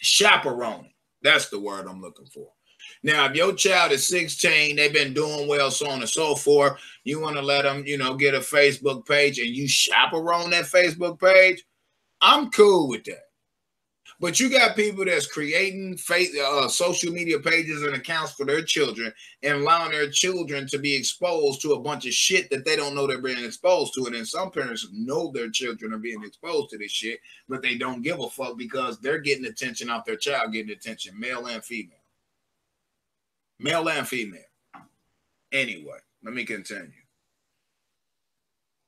Chaperoning. That's the word I'm looking for. Now, if your child is 16, they've been doing well, so on and so forth, you want to let them, you know, get a Facebook page and you chaperone that Facebook page, I'm cool with that. But you got people that's creating social media pages and accounts for their children and allowing their children to be exposed to a bunch of shit that they don't know they're being exposed to. And then some parents know their children are being exposed to this shit, but they don't give a fuck because they're getting attention off their child, getting attention, male and female. Male and female. Anyway, let me continue.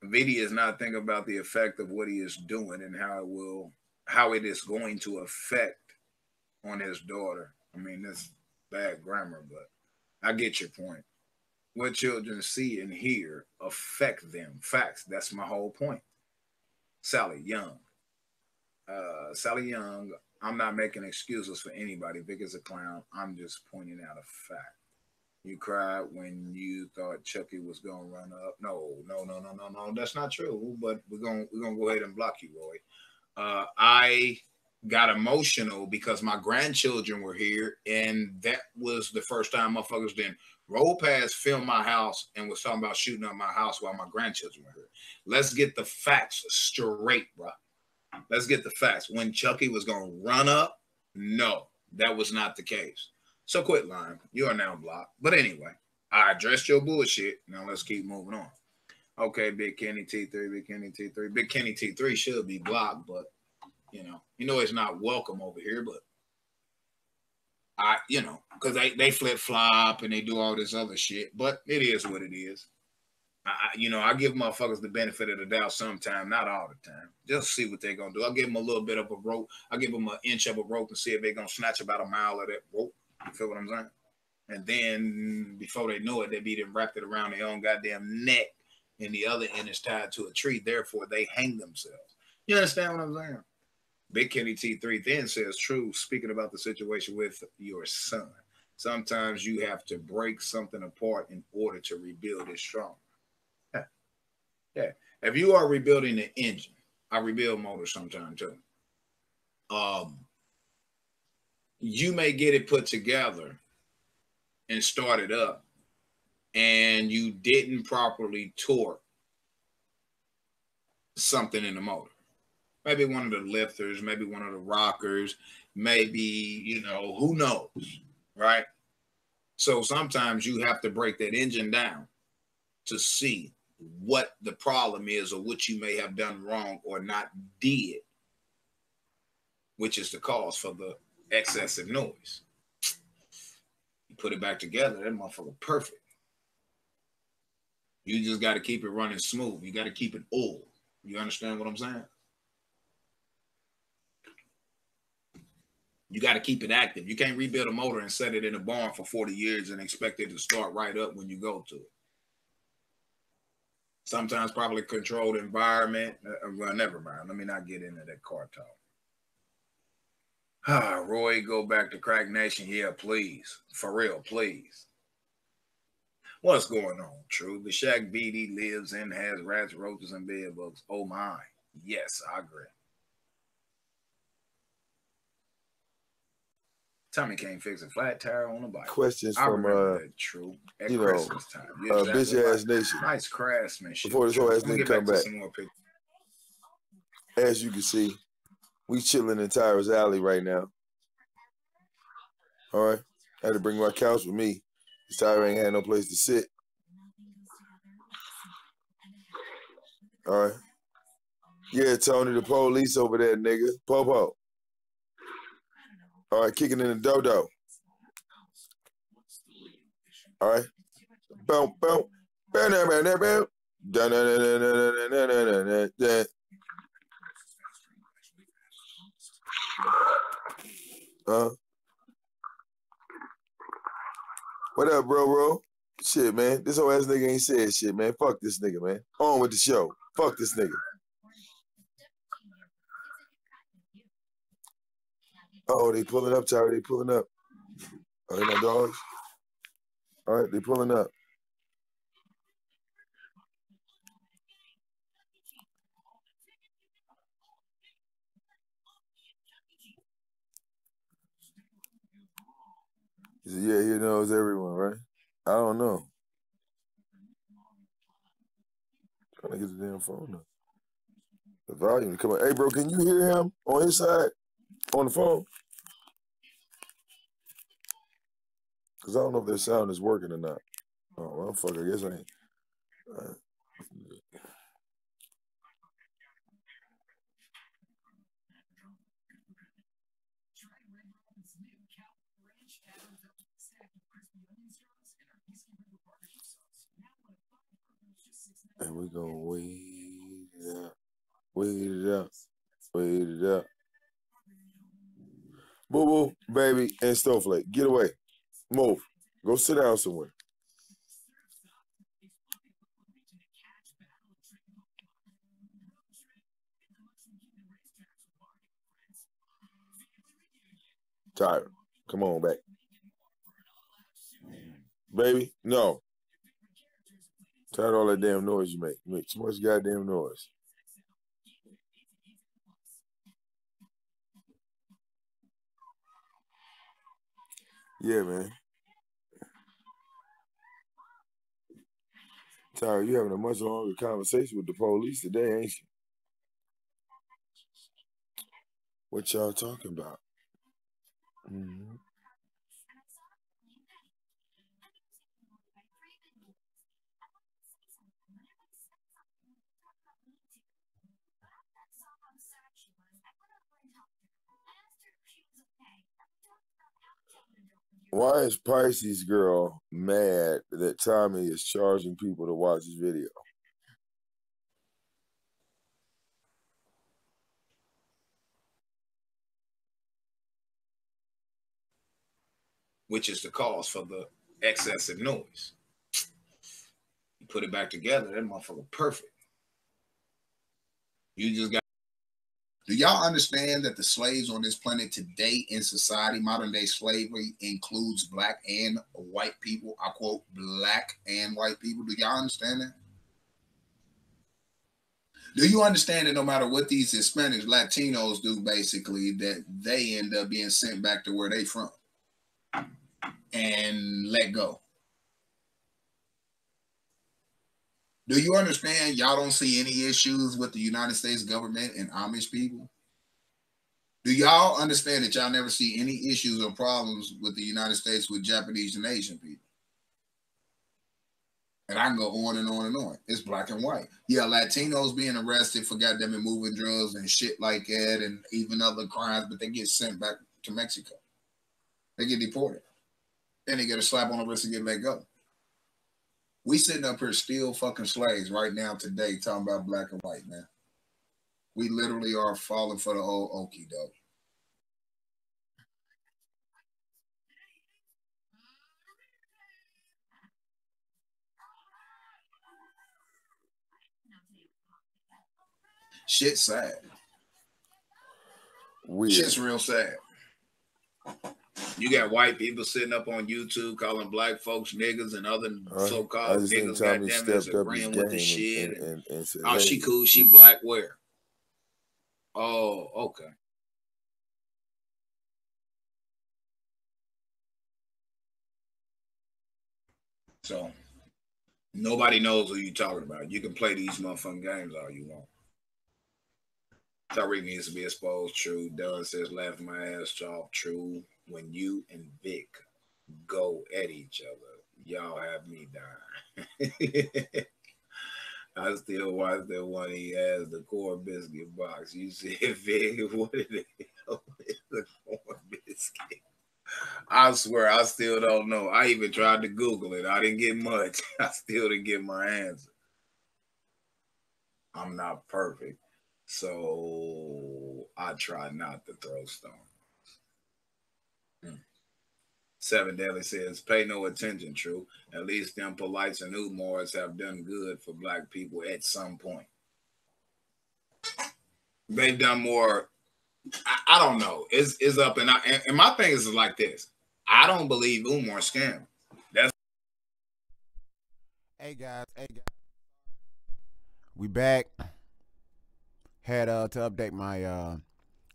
Vidi is not thinking about the effect of what he is doing and how it is going to affect on his daughter. I mean, that's bad grammar, but I get your point. What children see and hear affect them. Facts. That's my whole point. Sally Young. Sally Young, I'm not making excuses for anybody. Vic is a clown. I'm just pointing out a fact. You cried when you thought Chucky was gonna run up. No. That's not true. But we're gonna go ahead and block you, Roy. I got emotional because my grandchildren were here, and that was the first time motherfuckers didn't roll past, film my house, and was talking about shooting up my house while my grandchildren were here. Let's get the facts straight, bro. Let's get the facts. When Chucky was gonna run up, no, that was not the case. So quit lying. You are now blocked. But anyway, I addressed your bullshit. Now let's keep moving on. Okay, Big Kenny T3, Big Kenny T3. Big Kenny T3 should be blocked, but you know it's not welcome over here, but because they flip-flop and they do all this other shit, but it is what it is. I give motherfuckers the benefit of the doubt sometimes, not all the time. Just see what they're going to do. I'll give them a little bit of a rope. I'll give them an inch of a rope and see if they're going to snatch about a mile of that rope. You feel what I'm saying? And then before they know it, they be wrapped it around their own goddamn neck, and the other end is tied to a tree. Therefore, they hang themselves. You understand what I'm saying? Big Kenny T3 then says, true, speaking about the situation with your son, sometimes you have to break something apart in order to rebuild it strong. Yeah. If you are rebuilding the engine, I rebuild motors sometimes too. You may get it put together and start it up, and you didn't properly torque something in the motor. Maybe one of the lifters, maybe one of the rockers, maybe, who knows, right? So sometimes you have to break that engine down to see what the problem is or what you may have done wrong or not did, which is the cause for the excessive noise. You put it back together, that motherfucker perfect. You just got to keep it running smooth. You got to keep it oiled. You understand what I'm saying? You got to keep it active. You can't rebuild a motor and set it in a barn for 40 years and expect it to start right up when you go to it. Sometimes probably controlled environment. Well, never mind. Let me not get into that car talk. Roy, go back to Crack Nation. Yeah, please. For real, please. What's going on, True? The shack BD lives in has rats, roaches, and bed bugs. Oh, my. Yes, I agree. Tommy can't fix a flat tire on a bike. Questions from True. At Christmas time. Bitch Ass Nation. Nice craftsmanship. Before this whole ass nigga come back. As you can see, we chilling in Tyra's alley right now. All right. I had to bring my couch with me. Tyra ain't had no place to sit. All right. Yeah, Tony, the police over there, nigga. Popo. All right, kicking in the dodo. All right. Boom, boom. Boom, boom, boom, boom. Dun, dun, dun, dun, dun, dun, dun, dun, dun. What up, bro? Shit, man. This whole ass nigga ain't said shit, man. Fuck this nigga, man. On with the show. Fuck this nigga. Oh, they pulling up, Tyra. They pulling up. Oh, they my dogs? All right, they pulling up. He said, yeah, he knows everyone, right? I don't know. Trying to get the damn phone up. The volume. Come on. Hey, bro, can you hear him on his side? On the phone? Because I don't know if their sound is working or not. Oh, well, fuck, I guess I ain't. And we're going to wait it out. Wait it out. Wait it out. Boo Boo, baby, and Snowflake. Get away. Move. Go sit down somewhere. Tired. Come on back. Baby, no. Tired of all that damn noise you make. You make too much goddamn noise. Yeah, man. Tyra, you having a much longer conversation with the police today, ain't you? What y'all talking about? Mm-hmm. Why is Pisces girl mad that Tommy is charging people to watch his video? Which is the cause for the excessive noise. You put it back together, that motherfucker perfect. You just got. Do y'all understand that the slaves on this planet today in society, modern day slavery, includes black and white people? I quote, black and white people. Do y'all understand that? Do you understand that no matter what these Hispanics, Latinos do, basically, that they end up being sent back to where they from and let go? Do you understand y'all don't see any issues with the United States government and Amish people? Do y'all understand that y'all never see any issues or problems with the United States with Japanese and Asian people? And I can go on and on and on. It's black and white. Yeah, Latinos being arrested for goddamn moving drugs and shit like that, and even other crimes, but they get sent back to Mexico. They get deported. Then they get a slap on the wrist and get let go. We sitting up here still fucking slaves right now today talking about black and white, man. We literally are falling for the old okie doke. Shit's sad. Weird. Shit's real sad. You got white people sitting up on YouTube calling black folks niggas and other so-called niggas, goddamn it, agreeing with the shit. And said, oh, hey, she cool, she black, where? Oh, okay. So, nobody knows who you're talking about. You can play these motherfucking games all you want. Tariq needs to be exposed, true. Dunn says, laugh my ass off, true. When you and Vic go at each other, y'all have me dying. I still watch that one he has, the corn biscuit box. You said, Vic, what the hell is the corn biscuit? I swear, I still don't know. I even tried to Google it. I didn't get much. I still didn't get my answer. I'm not perfect, so I try not to throw stones. Seven Daily says, pay no attention, true. At least them polites and Umars have done good for black people at some point. They've done more. I don't know. It's up and my thing is like this. I don't believe Umar scam. That's Hey guys. We back. Had to update my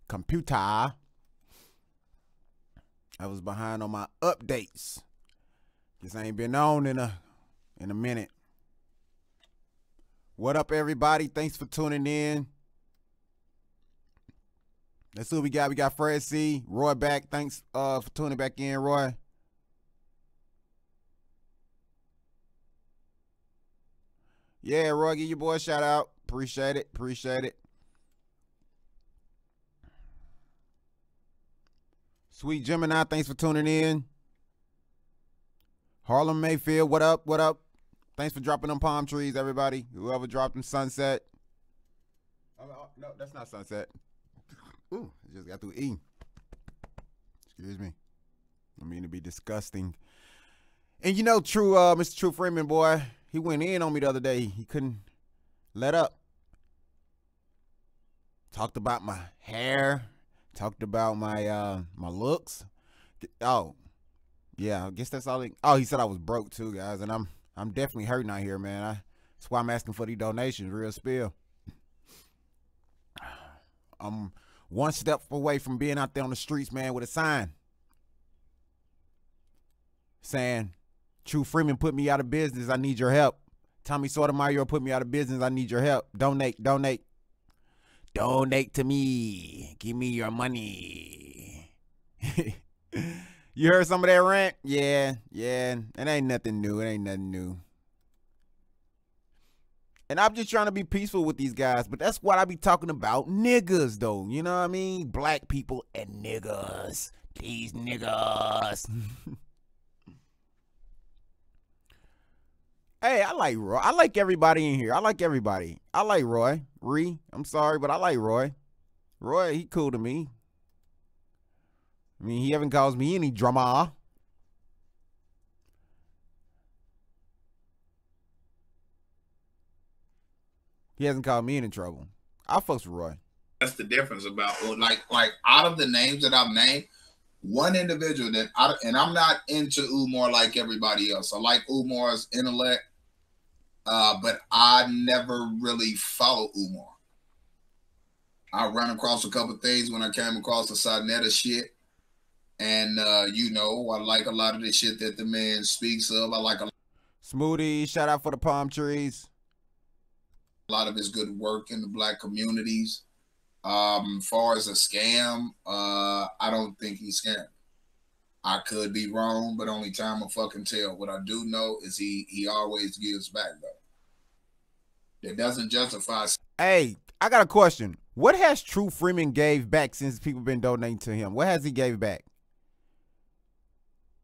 computer. I was behind on my updates. This ain't been on in a minute. What up, everybody? Thanks for tuning in. Let's see what we got. We got Fred C. Roy back. Thanks for tuning back in, Roy. Yeah, Roy, give your boy a shout out. Appreciate it. Appreciate it. Sweet Gemini, thanks for tuning in. Harlem Mayfield, what up? What up? Thanks for dropping them palm trees, everybody. Whoever dropped them Sunset. Oh, no, that's not Sunset. Ooh, I just got through E. Excuse me. I mean to be disgusting. And you know, Mr. True Freeman, boy, he went in on me the other day. He couldn't let up. Talked about my hair. Talked about my my looks. Oh, yeah, I guess that's all. He said I was broke too, guys, and I'm definitely hurting out here, man. That's why I'm asking for these donations. Real spill. I'm one step away from being out there on the streets, man, with a sign saying, "True Freeman put me out of business. I need your help. Tommy SOTOMAYOR put me out of business. I need your help. Donate, donate." Donate to me. Give me your money. You heard some of that rant? Yeah. It ain't nothing new. It ain't nothing new. And I'm just trying to be peaceful with these guys, but that's what I be talking about. Niggas, though. You know what I mean? Black people and niggas. These niggas. Hey, I like Roy. I like everybody in here. I like everybody. I like Roy. I'm sorry, but I like Roy. Roy, he cool to me. I mean, he haven't caused me any drama. He hasn't caused me any trouble. I fucks with Roy. That's the difference about, like out of the names that I've named, one individual that I'm not into Umar like everybody else. I like Umar's intellect. But I never really followed Umar. I ran across a couple things when I came across the Sarnetta shit. And, you know, I like a lot of the shit that the man speaks of. I like a Smoothie, shout out for the palm trees. A lot of his good work in the black communities. Far as a scam, I don't think he's scammed. I could be wrong, but only time will fucking tell. What I do know is he always gives back, though. It doesn't justify. Hey, I got a question. What has True Freeman gave back since people been donating to him? What has he gave back?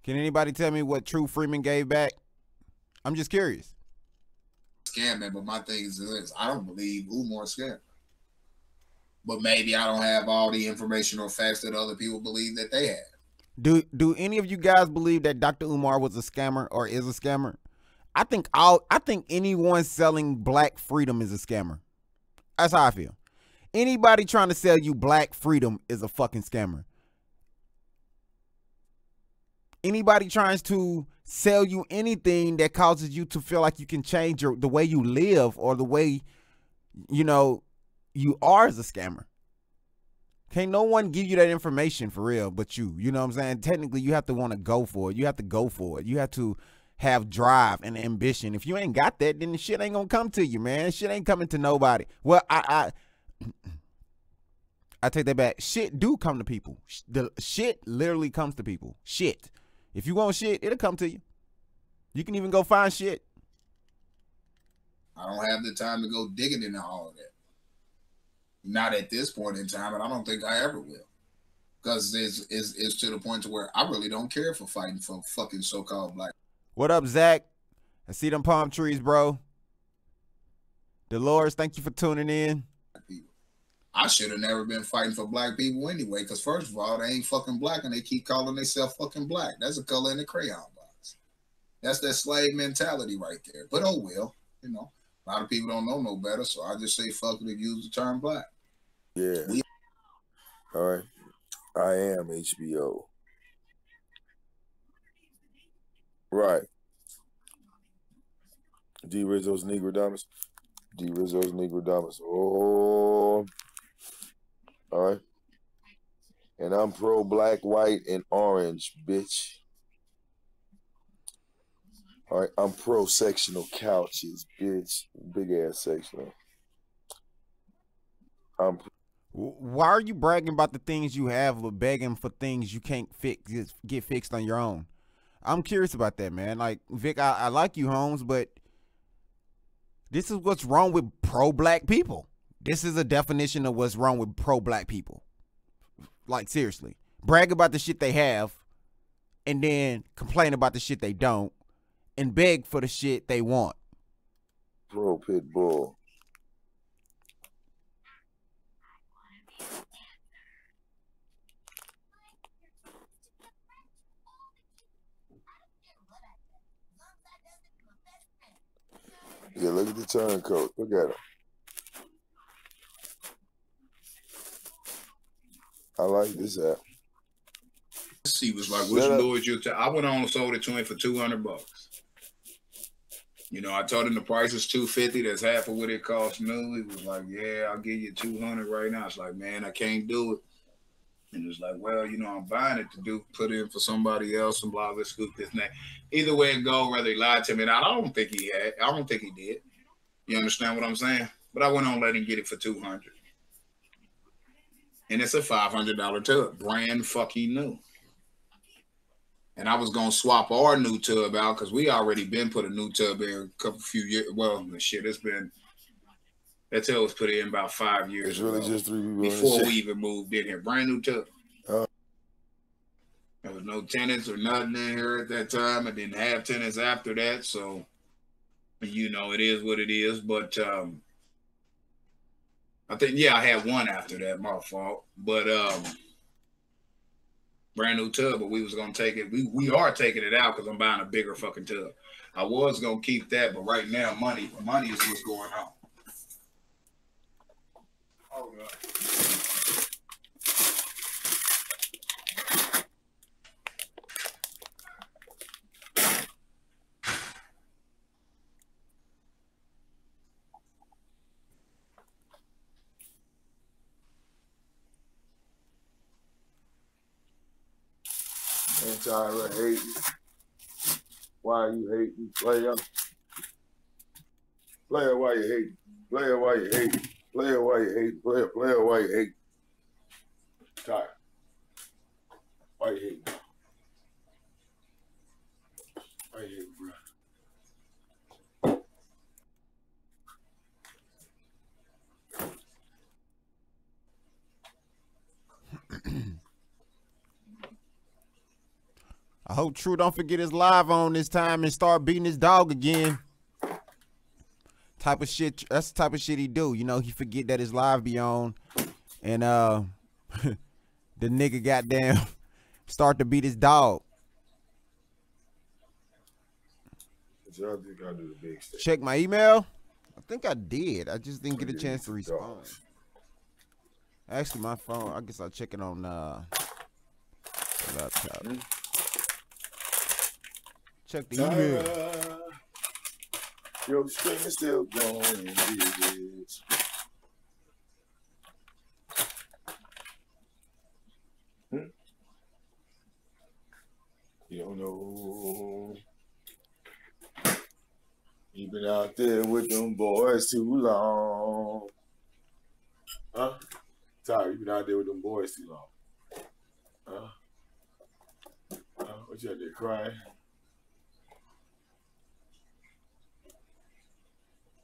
Can anybody tell me what True Freeman gave back? I'm just curious. Scamming, but my thing is this: I don't believe Umar's scam. But maybe I don't have all the information or facts that other people believe that they have. Do any of you guys believe that Dr. Umar was a scammer or is a scammer? I think anyone selling black freedom is a scammer. That's how I feel. Anybody trying to sell you black freedom is a fucking scammer. Anybody trying to sell you anything that causes you to feel like you can change the way you live or the way, you know, you are as a scammer. Can't no one give you that information for real but you. You know what I'm saying? Technically, you have to want to go for it. You have to go for it. You have to have drive and ambition. If you ain't got that, then the shit ain't gonna come to you, man. Shit ain't coming to nobody. Well, I take that back. Shit do come to people. The shit literally comes to people. Shit. If you want shit, it'll come to you. You can even go find shit. I don't have the time to go digging into all of that. Not at this point in time, and I don't think I ever will. Because it's to the point to where I really don't care for fighting for fucking so-called black. What up, Zach? I see them palm trees, bro. Dolores, thank you for tuning in. I should have never been fighting for black people anyway, because first of all, they ain't fucking black and they keep calling themselves fucking black. That's a color in the crayon box. That's that slave mentality right there. But oh well, you know, a lot of people don't know no better, so I just say fuck it and use the term black. Yeah. All right. I am HBO. Right. D Rizzo's Negro Damas. D Rizzo's Negro Damas. Oh. All right. And I'm pro black, white, and orange, bitch. All right, I'm pro sectional couches, bitch. Big ass sectional. Why are you bragging about the things you have, but begging for things you can't get fixed on your own? I'm curious about that, man. Like, Vic, I like you, Holmes, but this is what's wrong with pro-black people. This is a definition of what's wrong with pro-black people. Like, seriously. Brag about the shit they have, and then complain about the shit they don't, and beg for the shit they want. Pro pit bull. Yeah, look at the turncoat. Look at him. I like this app. He was like, which Lord you I went on and sold it to him for $200. You know, I told him the price is $250. That's half of what it costs new. He was like, yeah, I'll give you $200 right now. It's like, man, I can't do it. And it's like, well, you know, I'm buying it to put in for somebody else and blah, let's scoop this and that. Either way it go, whether he lied to me, and I don't think he did. You understand what I'm saying? But I went on and let him get it for $200. And it's a $500 tub, brand fucking new. And I was gonna swap our new tub out because we already been put a new tub in a few years. Well, shit, that tub was put in about 5 years it's really ago, just 3 people before we even moved in here. Brand new tub. There was no tenants or nothing in here at that time. I didn't have tenants after that, so you know it is what it is. But I think I had one after that. My fault. But brand new tub, but we was gonna take it. We are taking it out because I'm buying a bigger fucking tub. I was gonna keep that, but right now money is what's going on. Oh God. Anti-hating. Why are you hating? Player, why you hating? Player, why you hating? Player, why you hating? Player, why you hating? Tired. Why you hating? Why you hating, bro? I hope True don't forget his live on this time and start beating his dog again. Type of shit. That's the type of shit he do. You know, he forget that his live be on, and the nigga goddamn start to beat his dog. Check my email. I think I did. I just didn't get a chance to respond. Actually, my phone. I guess I'll check it on laptop. Check the email. Your string is still going, bitch. You don't know. You been out there with them boys too long. Huh? Tyler, you been out there with them boys too long. Huh? What you out there crying?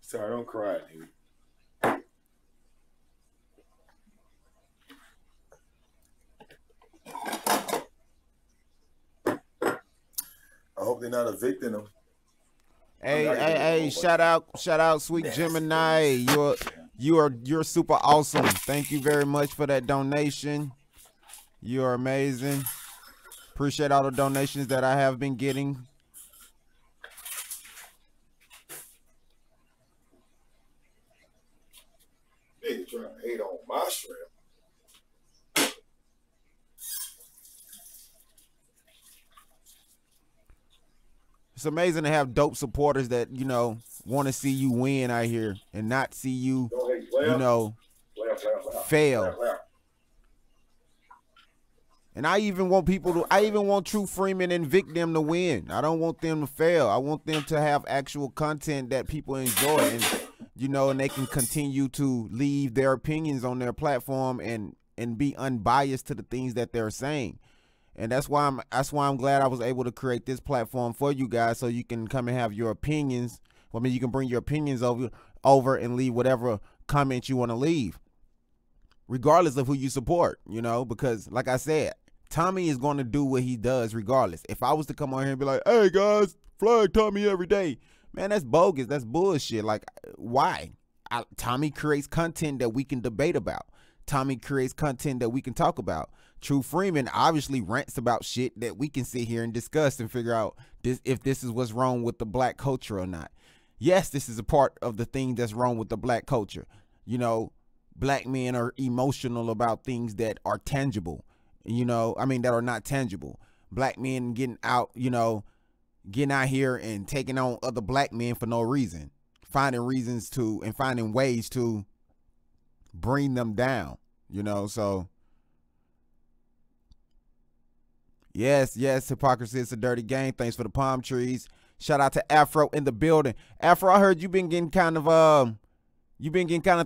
Sorry, don't cry, dude. I hope they're not evicting them. Hey, shout out, sweet Gemini. You're super awesome. Thank you very much for that donation. You are amazing. Appreciate all the donations that I have been getting. Nigga trying to hate on my shrimp. It's amazing to have dope supporters that, you know, want to see you win out here and not see you, you know, fail. And I even want True Freeman and Vic them to win. I don't want them to fail. I want them to have actual content that people enjoy, and and they can continue to leave their opinions on their platform and be unbiased to the things that they're saying. And that's why I'm glad I was able to create this platform for you guys, so you can come and have your opinions. I mean, you can bring your opinions over and leave whatever comment you want to leave, regardless of who you support, because like I said, Tommy is going to do what he does regardless. If I was to come on here and be like, hey guys, flag Tommy every day, man, that's bogus. That's bullshit. Like, why? Tommy creates content that we can debate about. Tommy creates content that we can talk about. True Freeman obviously rants about shit that we can sit here and discuss and figure out if this is what's wrong with the black culture or not. Yes, this is a part of the thing that's wrong with the black culture. Black men are emotional about things that are tangible, that are not tangible. Black men getting out here and taking on other black men for no reason, finding ways to bring them down, so yes, hypocrisy is a dirty game. Thanks for the palm trees. Shout out to Afro in the building. Afro, I heard you've been getting kind of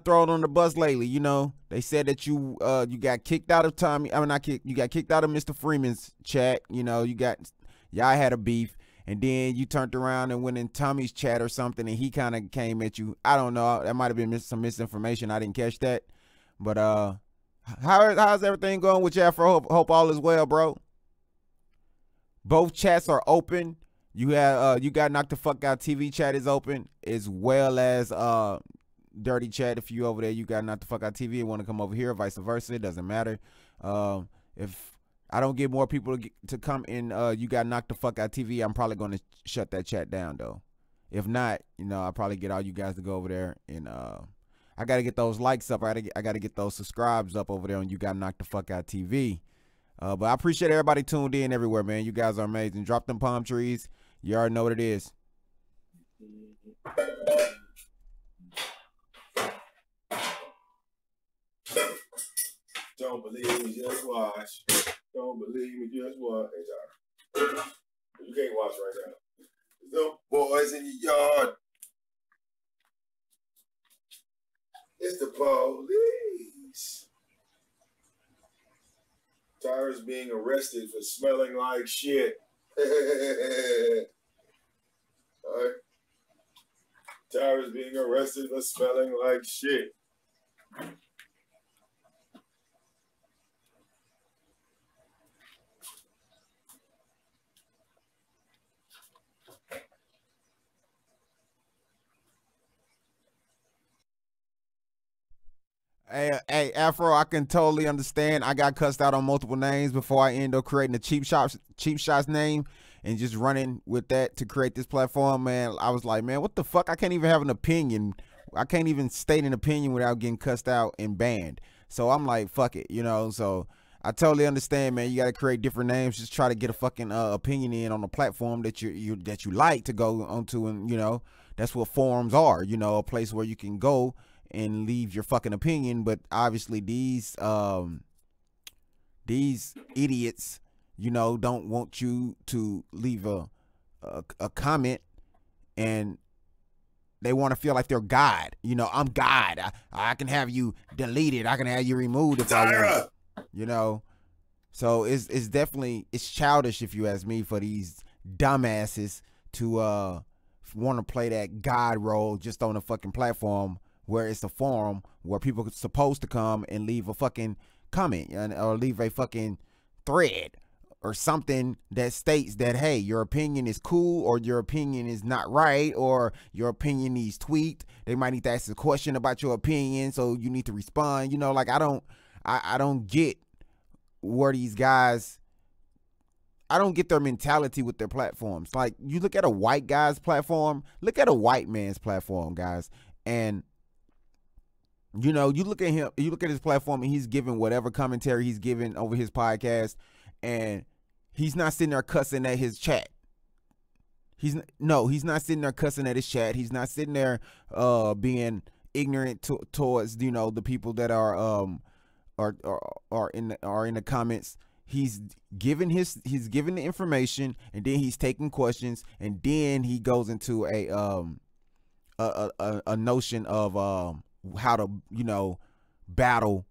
thrown on the bus lately. They said that you got kicked out of Tommy. I mean, not kicked. You got kicked out of Mr. Freeman's chat. Y'all had a beef, and then you turned around and went in Tommy's chat or something, and he kind of came at you. I don't know. That might have been some misinformation. I didn't catch that. But how's everything going with you, Afro? Hope all is well, bro. Both chats are open. You got Knock the Fuck Out TV chat is open, as well as Dirty chat. If you over there, you got Knock the Fuck Out TV and want to come over here, vice versa, it doesn't matter. If I don't get more people to come in, you got Knock the Fuck Out TV, I'm probably going to shut that chat down though. If not, I'll probably get all you guys to go over there, and I got to get those likes up. I got to get those subscribes up over there on You Got Knock the Fuck Out TV. But I appreciate everybody tuned in everywhere, man. You guys are amazing. Drop them palm trees. You already know what it is. Don't believe me, just watch. Don't believe me, just watch. Hey, John. You can't watch right now. There's no boys in your yard. It's the police. Tyra's being arrested for smelling like shit. All right. Tyra's being arrested for smelling like shit. Hey, Afro, I can totally understand. I got cussed out on multiple names before I ended up creating a cheap shots name and just running with that to create this platform, man. I was like, man, what the fuck? I can't even have an opinion. I can't even state an opinion without getting cussed out and banned. So I'm like, fuck it, So I totally understand, man. You got to create different names. Just try to get a fucking opinion in on the platform that you like to go onto, and that's what forums are. A place where you can go and leave your fucking opinion. But obviously these idiots, don't want you to leave a comment, and they want to feel like they're God. I'm God. I can have you deleted. I can have you removed if I want. So it's definitely childish, if you ask me, for these dumbasses to want to play that God role just on a fucking platform where it's a forum where people are supposed to come and leave a fucking comment or leave a fucking thread or something that states that, hey, your opinion is cool, or your opinion is not right, or your opinion needs tweaked. They might need to ask a question about your opinion, so you need to respond. Like I don't get where these guys, I don't get their mentality with their platforms. Like, you look at a white guy's platform, look at a white man's platform, guys, and you look at him, you look at his platform, and he's giving whatever commentary he's giving over his podcast, and he's not sitting there cussing at his chat. He's not sitting there cussing at his chat. He's not sitting there being ignorant towards the people that are in the comments. he's giving the information, and then he's taking questions, and then he goes into a notion of how to, you know, battle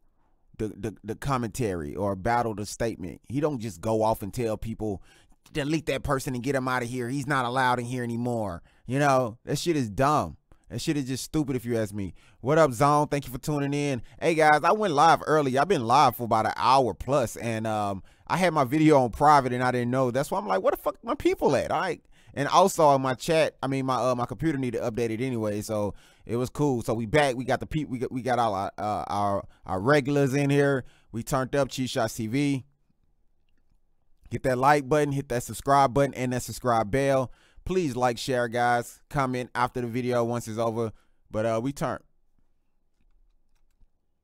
the commentary or battle the statement. He don't just go off and tell people delete that person and get him out of here. He's not allowed in here anymore. You know, that shit is dumb. That shit is just stupid if you ask me. What up, Zone? Thank you for tuning in. Hey, guys, I went live early. I've been live for about an hour plus, and I had my video on private, and I didn't know. That's why I'm like, what the fuck my people at? All right. And also on my chat, I mean, my computer needed to update it anyway, so it was cool. So we back. We got the we got all our regulars in here. We turned up Cheese Shots TV. Hit that like button, hit that subscribe button, and that subscribe bell. Please like, share, guys. Comment after the video once it's over. But we turn.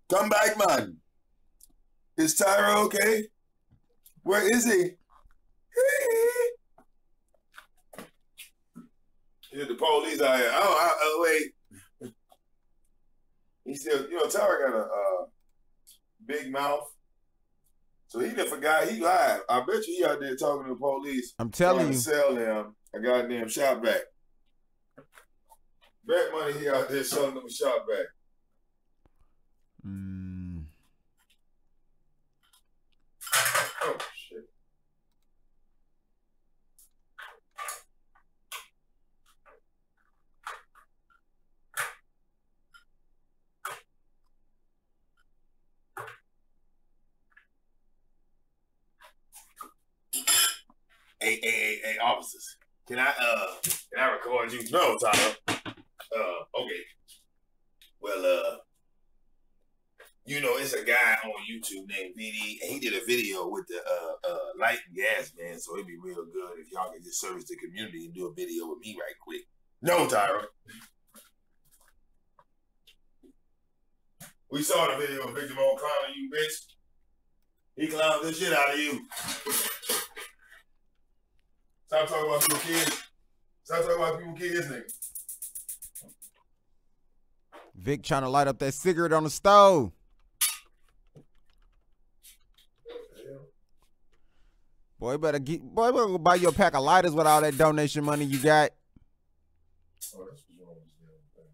Come back, man. Is Tyra okay? Where is he? Yeah, the police out here. Oh, wait. He still, you know, Tyra got a big mouth. So he done forgot he lied. I bet you he out there talking to the police. I'm telling you. To sell them a goddamn shot back. Bet money he out there selling them a shot back. Oh, shit. Hey, officers. Can I record you? No, Tyler. Okay. Well, you know, it's a guy on YouTube named VD, and he did a video with the light and gas man, so it'd be real good if y'all could just service the community and do a video with me right quick. No, Tyra. We saw the video of Victim on clowning you, bitch. He clowned the shit out of you. Stop talking about people kids. Stop talking about people kids, nigga. Vic trying to light up that cigarette on the stove. Boy, better go buy you a pack of lighters with all that donation money you got. Oh, that's what's wrong with this damn thing.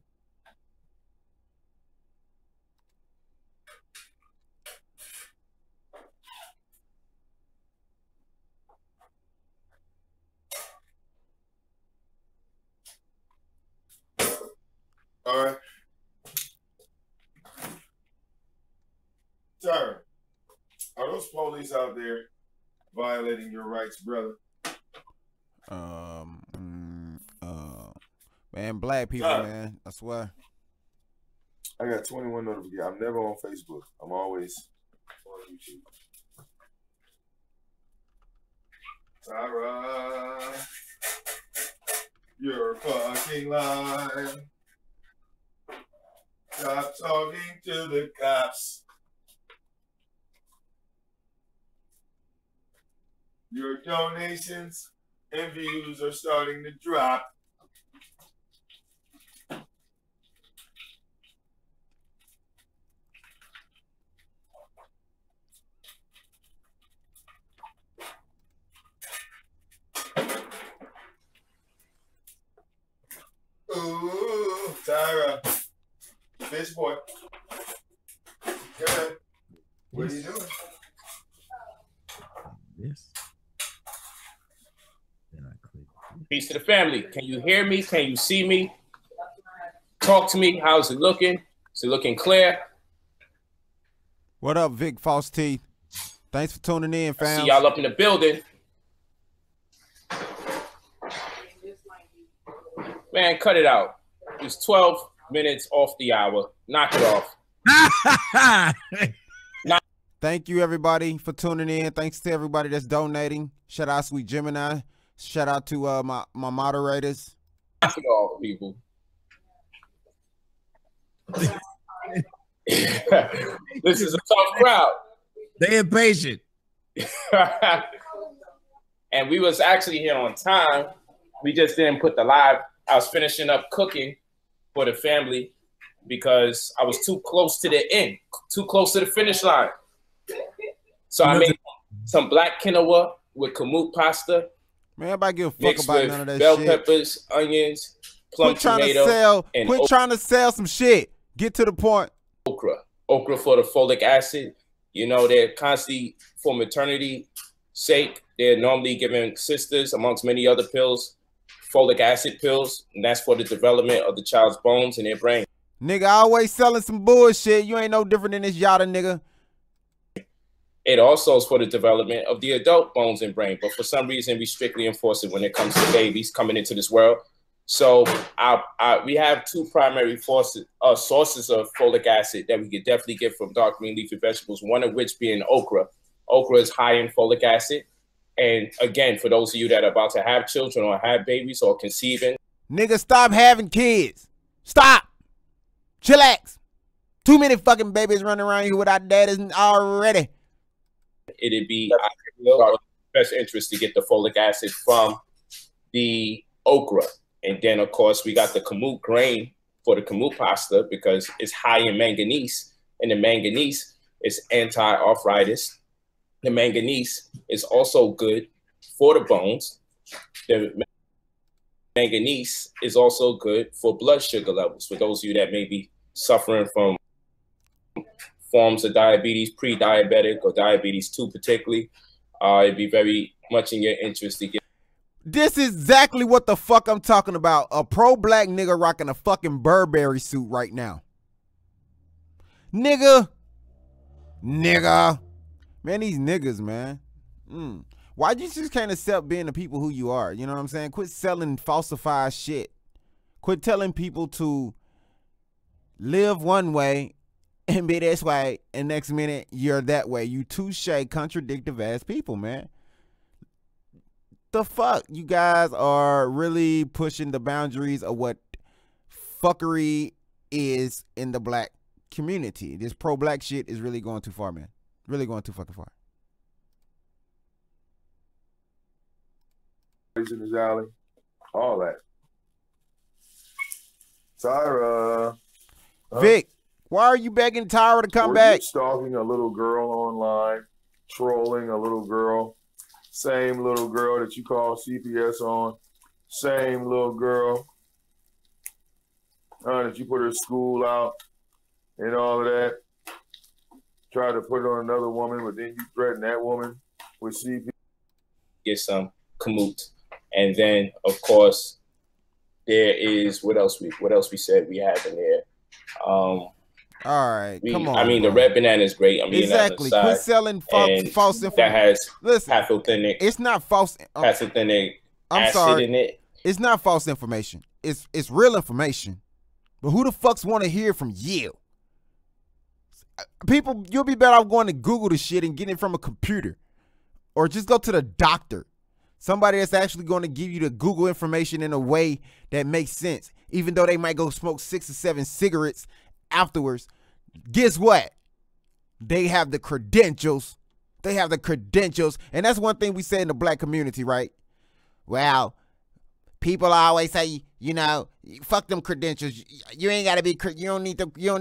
All right. Sir, are those police out there violating your rights, brother? Man, black people, man, I swear. I got 21 notifications. I'm never on Facebook. I'm always on YouTube. Tyra, you're fucking lying. Stop talking to the cops. Your donations and views are starting to drop. Ooh, Tyra. Fish boy. Good. What are you doing? This. Peace to the family. Can you hear me? Can you see me? Talk to me. How's it looking? Is it looking clear? What up, Vic False Teeth? Thanks for tuning in, fam. See y'all up in the building. Man, cut it out. It's 12 minutes off the hour. Knock it off. Thank you, everybody, for tuning in. Thanks to everybody that's donating. Shout out Sweet Gemini. Shout out to my moderators. Knock it off, people. This is a tough crowd. They impatient. And we was actually here on time. We just didn't put the live. I was finishing up cooking for the family because I was too close to the end, too close to the finish line. So I made some black quinoa with kamut pasta. Man, everybody give a fuck Mixed about with none of that bell shit. peppers, onions, plum Quit trying tomato, to sell. and Quit trying to sell some shit. Get to the point. okra. Okra for the folic acid. You know, they're constantly for maternity sake. They're normally giving sisters, amongst many other pills, folic acid pills, and that's for the development of the child's bones and their brain. Nigga always selling some bullshit. You ain't no different than this yada nigga. It also is for the development of the adult bones and brain, but for some reason we strictly enforce it when it comes to babies coming into this world. So we have two primary sources of folic acid that we could definitely get from dark green leafy vegetables, one of which being okra. Okra is high in folic acid. And again, for those of you that are about to have children or have babies or conceiving. Nigga, stop having kids. Stop. Chillax. Too many fucking babies running around here without daddies already. It'd be our best interest to get the folic acid from the okra. And then, of course, we got the kamut grain for the kamut pasta because it's high in manganese. And the manganese is anti-arthritis. The manganese is also good for the bones. The manganese is also good for blood sugar levels. For those of you that may be suffering from forms of diabetes, pre-diabetic or diabetes 2 particularly, it'd be very much in your interest to get. This is exactly what the fuck I'm talking about. A pro-black nigga rocking a fucking Burberry suit right now. Nigga. Man, these niggas, man. Why you just can't accept being the people who you are? You know what I'm saying? Quit selling falsified shit. Quit telling people to live one way and be this way, and next minute you're that way. You touche contradictive ass people, man. The fuck? You guys are really pushing the boundaries of what fuckery is in the black community. This pro-black shit is really going too far, man. Really going too fucking far. In his alley, all that. Tyra. Vic, why are you begging Tyra to come back? You stalking a little girl online, trolling a little girl, same little girl that you call CPS on, same little girl that you put her school out and all of that. Try to put it on another woman, but then you threaten that woman with CPS. Get some kamut. And then, of course, there is what else we said we have in there. All right, come on. I mean, bro. The red banana is great. I mean, exactly. Quit selling false information. That has pathogenic. It's not false. Pathogenic I'm acid sorry. in it. It's not false information. It's real information. But who the fucks want to hear from you? People, you'll be better off going to Google the shit and getting it from a computer, or just go to the doctor. Somebody that's actually going to give you the Google information in a way that makes sense, even though they might go smoke 6 or 7 cigarettes afterwards. Guess what? They have the credentials. They have the credentials. And that's one thing we say in the black community, right? Well, people always say, you know, fuck them credentials. You ain't got to be, you don't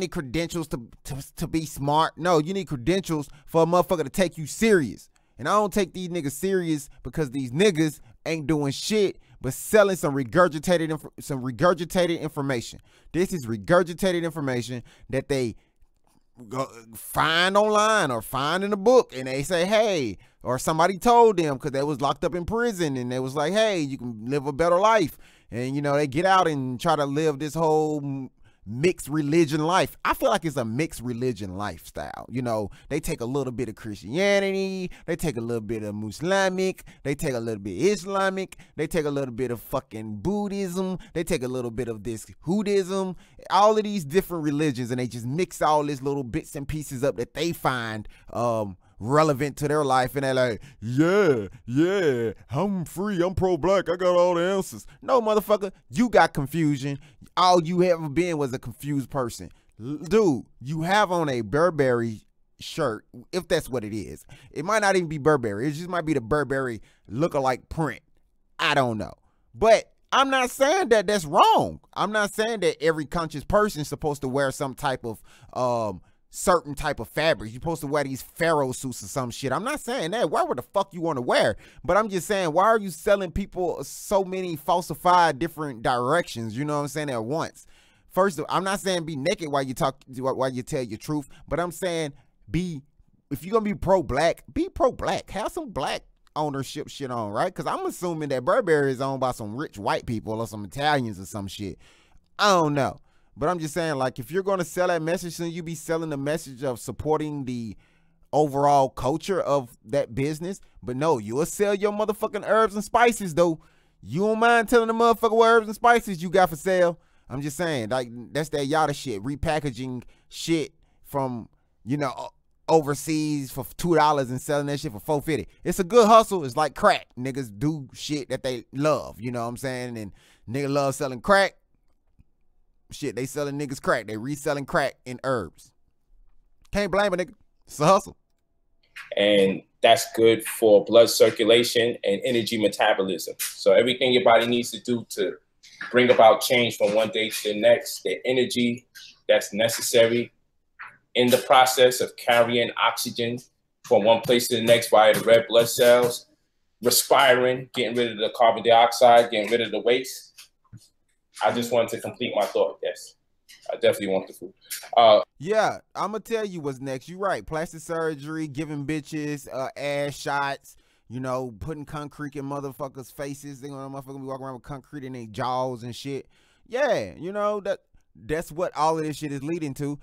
need credentials to be smart. No, you need credentials for a motherfucker to take you serious. And I don't take these niggas serious because these niggas ain't doing shit but selling some regurgitated information. This is regurgitated information that they find online or find in a book, and they say, hey, or somebody told them because they was locked up in prison, and they was like, hey, you can live a better life. And, you know, they get out and try to live this whole mixed religion life. I feel like it's a mixed religion lifestyle. You know, they take a little bit of Christianity, they take a little bit of Muslimic, they take a little bit Islamic, they take a little bit of fucking Buddhism, they take a little bit of this Hoodism, all of these different religions, and they just mix all these little bits and pieces up that they find relevant to their life, and they're like, yeah, I'm free, I'm pro-black, I got all the answers. No, motherfucker, you got confusion. All you ever been was a confused person. Dude, you have on a Burberry shirt, if that's what it is. It might not even be Burberry. It just might be the Burberry lookalike print. I don't know. But I'm not saying that that's wrong. I'm not saying that every conscious person is supposed to wear some type of certain type of fabrics. You're supposed to wear these pharaoh suits or some shit. I'm not saying that. Wear what the fuck you want to wear. But I'm just saying, why are you selling people so many falsified different directions, you know what I'm saying, at once? First, I'm not saying be naked while you talk, while you tell your truth, but I'm saying if you're going to be pro-black, be pro-black. Have some black ownership shit on, right? Because I'm assuming that Burberry is owned by some rich white people or some Italians or some shit. I don't know. But I'm just saying, like, if you're going to sell that message, then you be selling the message of supporting the overall culture of that business. But no, you'll sell your motherfucking herbs and spices, though. You don't mind telling the motherfucker what herbs and spices you got for sale. I'm just saying, like, that's that yada shit, repackaging shit from, you know, overseas for $2 and selling that shit for $4.50. It's a good hustle. It's like crack. Niggas do shit that they love, you know what I'm saying? And niggas love selling crack. Shit, they selling niggas crack. They reselling crack in herbs. Can't blame a nigga. It's a hustle. And that's good for blood circulation and energy metabolism. So everything your body needs to do to bring about change from one day to the next, the energy that's necessary in the process of carrying oxygen from one place to the next via the red blood cells, respiring, getting rid of the carbon dioxide, getting rid of the waste. I just wanted to complete my thought. Yes, I definitely want the food. Yeah, I'm going to tell you what's next. You're right. Plastic surgery, giving bitches ass shots, you know, putting concrete in motherfuckers' faces. They're going to motherfuckers be walking around with concrete in their jaws and shit. Yeah, you know, that's what all of this shit is leading to.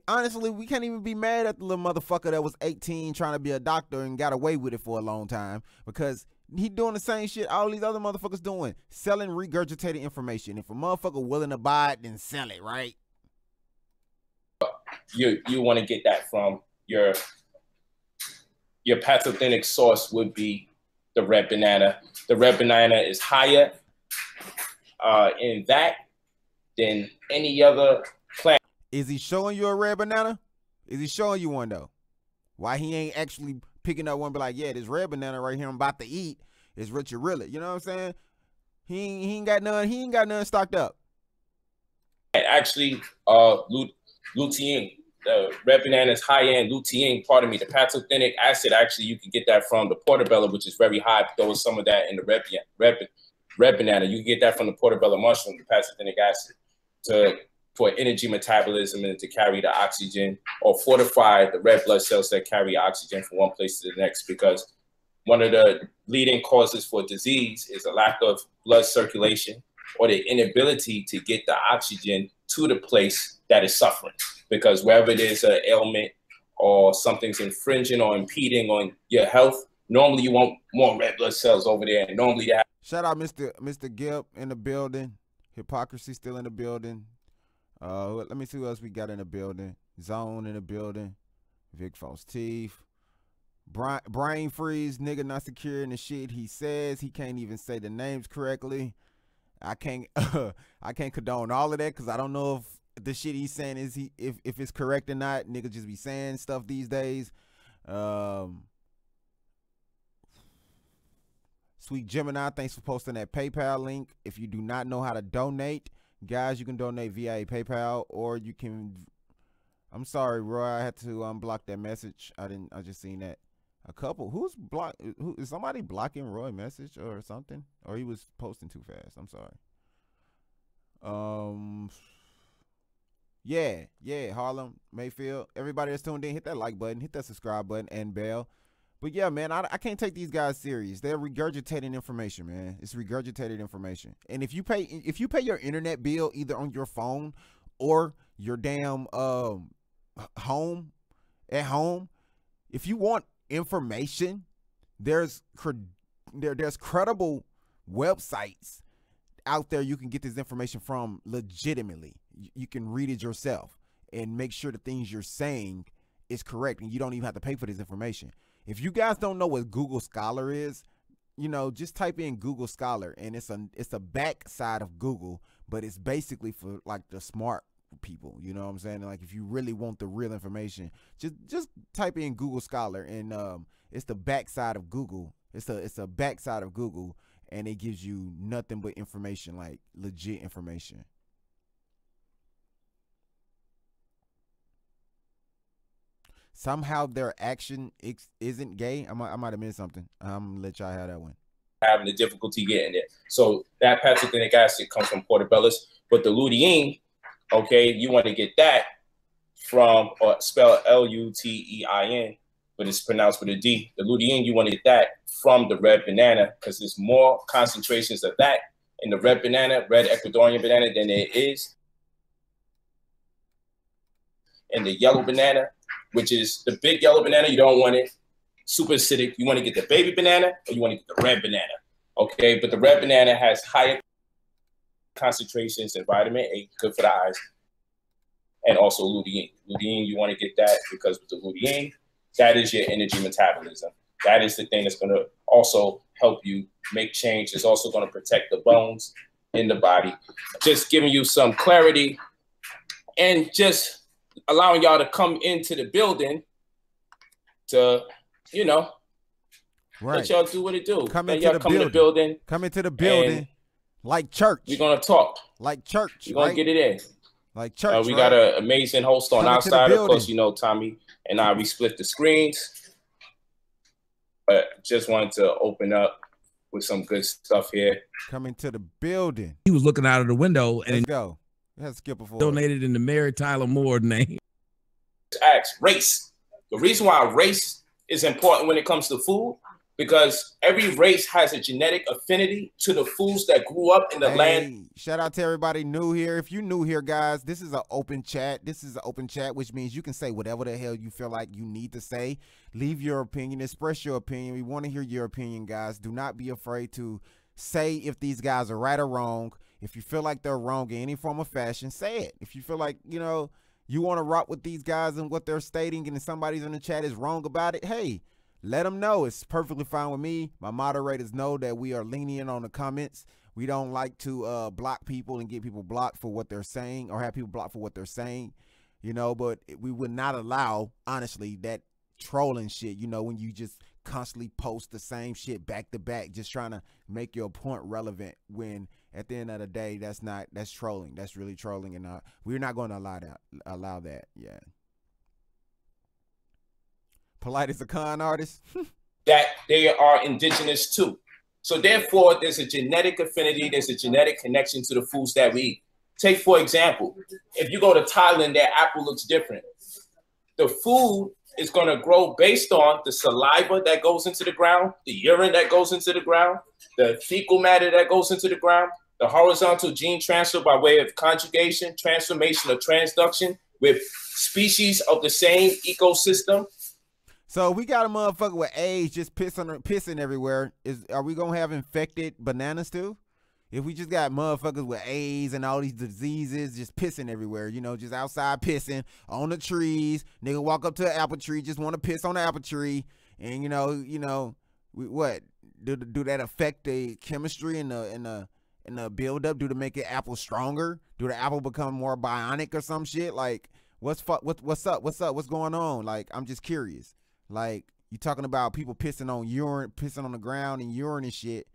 Honestly, we can't even be mad at the little motherfucker that was 18 trying to be a doctor and got away with it for a long time, because he doing the same shit all these other motherfuckers doing, selling regurgitated information. If a motherfucker willing to buy it, then sell it, right? You want to get that from your pathogenic source would be the red banana. The red banana is higher in that than any other plant. Is he showing you a red banana? Is he showing you one though? Why he ain't actually picking up one and be like, yeah, this red banana right here I'm about to eat is rich and really. You know what I'm saying? He ain't got none stocked up. And actually, lutein, the red banana is high in lutein, pardon me, the pathogenic acid, actually you can get that from the portobello, which is very high. There was some of that in the red banana. You can get that from the portobello mushroom, the pathogenic acid, for energy metabolism and to carry the oxygen or fortify the red blood cells that carry oxygen from one place to the next, because one of the leading causes for disease is a lack of blood circulation or the inability to get the oxygen to the place that is suffering. Because wherever there's an ailment or something's infringing or impeding on your health, normally you want more red blood cells over there. And normally that. Shout out Mr. Gibb in the building. Hypocrisy still in the building. Let me see who else we got in the building. Zone in the building. Vic False Teeth. Brain freeze, nigga not secure in the shit he says. He can't even say the names correctly. I can't condone all of that, because I don't know if the shit he's saying is if it's correct or not. Nigga just be saying stuff these days. Sweet Gemini, thanks for posting that PayPal link. If you do not know how to donate, guys, you can donate via PayPal, or you can. I'm sorry, Roy, I had to unblock that message. I just seen that. A couple. Who is somebody blocking Roy message or something? Or he was posting too fast. I'm sorry. Yeah, Harlem, Mayfield. Everybody that's tuned in, hit that like button, hit that subscribe button, and bell. But yeah, man, I can't take these guys serious. They're regurgitating information, man. It's regurgitated information. And if you pay your internet bill either on your phone or your damn home, if you want information, there's credible websites out there you can get this information from legitimately. You can read it yourself and make sure the things you're saying is correct, and you don't even have to pay for this information. If you guys don't know what Google Scholar is, you know, just type in Google Scholar, and it's a back side of Google, but it's basically for like the smart people, you know what I'm saying? Like if you really want the real information, just type in Google Scholar, and it's the backside of Google. It's a backside of Google, and it gives you nothing but information, like legit information. somehow their action isn't gay. I might have missed something. I'm gonna let y'all have that one. Having the difficulty getting it. So that pathogenic acid comes from portobello, but the lutein, okay, you want to get that from, or spell Lutein, but it's pronounced with a D. The lutein, you want to get that from the red banana because there's more concentrations of that in the red banana, red Ecuadorian banana, than there is in the yellow banana, which is the big yellow banana. You don't want it super acidic. You want to get the baby banana or you want to get the red banana. Okay, but the red banana has higher concentrations in vitamin A, good for the eyes, and also lutein. Lutein, you want to get that because with the lutein, that is your energy metabolism. That is the thing that's going to also help you make change. It's also going to protect the bones in the body. Just giving you some clarity and just allowing y'all to come into the building to, you know, let y'all do what it do. Come into the building. Come into the building like church. We're going to talk. Like church. We're going to get it in. Like church. We got an amazing host on our side. Of course, you know, Tommy and I, we split the screens. But just wanted to open up with some good stuff here. Coming to the building. He was looking out of the window and let's go. Let's skip before. Donated in the Mary Tyler Moore name. Ask race. The reason why race is important when it comes to food, because every race has a genetic affinity to the foods that grew up in the land. Shout out to everybody new here. If you new here, guys, this is an open chat. This is an open chat, which means you can say whatever the hell you feel like you need to say. Leave your opinion, express your opinion. We want to hear your opinion, guys. Do not be afraid to say if these guys are right or wrong. If you feel like they're wrong in any form of fashion, say it. If you feel like, you know, you want to rock with these guys and what they're stating and somebody's in the chat is wrong about it, hey, let them know. It's perfectly fine with me. My moderators know that we are lenient on the comments. We don't like to block people and get people blocked for what they're saying or have people blocked for what they're saying, you know, but we would not allow, honestly, that trolling shit, you know, when you just constantly post the same shit back to back, just trying to make your point relevant when at the end of the day, that's trolling. That's really trolling. And we're not going to allow that. Yeah. Polite is a con artist. That they are indigenous too. So therefore, there's a genetic affinity, there's a genetic connection to the foods that we eat. Take, for example, if you go to Thailand, their apple looks different. The food is going to grow based on the saliva that goes into the ground, the urine that goes into the ground, the fecal matter that goes into the ground, the horizontal gene transfer by way of conjugation, transformation, or transduction with species of the same ecosystem. So we got a motherfucker with AIDS just pissing everywhere. Are we gonna have infected bananas too? If we just got motherfuckers with AIDS and all these diseases just pissing everywhere, you know, just outside pissing on the trees. Nigga walk up to an apple tree, just want to piss on the apple tree, and you know, what do that affect the chemistry and the build up? Do to make it apple stronger? Do the apple become more bionic or some shit? Like what's up? What's going on? Like I'm just curious. Like, you talking about people pissing on urine, pissing on the ground and urine and shit,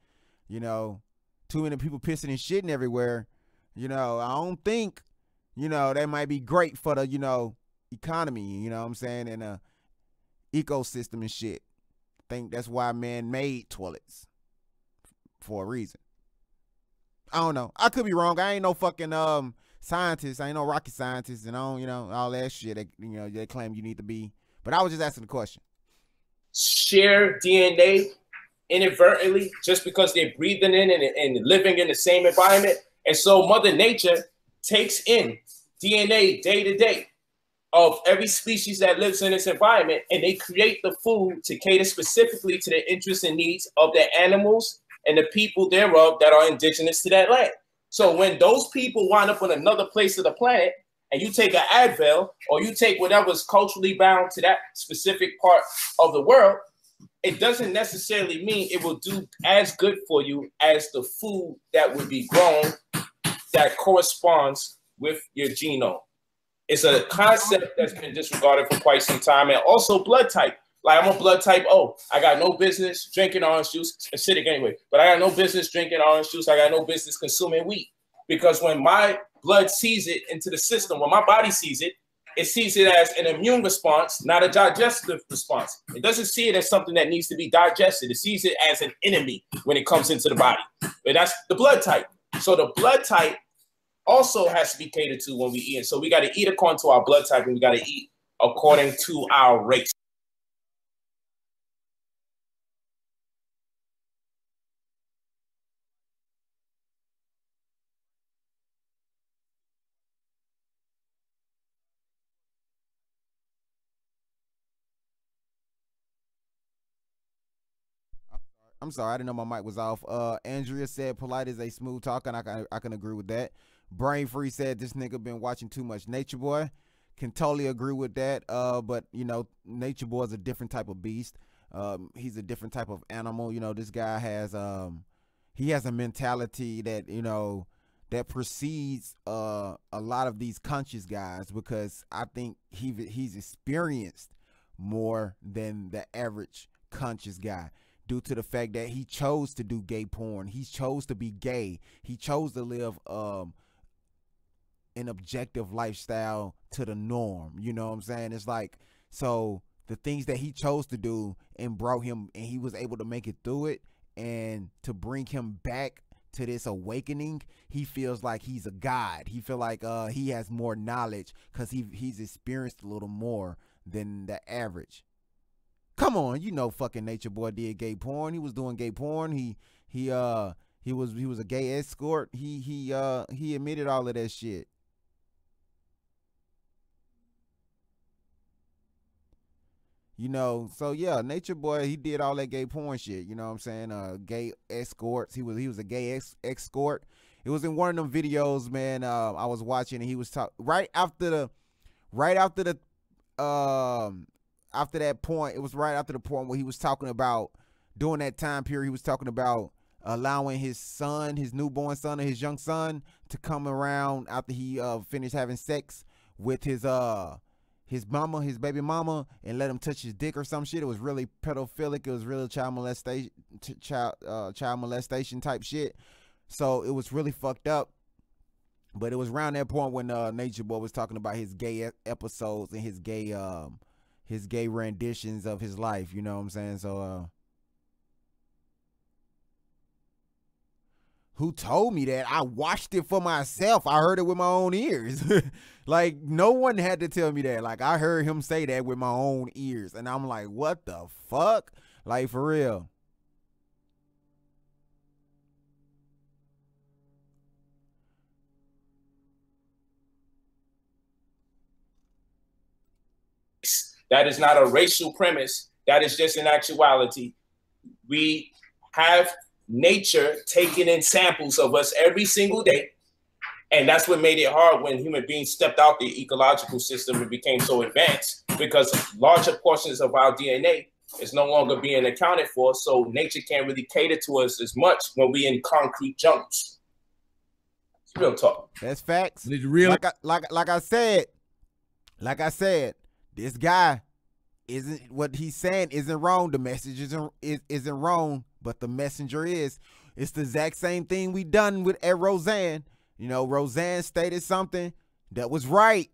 you know, too many people pissing and shitting everywhere, you know, I don't think, you know, that might be great for the, you know, economy, you know what I'm saying, and ecosystem and shit. I think that's why man made toilets for a reason. I don't know. I could be wrong. I ain't no fucking scientist. I ain't no rocket scientist and I don't, you know, all that shit that, you know, they claim you need to be. But I was just asking the question. Share DNA inadvertently just because they're breathing in and living in the same environment. And so Mother Nature takes in DNA day to day of every species that lives in its environment, and they create the food to cater specifically to the interests and needs of the animals and the people thereof that are indigenous to that land. So when those people wind up on another place of the planet, and you take an Advil or you take whatever's culturally bound to that specific part of the world, it doesn't necessarily mean it will do as good for you as the food that would be grown that corresponds with your genome. It's a concept that's been disregarded for quite some time. And also blood type. Like I'm a blood type O. I got no business drinking orange juice, acidic anyway, but I got no business drinking orange juice. I got no business consuming wheat. Because when my blood sees it into the system, when my body sees it, it sees it as an immune response, not a digestive response. It doesn't see it as something that needs to be digested. It sees it as an enemy when it comes into the body. And that's the blood type. So the blood type also has to be catered to when we eat. So we got to eat according to our blood type, and we got to eat according to our race. I'm sorry, I didn't know my mic was off. Andrea said polite is a smooth talker, and I can agree with that. Brain Free said this nigga been watching too much Nature Boy. Can totally agree with that. But you know, Nature Boy is a different type of beast. He's a different type of animal. You know, this guy has he has a mentality that, you know, that precedes a lot of these conscious guys, because I think he's experienced more than the average conscious guy, due to the fact that he chose to do gay porn. He chose to be gay. He chose to live an objective lifestyle to the norm. You know what I'm saying? It's like, so the things that he chose to do and brought him, and he was able to make it through it, and to bring him back to this awakening, he feels like he's a god. He feel like he has more knowledge because he's experienced a little more than the average. Come on, you know, fucking Nature Boy did gay porn. He was doing gay porn. He was a gay escort. He admitted all of that shit. You know, so yeah, Nature Boy, he did all that gay porn shit. You know what I'm saying? Gay escorts. He was a gay escort. It was in one of them videos, man. I was watching, and he was talking after that point. It was right after the point where he was talking about, during that time period, he was talking about allowing his son, his newborn son, or his young son, to come around after he finished having sex with his mama, his baby mama, and let him touch his dick or some shit. It was really pedophilic. It was really child molestation type shit. So it was really fucked up. But it was around that point when Nature Boy was talking about his gay episodes and his gay renditions of his life. You know what I'm saying? So who told me that? I watched it for myself. I heard it with my own ears. Like, no one had to tell me that. Like, I heard him say that with my own ears, and I'm like, what the fuck? Like, for real. That is not a racial premise. That is just an actuality. We have nature taking in samples of us every single day. And that's what made it hard when human beings stepped out the ecological system and became so advanced, because larger portions of our DNA is no longer being accounted for. So nature can't really cater to us as much when we in concrete jungles. It's real talk. That's facts. Really? Like I said, this guy isn't, what he's saying isn't wrong. The message isn't wrong, but the messenger is. It's the exact same thing we done with Roseanne. You know, Roseanne stated something that was right,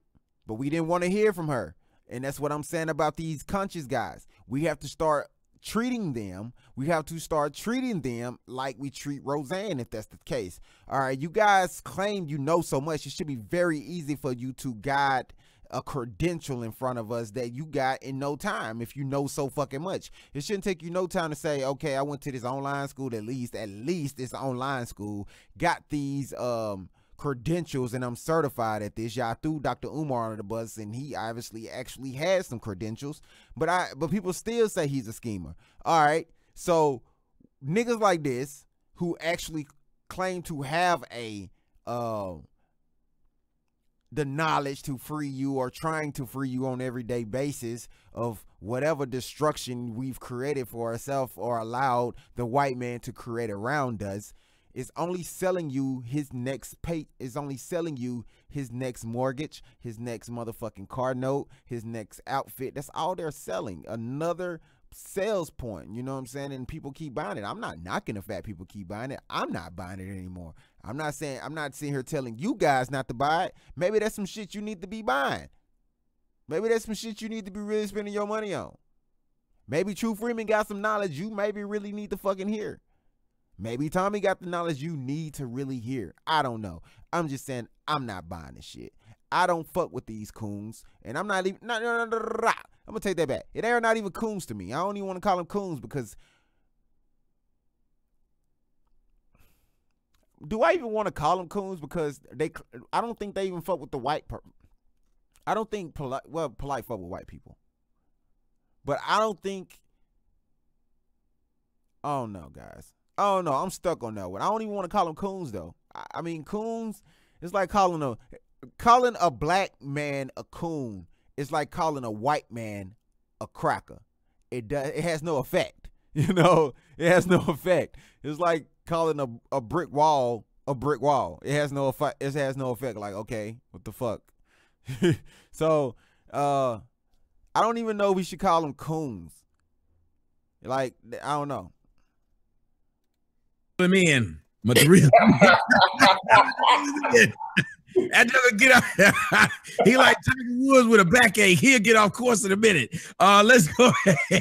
but we didn't want to hear from her. And that's what I'm saying about these conscious guys. We have to start treating them. We have to start treating them like we treat Roseanne, if that's the case. All right, you guys claim you know so much. It should be very easy for you to guide a credential in front of us that you got in no time. If you know so fucking much, it shouldn't take you no time to say, okay, I went to this online school, at least this online school got these credentials and I'm certified at this. Y'all threw Dr. Umar under the bus, and he obviously actually has some credentials, but people still say he's a schemer. All right, so niggas like this who actually claim to have the knowledge to free you, or trying to free you on an everyday basis of whatever destruction we've created for ourselves or allowed the white man to create around us, is only selling you his next is only selling you his next mortgage, his next motherfucking car note, his next outfit. That's all they're selling. Another sales point, you know what I'm saying? And people keep buying it. I'm not knocking the fact people keep buying it. I'm not buying it anymore. I'm not sitting here telling you guys not to buy it. Maybe that's some shit you need to be buying. Maybe that's some shit you need to be really spending your money on. Maybe True Freeman got some knowledge you maybe really need to fucking hear. Maybe Tommy got the knowledge you need to really hear. I don't know. I'm just saying I'm not buying this shit. I don't fuck with these coons. And I'm not even... I'm going to take that back. They're not even coons to me. I don't even want to call them coons because... Do I even want to call them coons? Because I don't think they even fuck with the white person. I don't think polite fuck with white people. But I don't think... Oh, no, guys. Oh, no, I'm stuck on that one. I don't even want to call them coons, though. I mean, coons, it's like calling a black man a coon. It's like calling a white man a cracker. It has no effect. You know, it has no effect. It's like calling a brick wall a brick wall. It has no effect. It has no effect. Like, okay, what the fuck? So, I don't even know if we should call them coons. Like, I don't know. Put him in. But the real that doesn't get up. He like Tiger Woods with a backache. He'll get off course in a minute. Let's go ahead.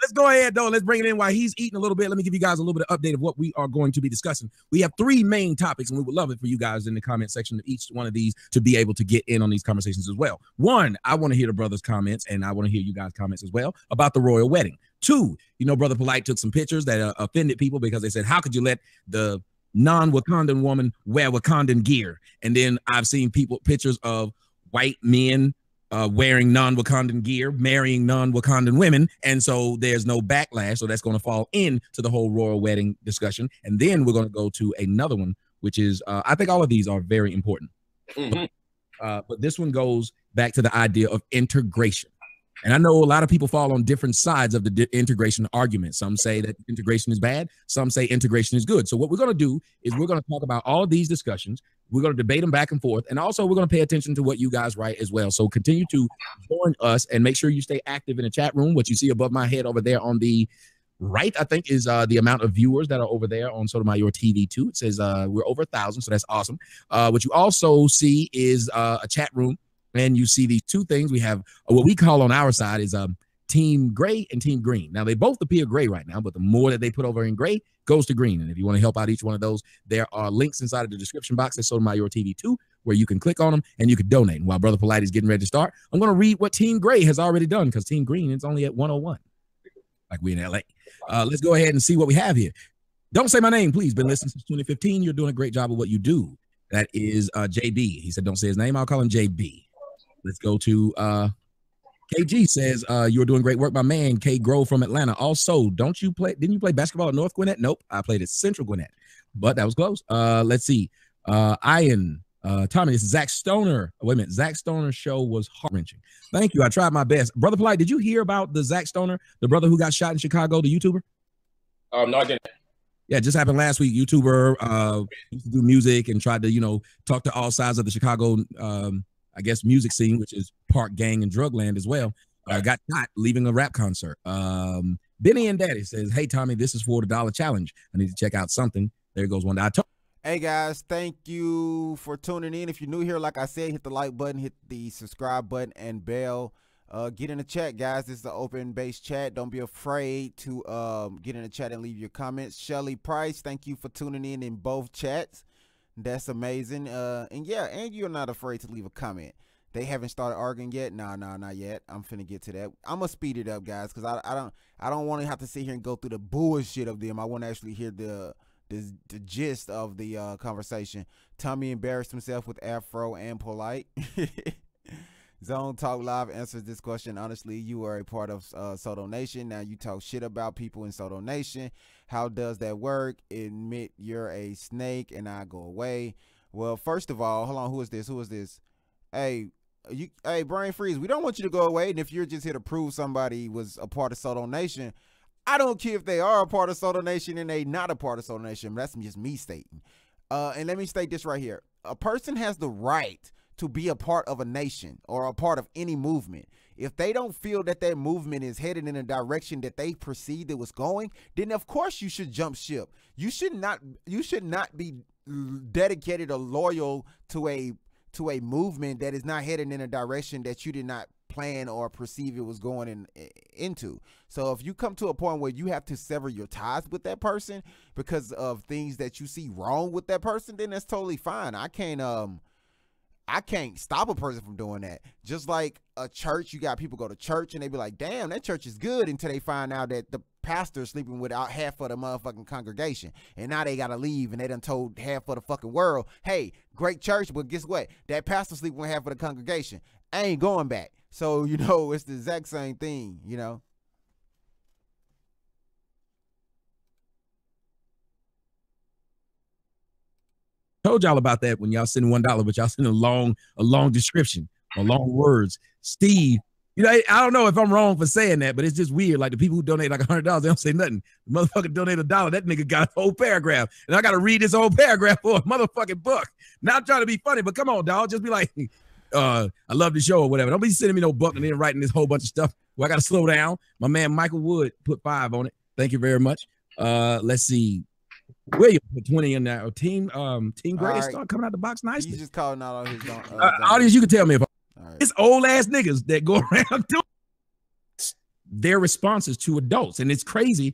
Let's go ahead, though. Let's bring it in while he's eating a little bit. Let me give you guys a little bit of update of what we are going to be discussing. We have 3 main topics, and we would love it for you guys in the comment section of each one of these to be able to get in on these conversations as well. 1, I want to hear the brothers' comments, and I want to hear you guys' comments as well about the royal wedding. 2, you know, Brother Polite took some pictures that offended people because they said, how could you let the non-Wakandan woman wear Wakandan gear? And then I've seen pictures of white men wearing non-Wakandan gear, marrying non-Wakandan women, and so there's no backlash. So that's going to fall into the whole royal wedding discussion. And then we're going to go to another one, which is I think all of these are very important. But this one goes back to the idea of integration. And I know a lot of people fall on different sides of the integration argument. Some say that integration is bad. Some say integration is good. So what we're going to do is we're going to talk about all these discussions. We're going to debate them back and forth. And also we're going to pay attention to what you guys write as well. So continue to join us and make sure you stay active in the chat room. What you see above my head over there on the right, I think, is the amount of viewers that are over there on SOTOMAYOR TV 2. It says we're over 1,000. So that's awesome. What you also see is a chat room. And you see these 2 things. We have what we call on our side is Team Gray and Team Green. Now, they both appear gray right now, but the more that they put over in gray goes to green. And if you want to help out each one of those, there are links inside of the description box at SOTOMAYOR TV 2 where you can click on them and you can donate. And while Brother Polite is getting ready to start, I'm going to read what Team Gray has already done because Team Green is only at 101, like we in LA. Let's go ahead and see what we have here. Don't say my name, please. Been listening since 2015. You're doing a great job of what you do. That is JB. He said, don't say his name. I'll call him JB. Let's go to KG says, you're doing great work, my man. K Grove from Atlanta. Also, didn't you play basketball at North Gwinnett? Nope. I played at Central Gwinnett, but that was close. Let's see. Ian, Tommy, this is Zach Stoner. Wait a minute. Zach Stoner's show was heart-wrenching. Thank you. I tried my best. Brother Polite, did you hear about the Zach Stoner, the brother who got shot in Chicago, the YouTuber? No, I didn't. Yeah, it just happened last week. YouTuber used to do music and tried to, you know, talk to all sides of the Chicago I guess music scene, which is park gang and drug land as well. Got shot leaving a rap concert. Benny and Daddy says, hey, Tommy, this is for the $1 challenge. I need to check out something. There goes one. Hey, guys, thank you for tuning in. If you're new here, like I said, hit the like button, hit the subscribe button, and bell. Get in the chat, guys. This is the open-based chat. Don't be afraid to get in the chat and leave your comments. Shelly Price, thank you for tuning in both chats. That's amazing. And yeah, and you're not afraid to leave a comment. They haven't started arguing yet. No, not yet. I'm finna get to that. I'm gonna speed it up, guys, because I don't want to have to sit here and go through the bullshit of them. I want to actually hear the gist of the conversation. Tommy embarrassed himself with Afro and Polite. Zone Talk Live answers this question. Honestly, you are a part of Soto Nation. Now you talk shit about people in Soto Nation. How does that work? Admit you're a snake and I go away. Well, first of all, hold on. Who is this? Hey, Brain Freeze, we don't want you to go away. And if you're just here to prove somebody was a part of Soto Nation, I don't care if they are a part of Soto Nation and they not a part of Soto Nation. That's just me stating. And let me state this right here. A person has the right to be a part of a nation or a part of any movement. If they don't feel that that movement is headed in a direction that they perceived it was going, then of course you should jump ship. You should not be dedicated or loyal to to a movement that is not headed in a direction that you did not plan or perceive it was going into. So if you come to a point where you have to sever your ties with that person because of things that you see wrong with that person, then that's totally fine. I can't stop a person from doing that. Just like a church, you got people go to church and they be like, damn, that church is good, until they find out that the pastor's sleeping with half of the motherfucking congregation. And now they got to leave, and they done told half of the fucking world, hey, great church, but guess what? That pastor sleeping with half of the congregation. I ain't going back. So, you know, it's the exact same thing, you know. Told y'all about that when y'all send $1, but y'all send a long description or long words. Steve, you know, I don't know if I'm wrong for saying that, but it's just weird. Like the people who donate like $100, they don't say nothing. The motherfucker donate $1, that nigga got a whole paragraph, and I got to read this whole paragraph for a motherfucking book. Not trying to be funny, but come on, dog, just be like, I love the show or whatever. Don't be sending me no book and then writing this whole bunch of stuff. Well, I got to slow down. My man Michael Wood put 5 on it. Thank you very much. Let's see. William put 20 in there. Team Gray start coming out the box nicely. He's just calling out all his audience. You can tell me if it's old ass niggas that go around doing their responses to adults, and it's crazy.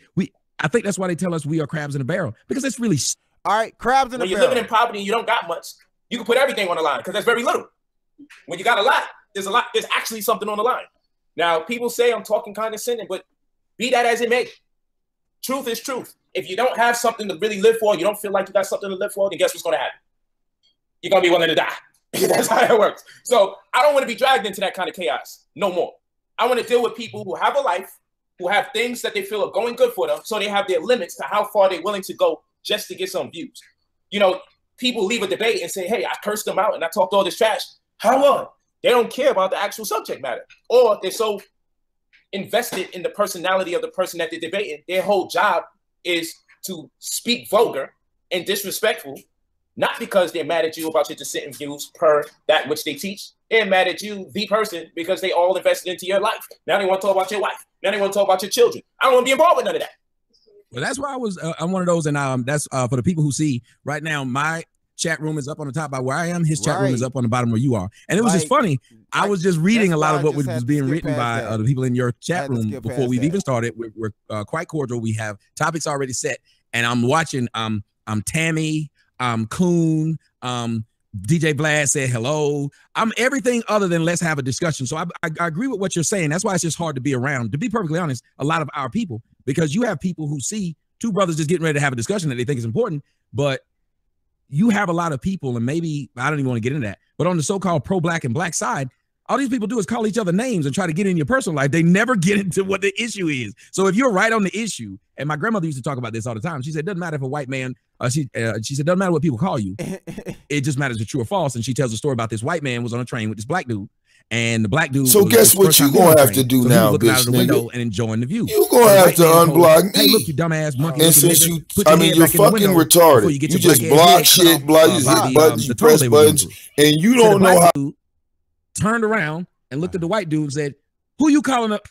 I think that's why they tell us we are crabs in a barrel, because it's really all right. Crabs in a barrel. When you're living in poverty and you don't got much, you can put everything on the line because there's very little. When you got a lot, there's actually something on the line. Now, people say I'm talking condescending, but be that as it may, truth is truth. If you don't have something to really live for, you don't feel like you got something to live for, then guess what's going to happen? You're going to be willing to die. That's how it works. So I don't want to be dragged into that kind of chaos no more. I want to deal with people who have a life, who have things that they feel are going good for them, so they have their limits to how far they're willing to go just to get some views. You know, people leave a debate and say, hey, I cursed them out and I talked all this trash. How long? They don't care about the actual subject matter. Or they're so invested in the personality of the person that they're debating, their whole job is to speak vulgar and disrespectful, not because they're mad at you about your dissenting views per that which they teach. They're mad at you, the person, because they all invested into your life. Now they want to talk about your wife. Now they want to talk about your children. I don't want to be involved with none of that. Well, that's why I'm one of those, and that's for the people who see right now. My chat room is up on the top by where I am. His chat room is up on the bottom where you are. And it was just funny. I was just reading a lot of what was being written by the people in your chat room before we've even started. We're quite cordial. We have topics already set, and I'm watching. I'm Tammy. Coon. DJ Vlad said hello. I'm everything other than let's have a discussion. So I agree with what you're saying. That's why it's just hard to be around, to be perfectly honest, a lot of our people, because you have people who see two brothers just getting ready to have a discussion that they think is important, but you have a lot of people, and maybe I don't even want to get into that, but on the so-called pro-black and black side, all these people do is call each other names and try to get in your personal life. They never get into what the issue is. So if you're right on the issue, and my grandmother used to talk about this all the time. She said, it doesn't matter if a white man, she said, doesn't matter what people call you. It just matters if true or false. And she tells a story about this white man was on a train with this black dude. And the black dude. So guess what you gonna have to do now, bitch, out of the window and enjoying the view. You gonna have to unblock me. Hey, look, you dumbass monkey. And since you're fucking retarded. You just block shit, you press buttons, and you don't know how. Turned around and looked at the white dude and said, "Who you calling up?"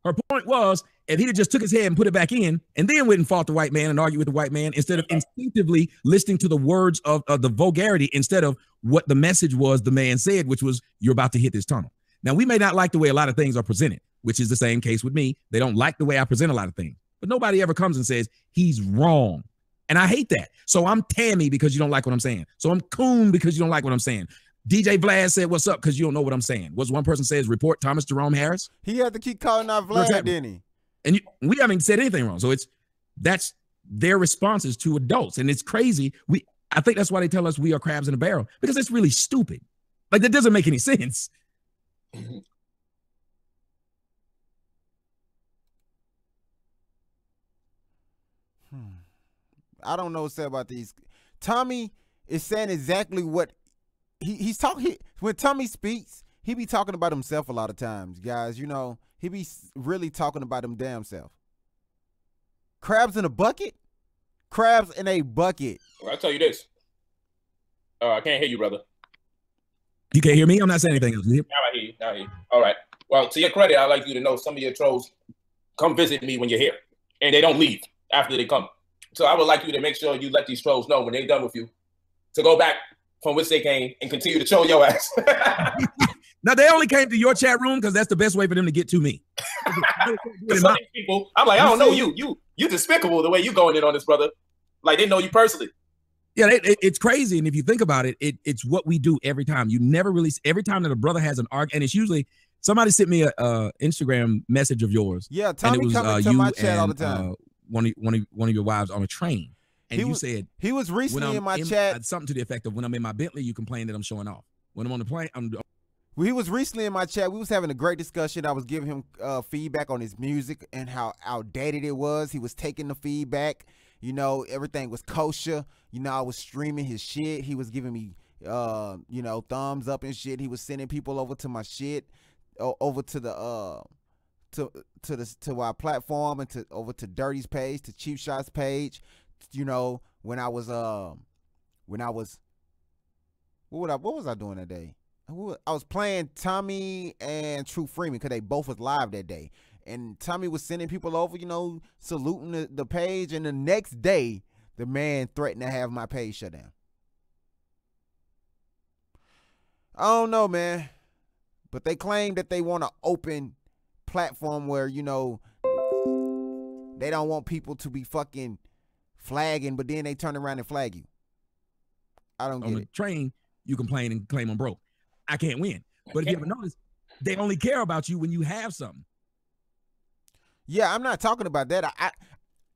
Her point was, if he had just took his head and put it back in, and then went and fought the white man and argued with the white man, instead of instinctively listening to the words of the vulgarity, instead of what the message was the man said, which was, you're about to hit this tunnel. Now, we may not like the way a lot of things are presented, which is the same case with me. They don't like the way I present a lot of things, but nobody ever comes and says he's wrong. And I hate that. So I'm Tammy because you don't like what I'm saying. So I'm Coon because you don't like what I'm saying. DJ Vlad said, what's up? Because you don't know what I'm saying. What's one person says, report Thomas Jerome Harris? He had to keep calling out Vlad, didn't he? And we haven't said anything wrong. So that's their responses to adults. And it's crazy. I think that's why they tell us we are crabs in a barrel, because it's really stupid. Like, that doesn't make any sense. I don't know what to say about these. Tommy is saying exactly what he's talking. When Tommy speaks, he be talking about himself a lot of times, guys. You know, he be really talking about him damn self. Crabs in a bucket? Crabs in a bucket. Well, I'll tell you this. I can't hear you, brother. You can't hear me? I'm not saying anything else. Now I hear you. Now I hear you. All right. Well, to your credit, I'd like you to know some of your trolls come visit me when you're here, and they don't leave after they come. So I would like you to make sure you let these trolls know when they're done with you to go back from which they came and continue to troll your ass. Now they only came to your chat room because that's the best way for them to get to me. Some people, I'm like, I don't know you despicable the way you going in on this, brother. Like they know you personally. Yeah, it's crazy. And if you think about it, it's what we do every time. You never really, every time that a brother has an argument, and it's usually somebody sent me a Instagram message of yours. Yeah, Tommy, and it was coming to my chat all the time. One of your wives on a train, and you said he was recently in my chat something to the effect of when I'm in my Bentley, you complain that I'm showing off. When I'm on the plane, Well, he was recently in my chat. We was having a great discussion. I was giving him feedback on his music and how outdated it was. He was taking the feedback. You know, everything was kosher. You know, I was streaming his shit. He was giving me, you know, thumbs up and shit. He was sending people over to my shit, over to the to our platform and over to Dirty's page, to Cheap Shots page. You know, when I was what was I doing that day? I was playing Tommy and True Freeman because they both was live that day. And Tommy was sending people over, you know, saluting the page. And the next day, the man threatened to have my page shut down. I don't know, man. But they claim that they want an open platform where, you know, they don't want people to be fucking flagging, but then they turn around and flag you. I don't get it. On the train, you complain and claim I'm broke. I can't win. But if you ever notice, they only care about you when you have something. Yeah, I'm not talking about that.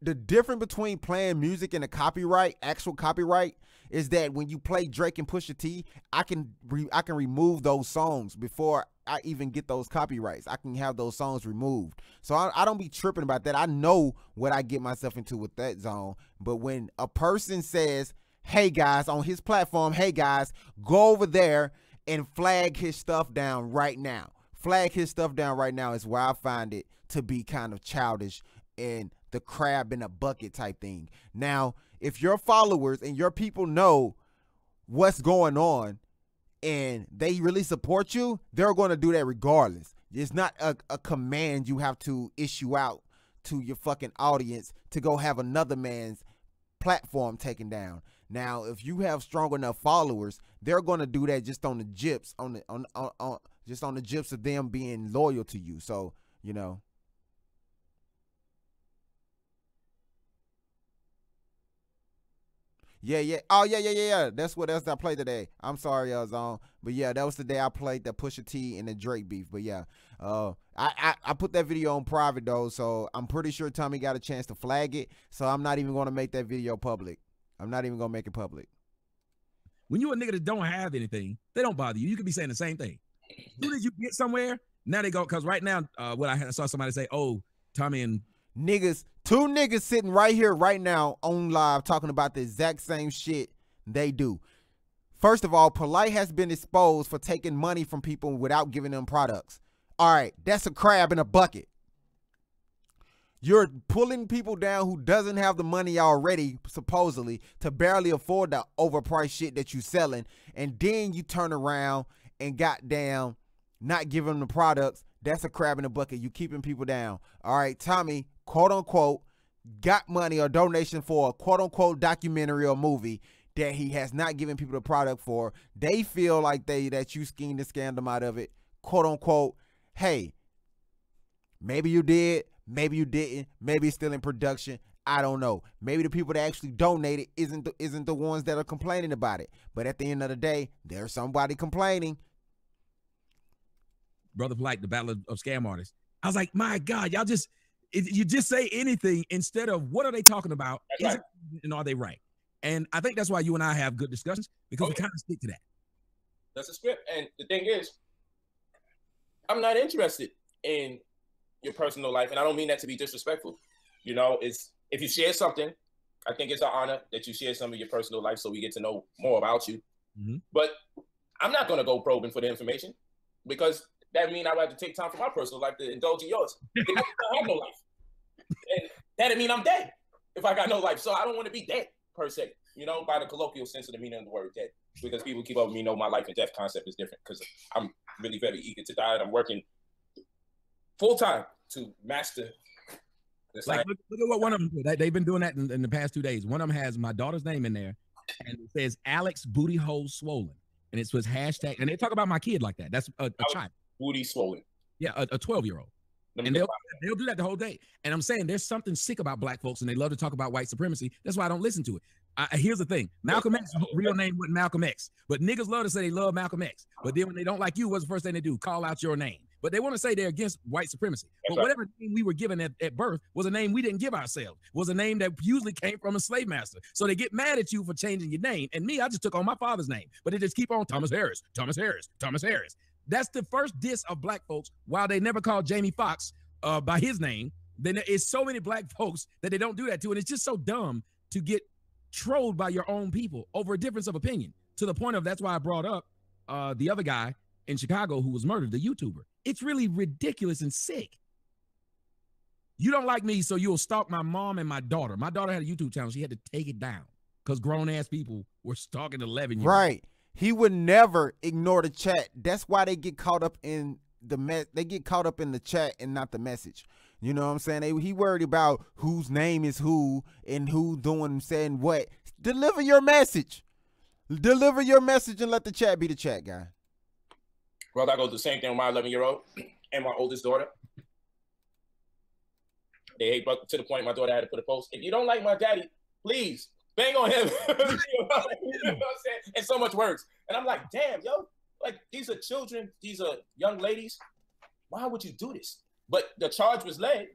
The difference between playing music and a copyright, actual copyright, is that when you play Drake and Pusha T, I can remove those songs before I even get those copyrights. I can have those songs removed. So I don't be tripping about that. I know what I get myself into with that zone. But when a person says, hey guys, on his platform, hey guys, go over there and flag his stuff down right now. Flag his stuff down right now is where I find it to be kind of childish and the crab in a bucket type thing. Now, if your followers and your people know what's going on and they really support you, they're going to do that regardless. It's not a command you have to issue out to your fucking audience to go have another man's platform taken down. Now, if you have strong enough followers, they're going to do that just on the gyps, just on the gyps of them being loyal to you. So, you know. Yeah. Oh, yeah. That's what else I played today. I'm sorry, Zone. But yeah, that was the day I played the Pusha T and the Drake beef. But yeah, I put that video on private though, so I'm pretty sure Tommy got a chance to flag it. So I'm not even going to make that video public. I'm not even going to make it public. When you a nigga that don't have anything, they don't bother you. You could be saying the same thing. As soon as you get somewhere, now they go, because right now, what I saw somebody say, oh, Tommy and niggas, two niggas sitting right here right now on live talking about the exact same shit they do. First of all, Polite has been exposed for taking money from people without giving them products. All right, that's a crab in a bucket. You're pulling people down who doesn't have the money already, supposedly, to barely afford the overpriced shit that you selling, and then you turn around and goddamn not giving them the products. That's a crab in a bucket. You keeping people down. All right, Tommy, quote unquote, got money or donation for a quote unquote documentary or movie that he has not given people the product for. They feel like that you schemed and scammed them out of it. Quote unquote, hey, maybe you did, maybe you didn't, maybe it's still in production. I don't know. Maybe the people that actually donated isn't the ones that are complaining about it. But at the end of the day, there's somebody complaining. Brother Polite, the battle of scam artists. I was like, my God, y'all you just say anything instead of what are they talking about? That's right. And are they right? And I think that's why you and I have good discussions, because we kind of stick to that. That's a script. And the thing is, I'm not interested in your personal life. And I don't mean that to be disrespectful. You know, if you share something, I think it's an honor that you share some of your personal life so we get to know more about you. Mm-hmm. But I'm not going to go probing for the information, because that means I'd rather take time from my personal life to indulge in yours. I have no life. And that'd mean I'm dead if I got no life. So I don't want to be dead, per se, you know, by the colloquial sense of the meaning of the word dead. Because people keep up with me know my life and death concept is different, because I'm really very eager to die, and I'm working full-time to master this. Like, look at what one of them did. They've been doing that in the past 2 days. One of them has my daughter's name in there, and it says Alex booty hole swollen, and it was hashtag, and they talk about my kid like that. That's a child. Booty swollen. Yeah, a 12-year-old. And they'll do that the whole day. And I'm saying there's something sick about black folks, and they love to talk about white supremacy. That's why I don't listen to it. Here's the thing. Malcolm X's real name wasn't Malcolm X, but niggas love to say they love Malcolm X. But then when they don't like you, what's the first thing they do? Call out your name. But they want to say they're against white supremacy. But whatever name we were given at birth was a name we didn't give ourselves, was a name that usually came from a slave master. So they get mad at you for changing your name. And me, I just took on my father's name. But they just keep on Thomas Harris, Thomas Harris, Thomas Harris. That's the first diss of black folks, while they never called Jamie Foxx by his name. Then there is so many black folks that they don't do that to. And it's just so dumb to get trolled by your own people over a difference of opinion, to the point of, that's why I brought up the other guy in Chicago who was murdered, the YouTuber. It's really ridiculous and sick. You don't like me, so you'll stalk my mom and my daughter. My daughter had a YouTube channel. She had to take it down because grown-ass people were stalking 11-year-olds. Right. He would never ignore the chat. That's why they get caught up in they get caught up in the chat and not the message. You know what I'm saying? He worried about whose name is who and who doing saying what. Deliver your message. Deliver your message and let the chat be the chat guy. Brother, I go through the same thing with my 11-year-old and my oldest daughter. They hate to the point my daughter had to put a post. If you don't like my daddy, please bang on him. You know what I'm saying? And so much worse. And I'm like, damn, yo, like, these are children, these are young ladies. Why would you do this? But the charge was led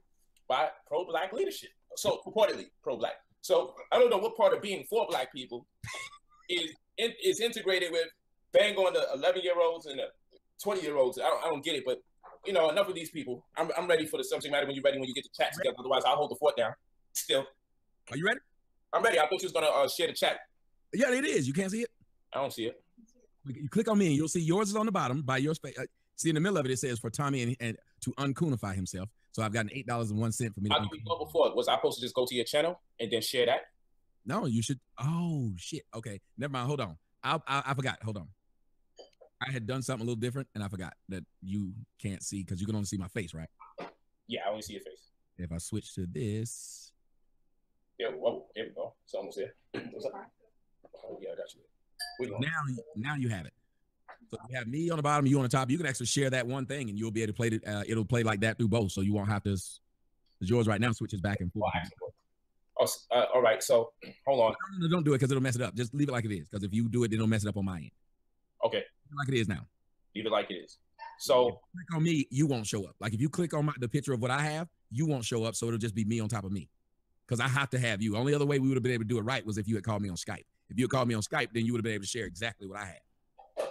by pro-black leadership. So purportedly pro-black. So I don't know what part of being for black people is integrated with bang on the 11-year-olds and the 20-year-olds. I don't get it, but you know, enough of these people. I'm ready for the subject matter when you're ready, when you get the chat together. Otherwise, I'll hold the fort down. Still. Are you ready? I'm ready. I thought you was gonna share the chat. Yeah, it is. You can't see it? I don't see it. You click on me and you'll see yours is on the bottom by your space. See, in the middle of it, it says for Tommy and to uncoonify himself. So I've gotten $8.01 for me. How did we go before? Was I supposed to just go to your channel and then share that? No, you should. Oh shit. Okay, never mind. Hold on. I forgot. Hold on. I had done something a little different, and I forgot that you can't see because you can only see my face, right? Yeah, I only see your face. If I switch to this. Yeah. Whoa. Here we go. It's almost there. What's up? Oh yeah, I got you. Now you have it. So you have me on the bottom, you on the top. You can actually share that one thing, and you'll be able to play it. It'll play like that through both, so you won't have to. Because yours right now switches back and forth. All right. So hold on. No, don't do it because it'll mess it up. Just leave it like it is. Because if you do it, then it'll mess it up on my end. Okay. Like it is now. Leave it like it is. So if you click on me, you won't show up. Like if you click on the picture of what I have, you won't show up. So it'll just be me on top of me. Because I have to have you. Only other way we would have been able to do it right was if you had called me on Skype. If you had called me on Skype, then you would have been able to share exactly what I had.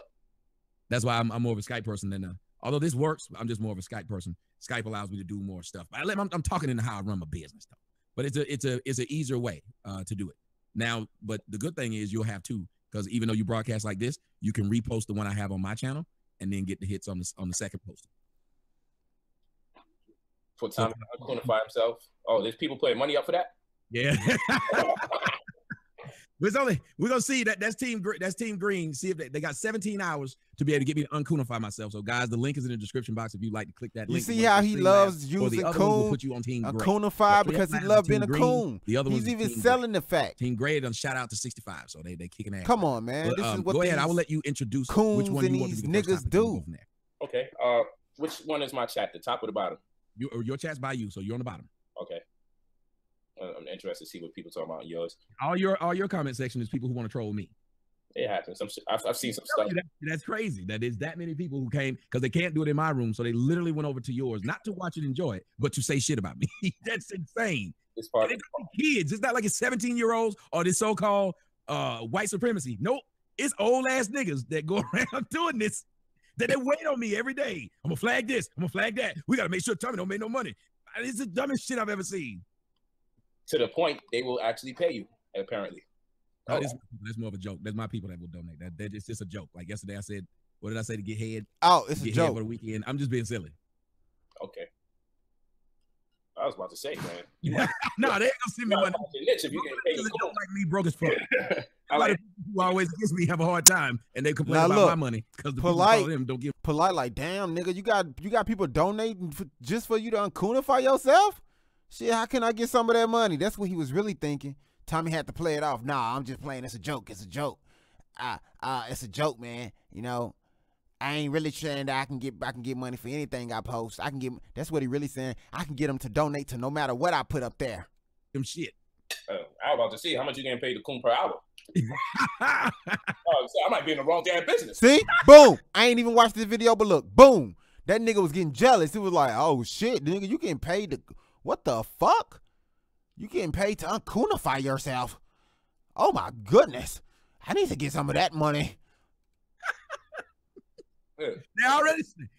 That's why I'm more of a Skype person than although this works, I'm just more of a Skype person. Skype allows me to do more stuff. I'm talking into how I run my business though. But it's an easier way to do it. Now, but the good thing is you'll have two, because even though you broadcast like this, you can repost the one I have on my channel and then get the hits on the second post. For Tommy to quantify himself. Oh, there's people putting money up for that? Yeah. We're gonna see that's team green. See if they got 17 hours to be able to get me to uncoonify myself. So guys, the link is in the description box if you'd like to click that link. You see how he loves using coon, put you on team coonify because he loves being a coon. The other he's even selling the fact. Team Gray done shout out to 65, so they kicking ass. Come on, man. But, this is what go ahead. I will let you introduce coons which one and you want these to be the niggas do. Okay. Which one is my chat? The top or the bottom? Your chat's by you, so you're on the bottom. Okay. I'm interested to see what people talk about yours. All your comment section is people who want to troll me. It happens. I've seen some stuff. That's crazy. That is that many people who came because they can't do it in my room, so they literally went over to yours, not to watch it, enjoy it, but to say shit about me. That's insane. It's part of kids. It's not like it's 17-year-olds or this so-called white supremacy. Nope. It's old ass niggas that go around doing this. That they wait on me every day. I'm gonna flag this. I'm gonna flag that. We gotta make sure Tommy don't make no money. It's the dumbest shit I've ever seen. To the point they will actually pay you, apparently. Oh, that's more of a joke. That's my people that will donate. That it's just a joke. Like yesterday I said, what did I say to get head? Oh, it's a joke for the weekend. I'm just being silly. Okay. I was about to say, man. No, they ain't gonna send me money. If you get paid, don't like me broke as fuck. I like who always against me have a hard time and they complain about my money because the polite them don't give polite like damn nigga, you got people donating just for you to uncoonify yourself. Shit, how can I get some of that money? That's what he was really thinking. Tommy had to play it off. Nah, I'm just playing. It's a joke. It's a joke. It's a joke, man. You know, I ain't really saying that I can get money for anything I post. I can get. That's what he really saying. I can get them to donate to no matter what I put up there. Them shit. I was about to see how much you getting paid to Coon per hour. So I might be in the wrong damn business. See, boom. I ain't even watched this video, but look, boom. That nigga was getting jealous. He was like, "Oh shit, nigga, you getting paid to what the fuck? You getting paid to uncoonify yourself? Oh my goodness, I need to get some of that money."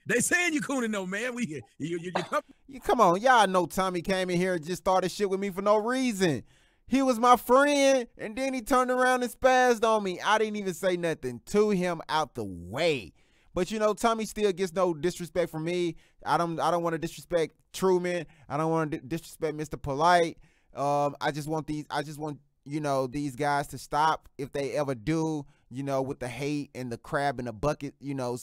They saying you cooning though, man. You come on, y'all know Tommy came in here and just started shit with me for no reason. He was my friend, and then he turned around and spazzed on me. I didn't even say nothing to him out the way. But you know, Tommy still gets no disrespect from me. I don't want to disrespect Truman. I don't want to disrespect Mr. Polite. I just want you know, these guys to stop if they ever do, you know, with the hate and the crab in the bucket, you know,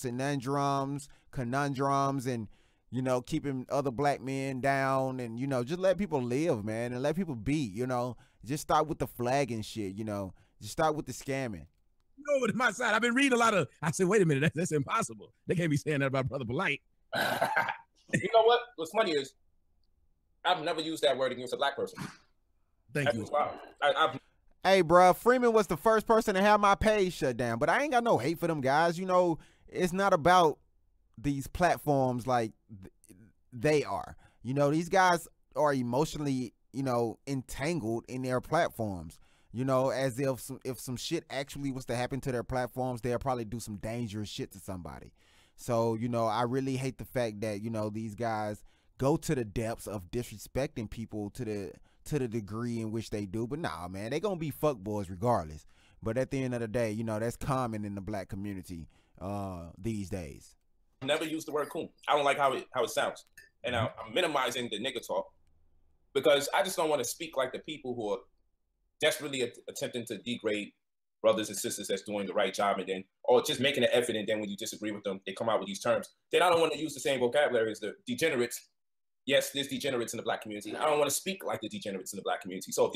conundrums and, you know, keeping other black men down and, you know, just let people live, man, and let people be, you know. Just stop with the flag and shit, you know. Just stop with the scamming. Over to my side. I've been reading a lot of, I said, wait a minute, that's impossible. They can't be saying that about Brother Polite. You know what? What's funny is I've never used that word against a black person. Thank you. Hey, bro, Freeman was the first person to have my page shut down, but I ain't got no hate for them guys. You know, it's not about these platforms like they are. You know, these guys are emotionally, you know, entangled in their platforms. You know, as if some shit actually was to happen to their platforms, they'll probably do some dangerous shit to somebody. So, you know, I really hate the fact that, you know, these guys go to the depths of disrespecting people to the degree in which they do. But nah, man, they gonna be fuckboys regardless. But at the end of the day, you know, that's common in the black community these days. Never use the word coon. I don't like how it sounds. And I'm minimizing the nigga talk because I just don't want to speak like the people who are desperately attempting to degrade brothers and sisters that's doing the right job, and then, or just making an effort, and then when you disagree with them, they come out with these terms. Then I don't want to use the same vocabulary as the degenerates. Yes, there's degenerates in the black community. I don't want to speak like the degenerates in the black community. So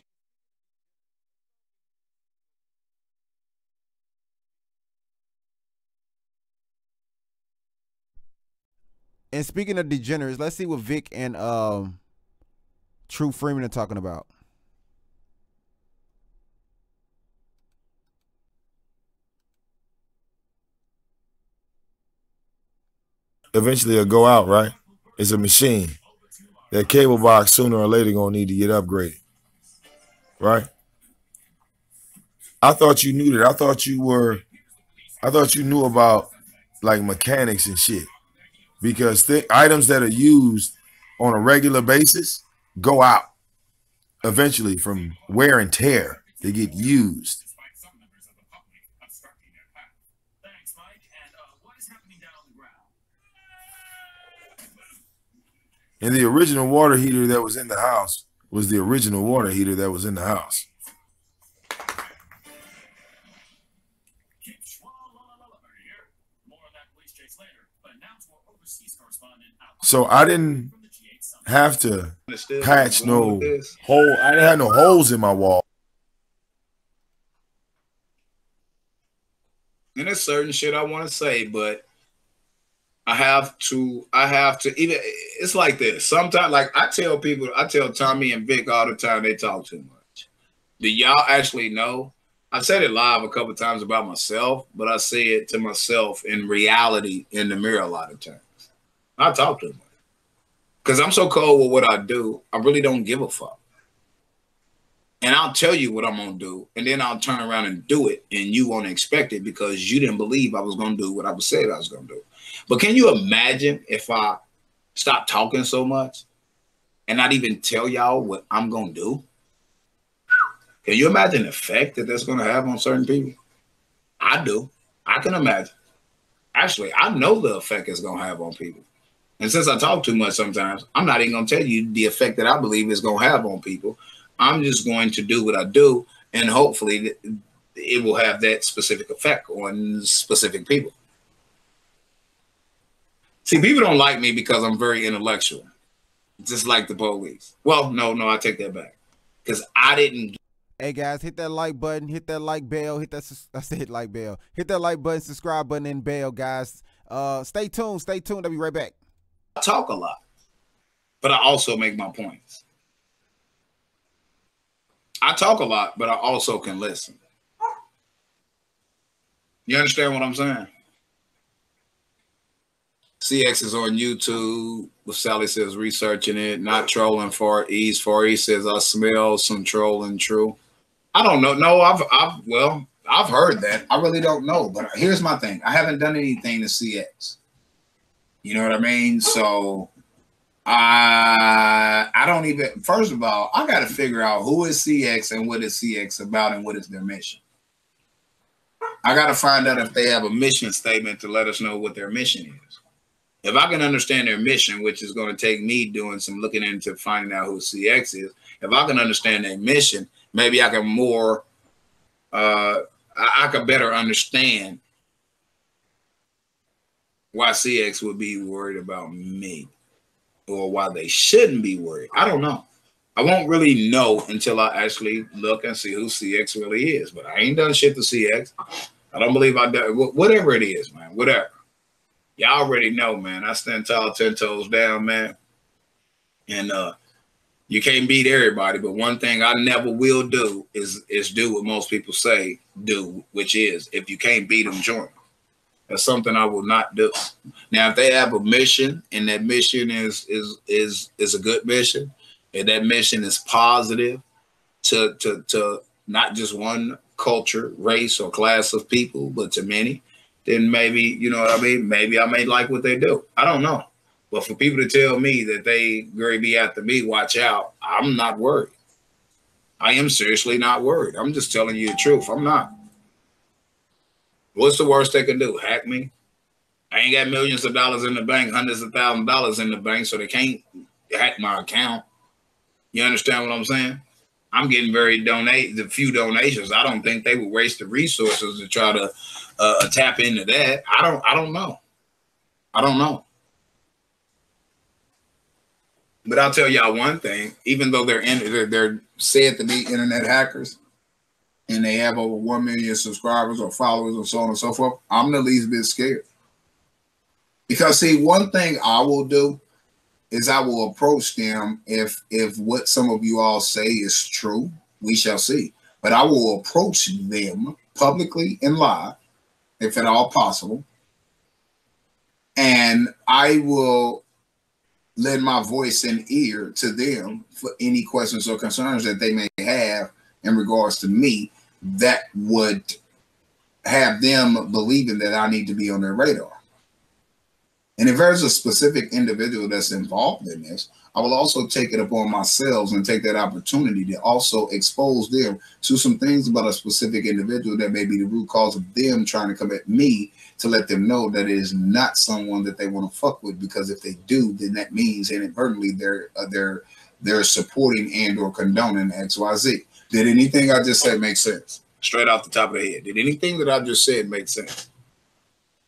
and speaking of degenerates, let's see what Vic and True Freeman are talking about. Eventually it'll go out, right? It's a machine. That cable box sooner or later gonna need to get upgraded, right? I thought you knew that. I thought you knew about like mechanics and shit, because items that are used on a regular basis go out eventually from wear and tear. They get used. And the original water heater that was in the house was the original water heater that was in the house. So I didn't have to patch no hole. I didn't have no holes in my wall. And there's certain shit I want to say, but I have to even, it's like this. Sometimes, like I tell Tommy and Vic all the time, they talk too much. Do y'all actually know? I've said it live a couple of times about myself, but I say it to myself in reality in the mirror a lot of times. I talk too much because I'm so cold with what I do. I really don't give a fuck. And I'll tell you what I'm going to do, and then I'll turn around and do it, and you won't expect it because you didn't believe I was going to do what I said I was going to do. But can you imagine if I stop talking so much and not even tell y'all what I'm going to do? Can you imagine the effect that that's going to have on certain people? I do. I can imagine. Actually, I know the effect it's going to have on people. And since I talk too much sometimes, I'm not even going to tell you the effect that I believe it's going to have on people. I'm just going to do what I do, and hopefully it will have that specific effect on specific people. See, people don't like me because I'm very intellectual, just like the police. Well, no, I take that back, because I didn't. Hey guys, hit that like button, hit that like bell, hit that I said like bell. Hit that like button, subscribe button, and bell, guys. Stay tuned, stay tuned. I'll be right back. I talk a lot, but I also make my points. I talk a lot, but I also can listen. You understand what I'm saying? CX is on YouTube. Sally says researching it, not trolling Far East. Far East says I smell some trolling. True. I don't know. No, I've heard that. I really don't know. But here's my thing. I haven't done anything to CX. You know what I mean? So I don't even. First of all, I got to figure out who is CX and what is CX about and what is their mission. I got to find out if they have a mission statement to let us know what their mission is. If I can understand their mission, which is going to take me doing some looking into finding out who CX is, if I can understand their mission, maybe I can more, I could better understand why CX would be worried about me or why they shouldn't be worried. I don't know. I won't really know until I actually look and see who CX really is. But I ain't done shit to CX. I don't believe I done whatever it is, man. Whatever. Y'all already know, man. I stand tall, 10 toes down, man. And you can't beat everybody. But one thing I never will do is do what most people say do, which is if you can't beat them, join them. That's something I will not do. Now, if they have a mission and that mission is a good mission, and that mission is positive to not just one culture, race, or class of people, but to many, then maybe, you know what I mean? Maybe I may like what they do. I don't know. But for people to tell me that they going to be after me, watch out, I'm not worried. I am seriously not worried. I'm just telling you the truth. I'm not. What's the worst they can do? Hack me? I ain't got millions of dollars in the bank, hundreds of thousands of dollars in the bank, so they can't hack my account. You understand what I'm saying? I'm getting the few donations. I don't think they would waste the resources to try to tap into that. I don't know. I don't know. But I'll tell y'all one thing. Even though they're said to be internet hackers, and they have over 1 million subscribers or followers or so on and so forth, I'm the least bit scared. Because see, one thing I will do is I will approach them if what some of you all say is true, we shall see. But I will approach them publicly and live, if at all possible. And I will lend my voice and ear to them for any questions or concerns that they may have in regards to me that would have them believing that I need to be on their radar. And if there's a specific individual that's involved in this, I will also take it upon myself and take that opportunity to also expose them to some things about a specific individual that may be the root cause of them trying to come at me, to let them know that it is not someone that they want to fuck with, because if they do, then that means inadvertently they're supporting and or condoning XYZ. Did anything I just said make sense? Straight off the top of the head. Did anything that I just said make sense?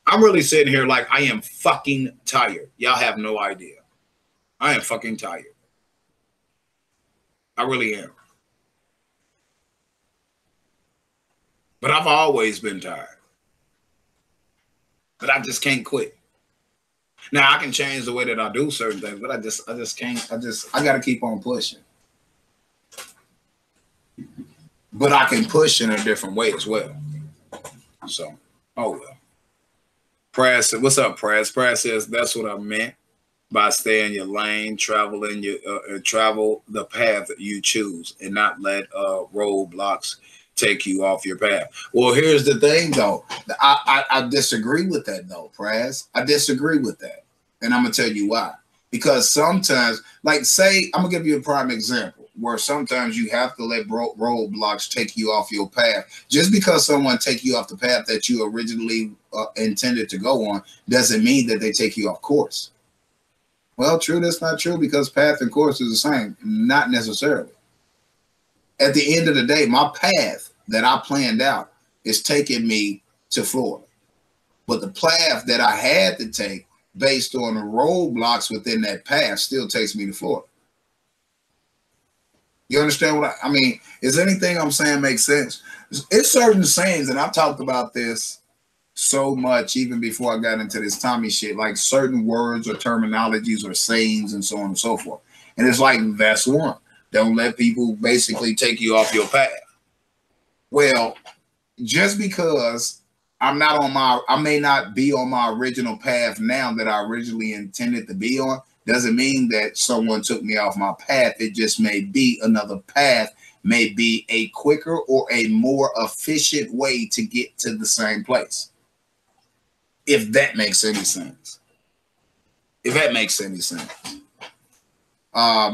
I'm really sitting here like I am fucking tired. Y'all have no idea. I am fucking tired. I really am. But I've always been tired. But I just can't quit. Now I can change the way that I do certain things, but I just can't. I gotta keep on pushing. But I can push in a different way as well. So, oh well. Praz, what's up, Praz? Praz says that's what I meant by stay in your lane, travel the path that you choose, and not let roadblocks take you off your path. Well, here's the thing, though. I disagree with that, though, Praz. I disagree with that, and I'm gonna tell you why. Because sometimes, like, say, I'm gonna give you a prime example where sometimes you have to let roadblocks take you off your path. Just because someone take you off the path that you originally intended to go on doesn't mean that they take you off course. Well, true, that's not true, because path and course is the same. Not necessarily. At the end of the day, my path that I planned out is taking me to Florida. But the path that I had to take based on the roadblocks within that path still takes me to Florida. You understand what I mean? Is anything I'm saying make sense? It's certain sayings, and I've talked about this so much even before I got into this Tommy shit, like certain words or terminologies or sayings and so on and so forth. And it's like, that's one. Don't let people basically take you off your path. Well, just because I may not be on my original path now that I originally intended to be on, doesn't mean that someone took me off my path. It just may be another path, may be a quicker or a more efficient way to get to the same place. If that makes any sense. If that makes any sense.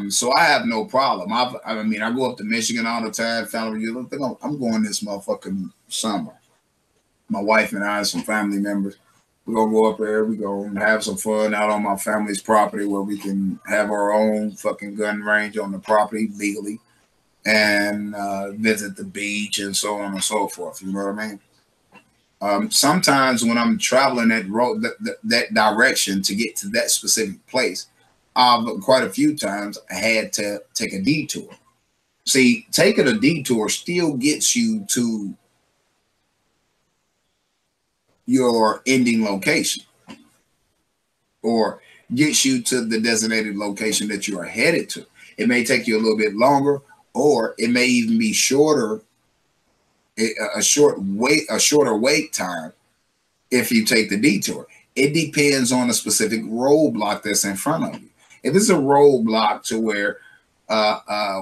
So I have no problem. I mean, I go up to Michigan all the time. I'm going this motherfucking summer. My wife and I and some family members. We're going to go up there. We're going to have some fun out on my family's property where we can have our own fucking gun range on the property legally and visit the beach and so on and so forth. You know what I mean? Sometimes when I'm traveling that road, that direction to get to that specific place, quite a few times I had to take a detour. See, taking a detour still gets you to your ending location or gets you to the designated location that you are headed to. It may take you a little bit longer, or it may even be shorter, a shorter wait time if you take the detour. It depends on the specific roadblock that's in front of you. If it's a roadblock to where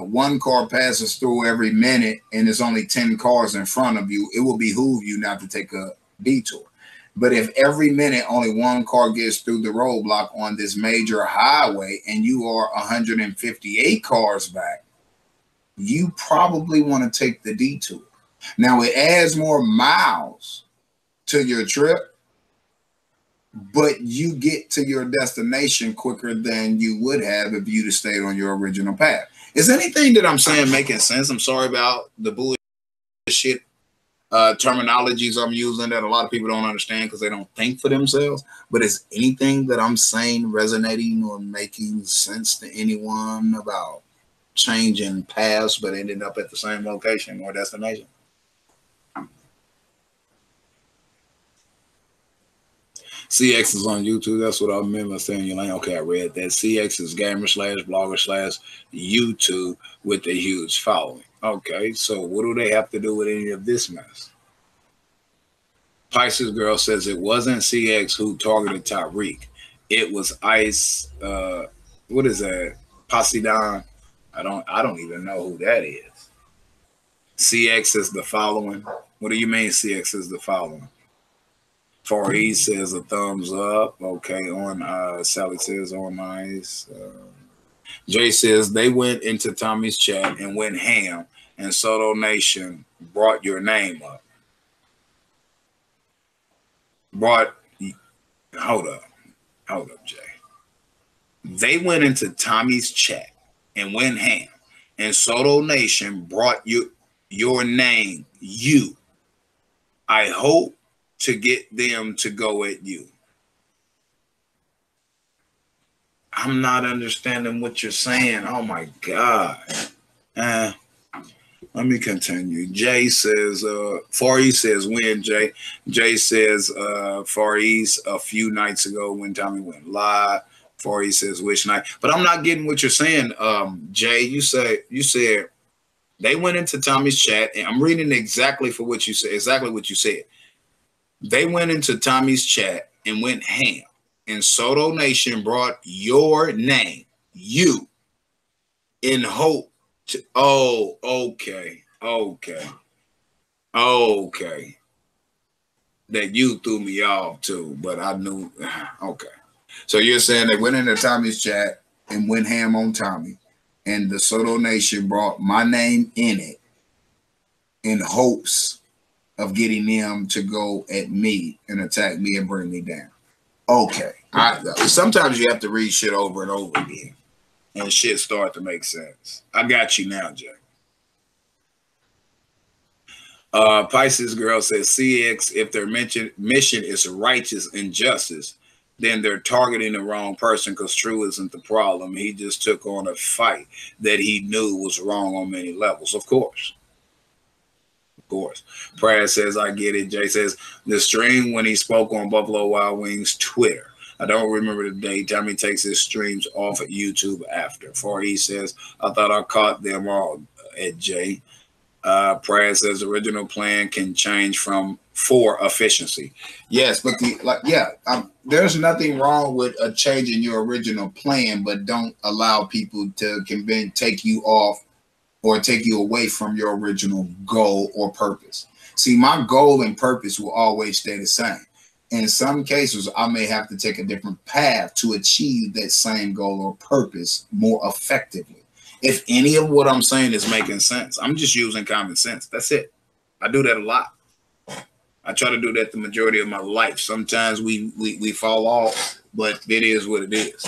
one car passes through every minute and there's only 10 cars in front of you, it will behoove you not to take a detour. But if every minute only one car gets through the roadblock on this major highway and you are 158 cars back, you probably want to take the detour. Now, it adds more miles to your trip, but you get to your destination quicker than you would have if you'd have stayed on your original path. Is anything that I'm saying making sense? I'm sorry about the bullshit terminologies I'm using that a lot of people don't understand because they don't think for themselves. But is anything that I'm saying resonating or making sense to anyone about changing paths but ending up at the same location or destination? CX is on YouTube. That's what I remember saying. You're like, okay, I read that. CX is gamer/blogger/YouTube with a huge following. Okay, so what do they have to do with any of this mess? Pisces Girl says it wasn't CX who targeted Tyreek. It was Ice. What is that? Poseidon. I don't even know who that is. CX is the following. What do you mean CX is the following? Far East says a thumbs up. Okay, on Sally says on ice. Jay says they went into Tommy's chat and went ham, and Soto Nation brought your name up. Hold up, Jay. They went into Tommy's chat and went ham, and Soto Nation brought your name. You. I hope to get them to go at you. I'm not understanding what you're saying. Oh my God. Let me continue. Jay says, Far East says when, Jay. Jay says Far East a few nights ago when Tommy went live. Far East says which night. But I'm not getting what you're saying, Jay. You said they went into Tommy's chat, and I'm reading exactly for what you said, exactly what you said. They went into Tommy's chat and went ham, and Soto Nation brought your name, you, in hope to, okay. That you threw me off too, but I knew, okay. So you're saying they went into Tommy's chat and went ham on Tommy, and the Soto Nation brought my name in it in hopes of getting them to go at me and attack me and bring me down. Okay. Sometimes you have to read shit over and over again and shit start to make sense. I got you now, Jay. Pisces Girl says CX, if their mission is righteous and justice, then they're targeting the wrong person because True isn't the problem. He just took on a fight that he knew was wrong on many levels. Of course. Of course. Brad says, I get it. Jay says, the stream when he spoke on Buffalo Wild Wings Twitter. I don't remember the date. Tommy takes his streams off at YouTube after. He says, I thought I caught them all at Jay. Brad says original plan can change for efficiency. Yes, but there's nothing wrong with a change in your original plan, but don't allow people to take you off or take you away from your original goal or purpose. See, my goal and purpose will always stay the same. In some cases, I may have to take a different path to achieve that same goal or purpose more effectively. If any of what I'm saying is making sense, I'm just using common sense. That's it. I do that a lot. I try to do that the majority of my life. Sometimes we fall off, but it is what it is.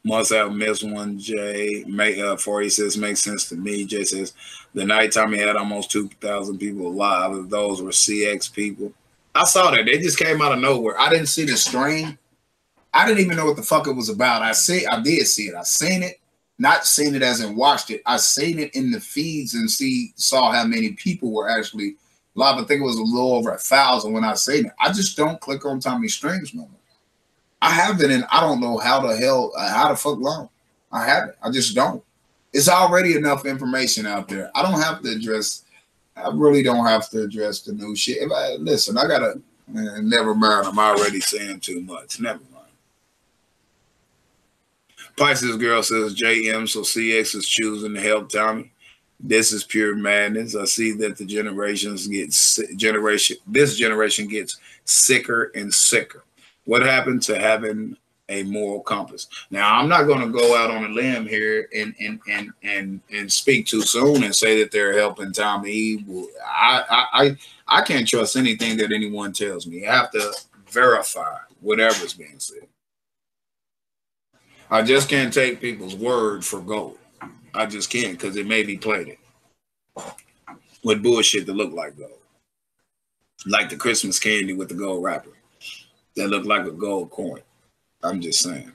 Must have missed one, Jay. He says, makes sense to me. Jay says, the night Tommy had almost 2,000 people alive. Those were CX people. I saw that. They just came out of nowhere. I didn't see the stream. I didn't even know what the fuck it was about. I did see it. I seen it. Not seen it as in watched it. I seen it in the feeds and saw how many people were actually live. I think it was a little over 1,000 when I seen it. I just don't click on Tommy's streams no more. I haven't, and I don't know how the fuck long. I haven't. I just don't. It's already enough information out there. I don't have to address. I really don't have to address the new shit. Listen, I gotta. Never mind. I'm already saying too much. Never mind. Pisces girl says JM, so CX is choosing to help Tommy. This is pure madness. I see that the this generation gets sicker and sicker. What happened to having a moral compass? Now, I'm not going to go out on a limb here and speak too soon and say that they're helping Tommy. I can't trust anything that anyone tells me. I have to verify whatever's being said. I just can't take people's word for gold. I just can't, because it may be plated with bullshit that look like gold. Like the Christmas candy with the gold wrapper that look like a gold coin. I'm just saying.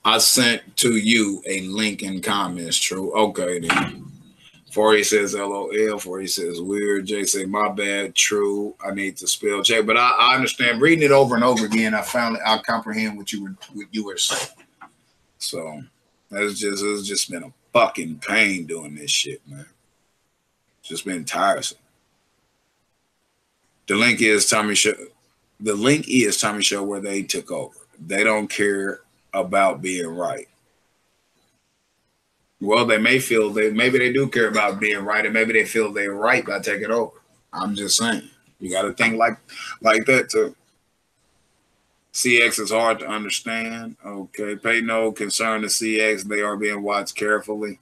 I sent to you a link in comments, True. Okay, then. He says LOL. He says weird. Jay say my bad. True. I need to spell check, but I understand. Reading it over and over again, I comprehend what you were saying. So it's just been a fucking pain doing this shit, man. It's just been tiresome. The link is Tommy Show. The link is Tommy Show where they took over. They don't care about being right. Well, they may feel maybe they do care about being right, and maybe they feel they're right by taking over. I'm just saying. You got to think like that too. CX is hard to understand. Okay. Pay no concern to CX. They are being watched carefully.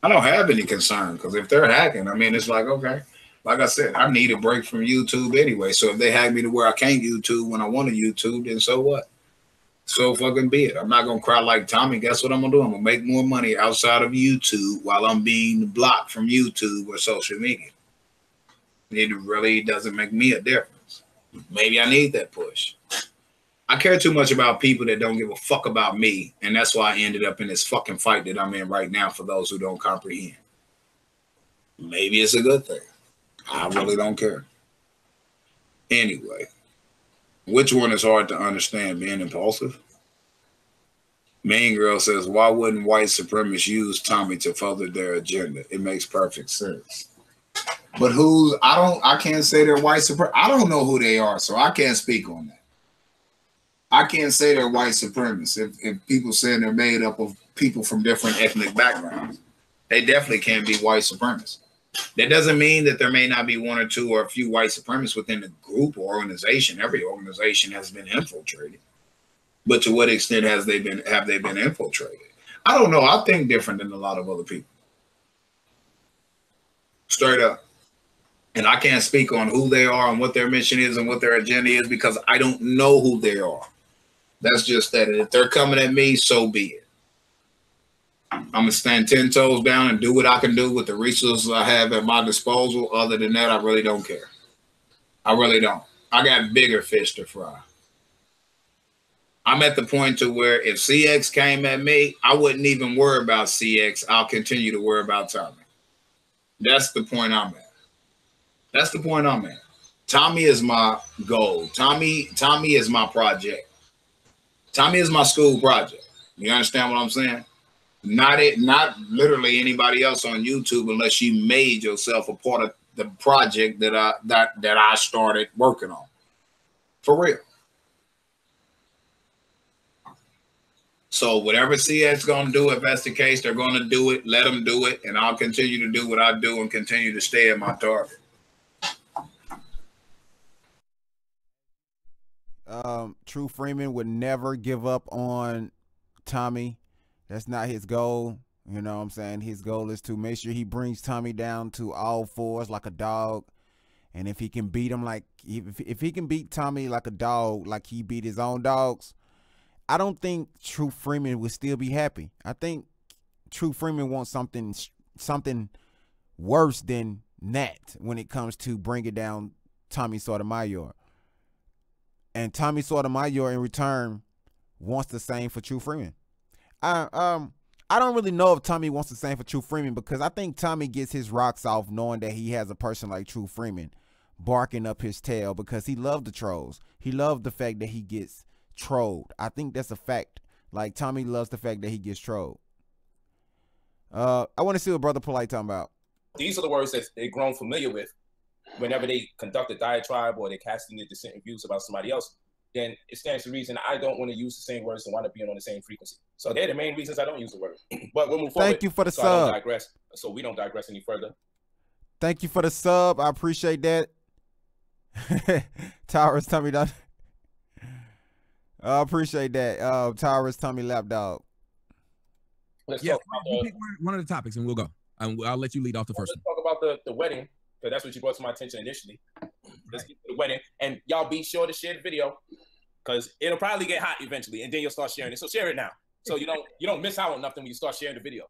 I don't have any concern, because if they're hacking, I mean, it's like, okay. Like I said, I need a break from YouTube anyway. So if they hack me to where I can't YouTube when I want to YouTube, then so what? So fucking be it. I'm not going to cry like Tommy. Guess what I'm going to do? I'm going to make more money outside of YouTube while I'm being blocked from YouTube or social media. It really doesn't make me a difference. Maybe I need that push. I care too much about people that don't give a fuck about me. And that's why I ended up in this fucking fight that I'm in right now, for those who don't comprehend. Maybe it's a good thing. I really don't care. Anyway, which one is hard to understand? Being impulsive? Mean Girl says, why wouldn't white supremacists use Tommy to further their agenda? It makes perfect sense. But I can't say they're white supremacists. I don't know who they are, so I can't speak on that. I can't say they're white supremacists. If people saying they're made up of people from different ethnic backgrounds, they definitely can't be white supremacists. That doesn't mean that there may not be one or two or a few white supremacists within the group or organization. Every organization has been infiltrated. But to what extent have they been infiltrated? I don't know. I think different than a lot of other people. Straight up. And I can't speak on who they are and what their mission is and what their agenda is, because I don't know who they are. That's just that. And if they're coming at me, so be it. I'm gonna stand 10 toes down and do what I can do with the resources I have at my disposal. Other than that, I really don't care. I really don't. I got bigger fish to fry. I'm at the point to where if CX came at me, I wouldn't even worry about CX. I'll continue to worry about Tommy. That's the point I'm at. That's the point I'm at. Tommy is my goal. Tommy is my project. Tommy is my school project. You understand what I'm saying? Not literally anybody else on YouTube unless you made yourself a part of the project that I started working on. For real. So whatever CX going to do, if that's the case, they're going to do it. Let them do it, and I'll continue to do what I do and continue to stay at my target. True Freeman would never give up on Tommy. That's not his goal. You know what I'm saying? His goal is to make sure he brings Tommy down to all fours like a dog. And if he can beat him like if he can beat Tommy like a dog, like he beat his own dogs, I don't think True Freeman would still be happy. I think True Freeman wants something worse than that when it comes to bringing down Tommy SOTOMAYOR. And Tommy SOTOMAYOR in return wants the same for True Freeman. I don't really know if Tommy wants the same for True Freeman because I think Tommy gets his rocks off knowing that he has a person like True Freeman barking up his tail because he loved the trolls. He loved the fact that he gets trolled. I think that's a fact. Like Tommy loves the fact that he gets trolled. I want to see what Brother Polite talking about. These are the words that they've grown familiar with whenever they conduct a diatribe or they're casting their dissenting views about somebody else. Then it stands to reason I don't want to use the same words and want to be on the same frequency. So they're the main reasons I don't use the word. But we'll move forward. Thank you for the sub. I don't digress, so we don't digress any further. Thank you for the sub. I appreciate that. Towers Tummy Dog. I appreciate that. Towers Tummy Lapdog. Let's Yeah, talk about pick one of the topics and we'll go. I'll let you lead off the first one. Let's talk about the wedding, because that's what you brought to my attention initially. Let's get to the wedding, and y'all be sure to share the video, because it'll probably get hot eventually, and then you'll start sharing it. So share it now, so you don't miss out on nothing when you start sharing the video.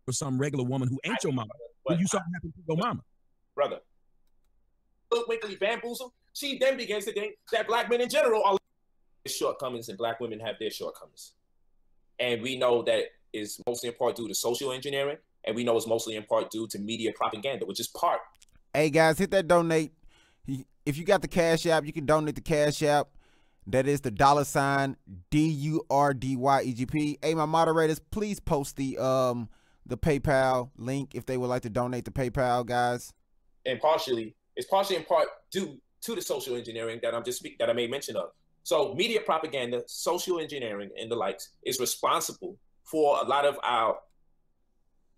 For some regular woman who ain't your mama, when you saw what happened to your mama, brother, winkly bamboozle. She then begins to think that black men in general are shortcomings, and black women have their shortcomings, and we know that is mostly in part due to social engineering, and we know it's mostly in part due to media propaganda, which is part. Hey guys, hit that donate. If you got the Cash App, you can donate the Cash App. That is the $DURDYEGP. Hey, my moderators, please post the PayPal link if they would like to donate to PayPal, guys. And it's partially in part due to the social engineering that I made mention of. So media propaganda, social engineering, and the likes is responsible for a lot of our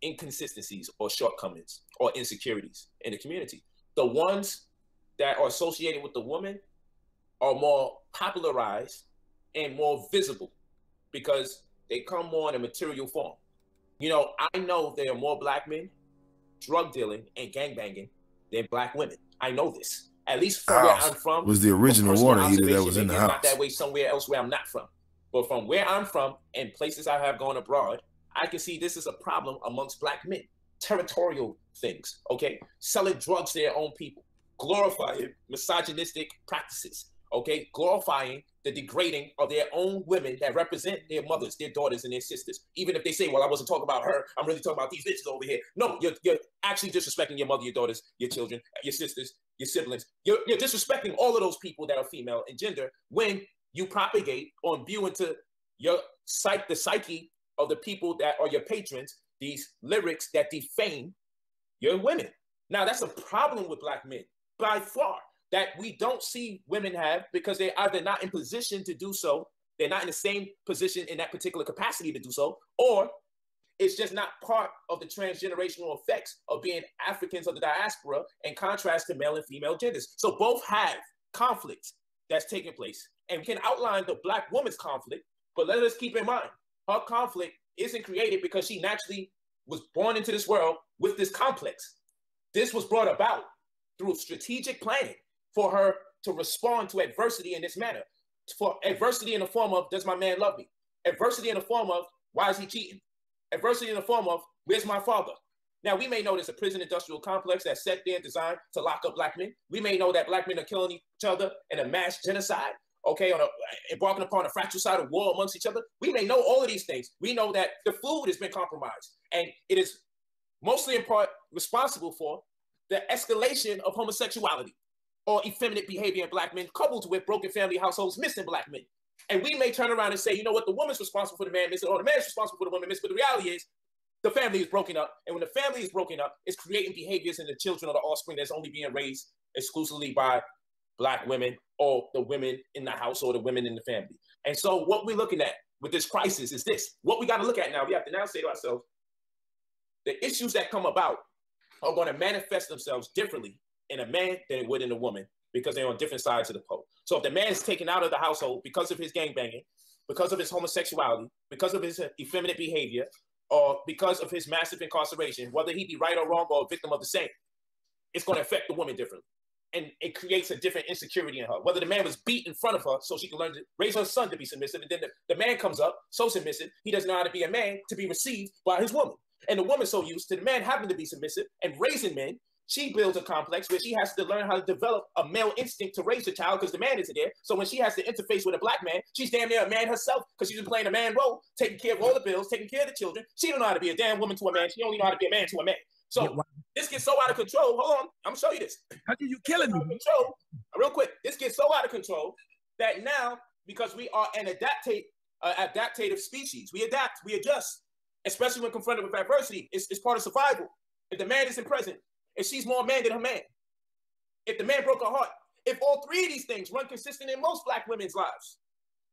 inconsistencies or shortcomings or insecurities in the community. The ones that are associated with the woman are more popularized and more visible because they come more in a material form. You know, I know there are more black men drug dealing and gangbanging than black women. I know this. At least from where I'm from. Was the original water heater that was in the house. Not that way somewhere else where I'm not from. But from where I'm from and places I have gone abroad, I can see this is a problem amongst black men. Territorial things, okay? Selling drugs to their own people. Glorifying misogynistic practices, okay? Glorifying the degrading of their own women that represent their mothers, their daughters, and their sisters. Even if they say, well, I wasn't talking about her, I'm really talking about these bitches over here. No, you're actually disrespecting your mother, your daughters, your children, your sisters, your siblings. You're disrespecting all of those people that are female in gender when you propagate or imbue into the psyche of the people that are your patrons, these lyrics that defame your women. Now, that's a problem with black men, by far, that we don't see women have because they're either not in position to do so, they're not in the same position in that particular capacity to do so, or it's just not part of the transgenerational effects of being Africans of the diaspora in contrast to male and female genders. So both have conflicts that's taking place. And we can outline the black woman's conflict, but let us keep in mind, her conflict isn't created because she naturally was born into this world with this complex. This was brought about through strategic planning for her to respond to adversity in this manner. For adversity in the form of, does my man love me? Adversity in the form of, why is he cheating? Adversity in the form of, where's my father? Now, we may know there's a prison industrial complex that's set there and designed to lock up black men. We may know that black men are killing each other in a mass genocide, okay, embarking upon a fratricidal war amongst each other. We may know all of these things. We know that the food has been compromised, and it is mostly in part responsible for the escalation of homosexuality or effeminate behavior in black men, coupled with broken family households missing black men. And we may turn around and say, you know what, the woman's responsible for the man missing, or the man's responsible for the woman missing. But the reality is, the family is broken up. And when the family is broken up, it's creating behaviors in the children or the offspring that's only being raised exclusively by black women or the women in the house or the women in the family. And so what we're looking at with this crisis is this. What we got to look at now, we have to now say to ourselves, the issues that come about are going to manifest themselves differently in a man than it would in a woman, because they're on different sides of the pole. So if the man's taken out of the household because of his gangbanging, because of his homosexuality, because of his effeminate behavior, or because of his massive incarceration, whether he be right or wrong or a victim of the same, it's going to affect the woman differently. And it creates a different insecurity in her. Whether the man was beat in front of her so she can learn to raise her son to be submissive, and then the man comes up so submissive, he doesn't know how to be a man to be received by his woman. And the woman so used to the man having to be submissive and raising men, she builds a complex where she has to learn how to develop a male instinct to raise a child because the man isn't there. So when she has to interface with a black man, she's damn near a man herself because she's been playing a man role, taking care of all the bills, taking care of the children. She don't know how to be a damn woman to a man. She only know how to be a man to a man. So this gets so out of control. Hold on, I'm gonna show you this. How are you killing me? Control, real quick. This gets so out of control that now, because we are an adaptive species, we adapt, we adjust, especially when confronted with adversity. It's part of survival. If the man isn't present, if she's more man than her man, if the man broke her heart, if all three of these things run consistent in most black women's lives,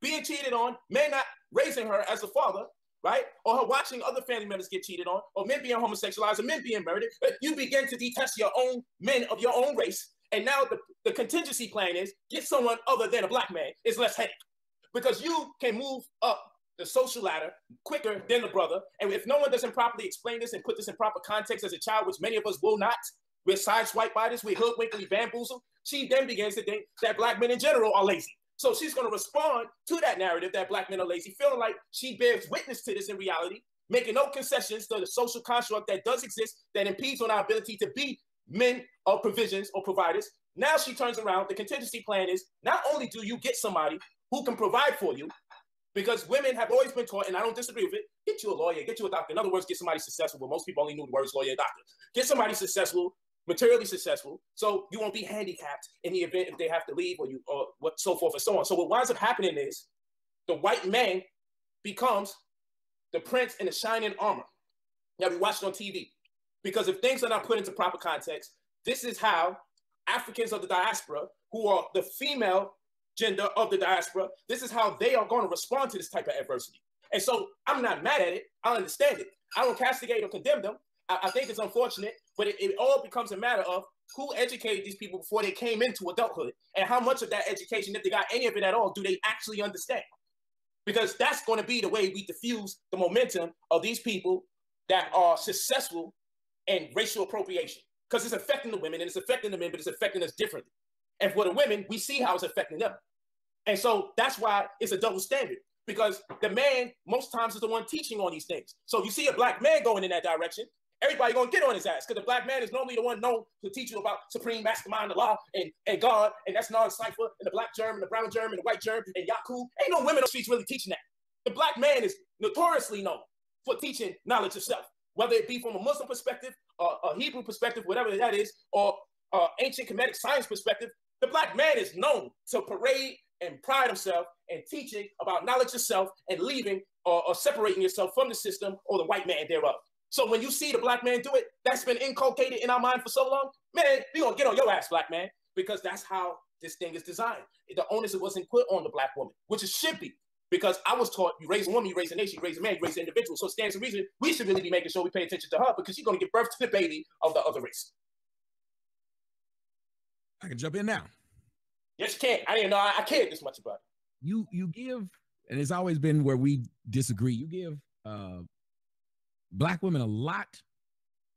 being cheated on, men not raising her as a father, right? Or her watching other family members get cheated on, or men being homosexualized, or men being murdered, you begin to detest your own men of your own race. And now the contingency plan is get someone other than a black man. It's less headache because you can move up the social ladder quicker than the brother. And if no one doesn't properly explain this and put this in proper context as a child, which many of us will not, we're sideswiped by this, we're hoodwinkly bamboozled, she then begins to think that black men in general are lazy. So she's going to respond to that narrative that black men are lazy, feeling like she bears witness to this in reality, making no concessions to the social construct that does exist that impedes on our ability to be men of provisions or providers. Now she turns around. The contingency plan is not only do you get somebody who can provide for you, because women have always been taught, and I don't disagree with it, get you a lawyer, get you a doctor. In other words, get somebody successful, but most people only knew the words lawyer and doctor. Get somebody successful, materially successful, so you won't be handicapped in the event if they have to leave or what, so forth and so on. So what winds up happening is the white man becomes the prince in the shining armor that we watched on TV. Because if things are not put into proper context, this is how Africans of the diaspora, who are the female gender of the diaspora, this is how they are going to respond to this type of adversity. And so I'm not mad at it. I understand it. I don't castigate or condemn them. I think it's unfortunate, but it all becomes a matter of who educated these people before they came into adulthood, and how much of that education, if they got any of it at all, do they actually understand? Because that's going to be the way we diffuse the momentum of these people that are successful in racial appropriation. Because it's affecting the women and it's affecting the men, but it's affecting us differently. And for the women, we see how it's affecting them. And so that's why it's a double standard, because the man most times is the one teaching on these things. So you see a black man going in that direction, everybody gonna get on his ass, because the black man is normally the one known to teach you about supreme mastermind, the law, and God, and that's non-cipher, and the black germ, and the brown germ, and the white germ, and Yaku. Ain't no women on the streets really teaching that. The black man is notoriously known for teaching knowledge of self, whether it be from a Muslim perspective, or a Hebrew perspective, whatever that is, or ancient Kemetic science perspective. The black man is known to parade and pride himself in teaching about knowledge of self and leaving or separating yourself from the system or the white man thereof. So when you see the black man do it, that's been inculcated in our mind for so long, man, we gonna get on your ass, black man, because that's how this thing is designed. The onus wasn't put on the black woman, which it should be, because I was taught you raise a woman, you raise a nation, you raise a man, you raise an individual. So it stands to reason we should really be making sure we pay attention to her, because she's gonna give birth to the baby of the other race. I can jump in now. Yes, you can. I didn't know I cared this much about it. You give, and it's always been where we disagree, you give black women a lot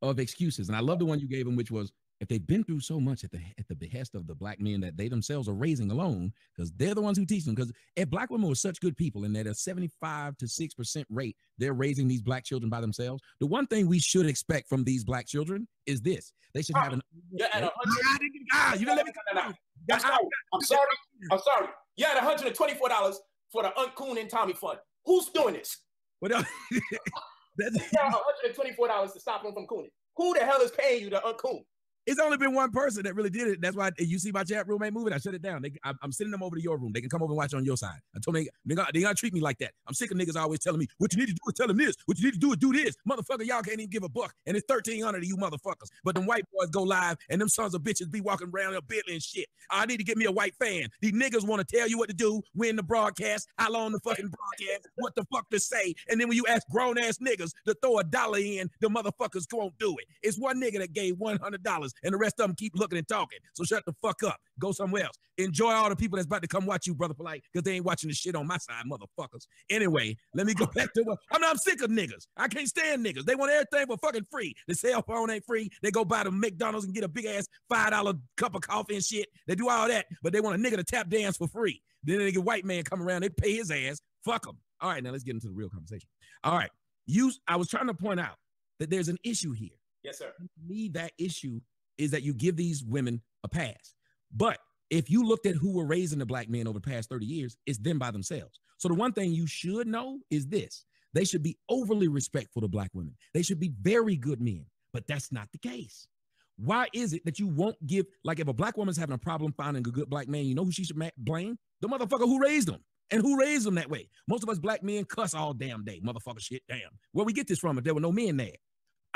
of excuses. And I love the one you gave them, which was, if they've been through so much at the behest of the black men that they themselves are raising alone, because they're the ones who teach them. Because if black women were such good people and at a 75 to 6% rate, they're raising these black children by themselves. The one thing we should expect from these black children is this: they should have an. You're at 100. You didn't let me. I'm sorry. You had $124 for the Aunt Coon and Tommy Fund. Who's doing this? What else? $124 to stop them from cooning. Who the hell is paying you to Aunt Coon? It's only been one person that really did it. That's why you see my chat room ain't moving. I shut it down. I'm sending them over to your room. They can come over and watch on your side. I told them they gotta treat me like that. I'm sick of niggas always telling me what you need to do is tell them this. What you need to do is do this. Motherfucker, y'all can't even give a buck. And it's 1,300 of you motherfuckers. But them white boys go live and them sons of bitches be walking around in Bentley and shit. I need to get me a white fan. These niggas want to tell you what to do, win the broadcast, how long the fucking broadcast, what the fuck to say. And then when you ask grown ass niggas to throw $1 in, the motherfuckers won't do it. It's one nigga that gave $100 and the rest of them keep looking and talking. So shut the fuck up. Go somewhere else. Enjoy all the people that's about to come watch you, brother polite, because they ain't watching the shit on my side, motherfuckers. Anyway, let me go back to what I'm sick of niggas. I can't stand niggas. They want everything for fucking free. The cell phone ain't free. They go buy the McDonald's and get a big ass $5 cup of coffee and shit. They do all that, but they want a nigga to tap dance for free. Then they get white man come around, they pay his ass. Fuck them. All right, now let's get into the real conversation. All right. I was trying to point out that there's an issue here. Yes, sir. To me, that issue is that you give these women a pass. But if you looked at who were raising the black men over the past 30 years, it's them by themselves. So the one thing you should know is this: they should be overly respectful to black women. They should be very good men, but that's not the case. Why is it that you won't give, like if a black woman's having a problem finding a good black man, you know who she should blame? The motherfucker who raised them. And who raised them that way? Most of us black men cuss all damn day. Motherfucker shit, damn. Where we get this from if there were no men there?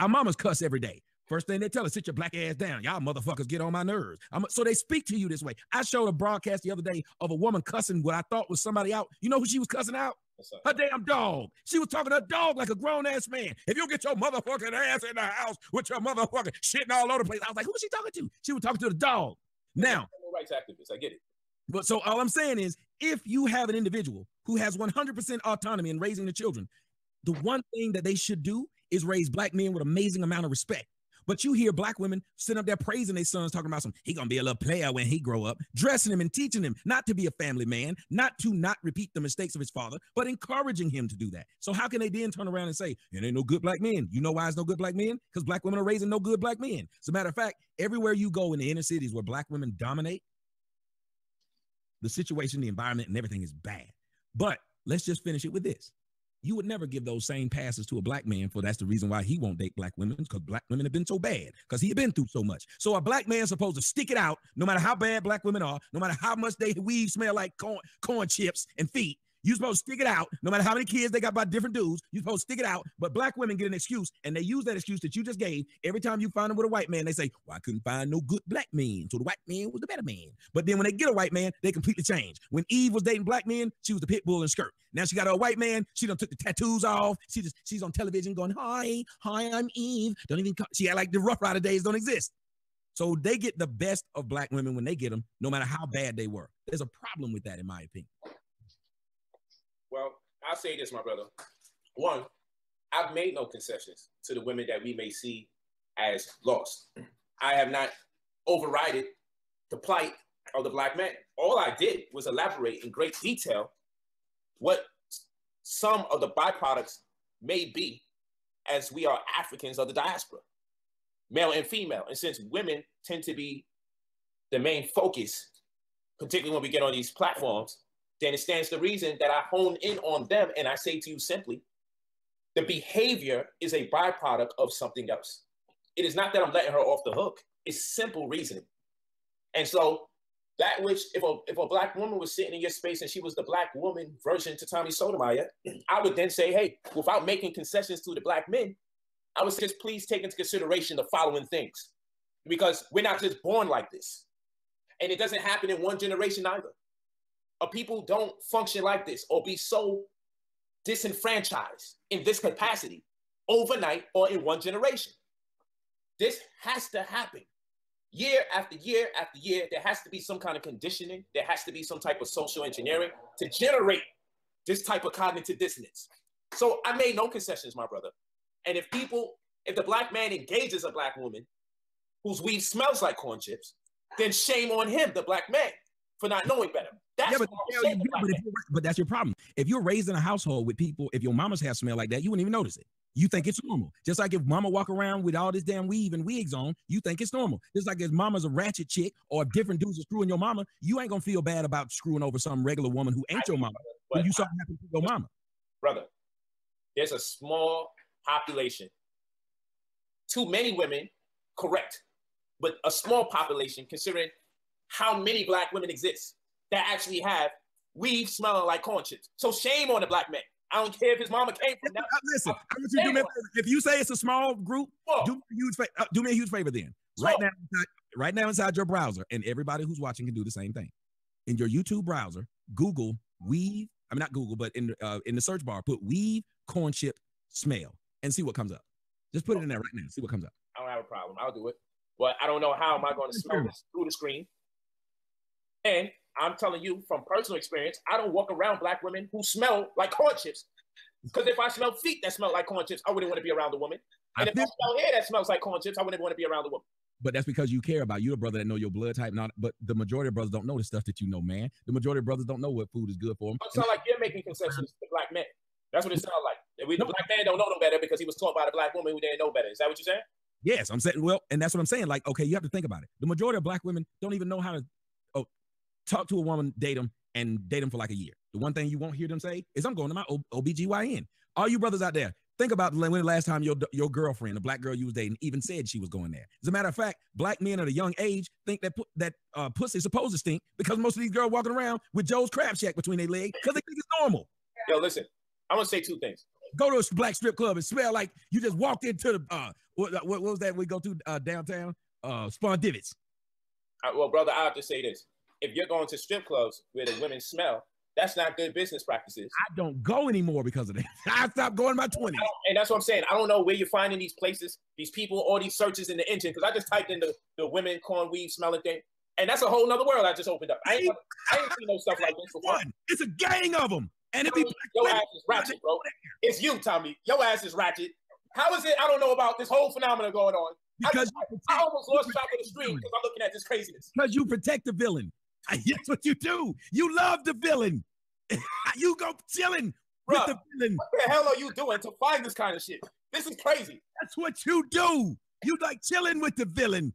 Our mamas cuss every day. First thing they tell us, sit your black ass down. Y'all motherfuckers get on my nerves. So they speak to you this way. I showed a broadcast the other day of a woman cussing what I thought was somebody out. You know who she was cussing out? Her damn dog. She was talking to her dog like a grown-ass man. If you get your motherfucking ass in the house with your motherfucking shitting all over the place. I was like, who was she talking to? She was talking to the dog. Now, rights activists, I get it. But so all I'm saying is, if you have an individual who has 100% autonomy in raising the children, the one thing that they should do is raise black men with amazing amount of respect. But you hear black women sitting up there praising their sons, talking about he gonna be a little player when he grow up, dressing him and teaching him not to be a family man, not to not repeat the mistakes of his father, but encouraging him to do that. So how can they then turn around and say, it ain't no good black men? You know why it's no good black men? Because black women are raising no good black men. As a matter of fact, everywhere you go in the inner cities where black women dominate, the situation, the environment, and everything is bad. But let's just finish it with this. You would never give those same passes to a black man, for that's the reason why he won't date black women, because black women have been so bad, because he had been through so much. So a black man's supposed to stick it out, no matter how bad black women are, no matter how much they weave smell like corn chips and feet. You're supposed to stick it out, no matter how many kids they got by different dudes. You're supposed to stick it out, but black women get an excuse, and they use that excuse that you just gave. Every time you find them with a white man, they say, well, I couldn't find no good black man, so the white man was the better man. But then when they get a white man, they completely change. When Eve was dating black men, she was the pit bull and skirt. Now she got a white man, she done took the tattoos off. She's on television going, hi, I'm Eve. Don't even call. She act like the Rough Rider days don't exist. So they get the best of black women when they get them, no matter how bad they were. There's a problem with that, in my opinion. Well, I'll say this, my brother. One, I've made no concessions to the women that we may see as lost. I have not overridden the plight of the black man. All I did was elaborate in great detail what some of the byproducts may be, as we are Africans of the diaspora, male and female. And since women tend to be the main focus, particularly when we get on these platforms, then it stands to reason that I hone in on them and I say to you simply, the behavior is a byproduct of something else. It is not that I'm letting her off the hook. It's simple reasoning. And so that which, if a black woman was sitting in your space and she was the black woman version to Tommy Sotomayor, I would then say, hey, without making concessions to the black men, I would just please take into consideration the following things, because we're not just born like this. And it doesn't happen in one generation either. People don't function like this or be so disenfranchised in this capacity overnight or in one generation. This has to happen year after year after year. There has to be some kind of conditioning. There has to be some type of social engineering to generate this type of cognitive dissonance. So I made no concessions, my brother. And if the black man engages a black woman whose weed smells like corn chips, then shame on him, the black man, for not knowing better. That's but that's your problem. If you're raised in a household with people, if your mama's hair smell like that, you wouldn't even notice it. You think it's normal. Just like if mama walk around with all this damn weave and wigs on, you think it's normal. Just like if mama's a ratchet chick or if different dudes are screwing your mama, you ain't gonna feel bad about screwing over some regular woman who ain't your mama when you saw it happen to your mama. Brother, there's a small population. Too many women, correct, but a small population considering how many black women exist that actually have weave smelling like corn chips. So shame on the black man. I don't care if his mama came from that. Listen, I want you to do me a favor. If you say it's a small group, do me a huge favor then. Right now inside your browser, and everybody who's watching can do the same thing. In your YouTube browser, Google weave. I mean, not Google, but in the search bar, put weave corn chip smell and see what comes up. Just put it in there right now. See what comes up. I don't have a problem. I'll do it. But I don't know how am I going to smell this through the screen. And I'm telling you from personal experience, I don't walk around black women who smell like corn chips. Because if I smell feet that smell like corn chips, I wouldn't want to be around the woman. And if I smell hair that smells like corn chips, I wouldn't want to be around the woman. But that's because you care about you, a brother that know your blood type. But the majority of brothers don't know the stuff that you know, man. The majority of brothers don't know what food is good for them. It sounds like you're making concessions to black men. That's what it sounds like. The black man don't know no better because he was taught by the black woman who didn't know better. Is that what you're saying? Yes, I'm saying. Well, and that's what I'm saying. Like, okay, you have to think about it. The majority of black women don't even know how to talk to a woman, date them for like a year. The one thing you won't hear them say is, I'm going to my OBGYN. All you brothers out there, think about when the last time your girlfriend, the black girl you was dating, even said she was going there. As a matter of fact, black men at a young age think that pussy is supposed to stink because most of these girls walking around with Joe's Crab Shack between their legs because they think it's normal. Yo, listen, I'm going to say two things. Go to a black strip club and smell like you just walked into the, what was that we go to downtown? Spawn Divots. Well, brother, I have to say this. If you're going to strip clubs where the women smell, that's not good business practices. I don't go anymore because of that. I stopped going in my 20s. And that's what I'm saying. I don't know where you're finding these places, these people, all these searches in the engine, because I just typed in the women corn weave smelling thing, and that's a whole nother world I just opened up. I ain't seen no stuff like this before. It's a gang of them. And if your ass is ratchet, bro. It's you, Tommy. Your ass is ratchet. How is it I don't know about this whole phenomenon going on? Because I almost lost track of the stream because I'm looking at this craziness. Because you protect the villain. That's what you do. You love the villain. You go chilling with the villain. What the hell are you doing to find this kind of shit? This is crazy. That's what you do. You like chilling with the villain.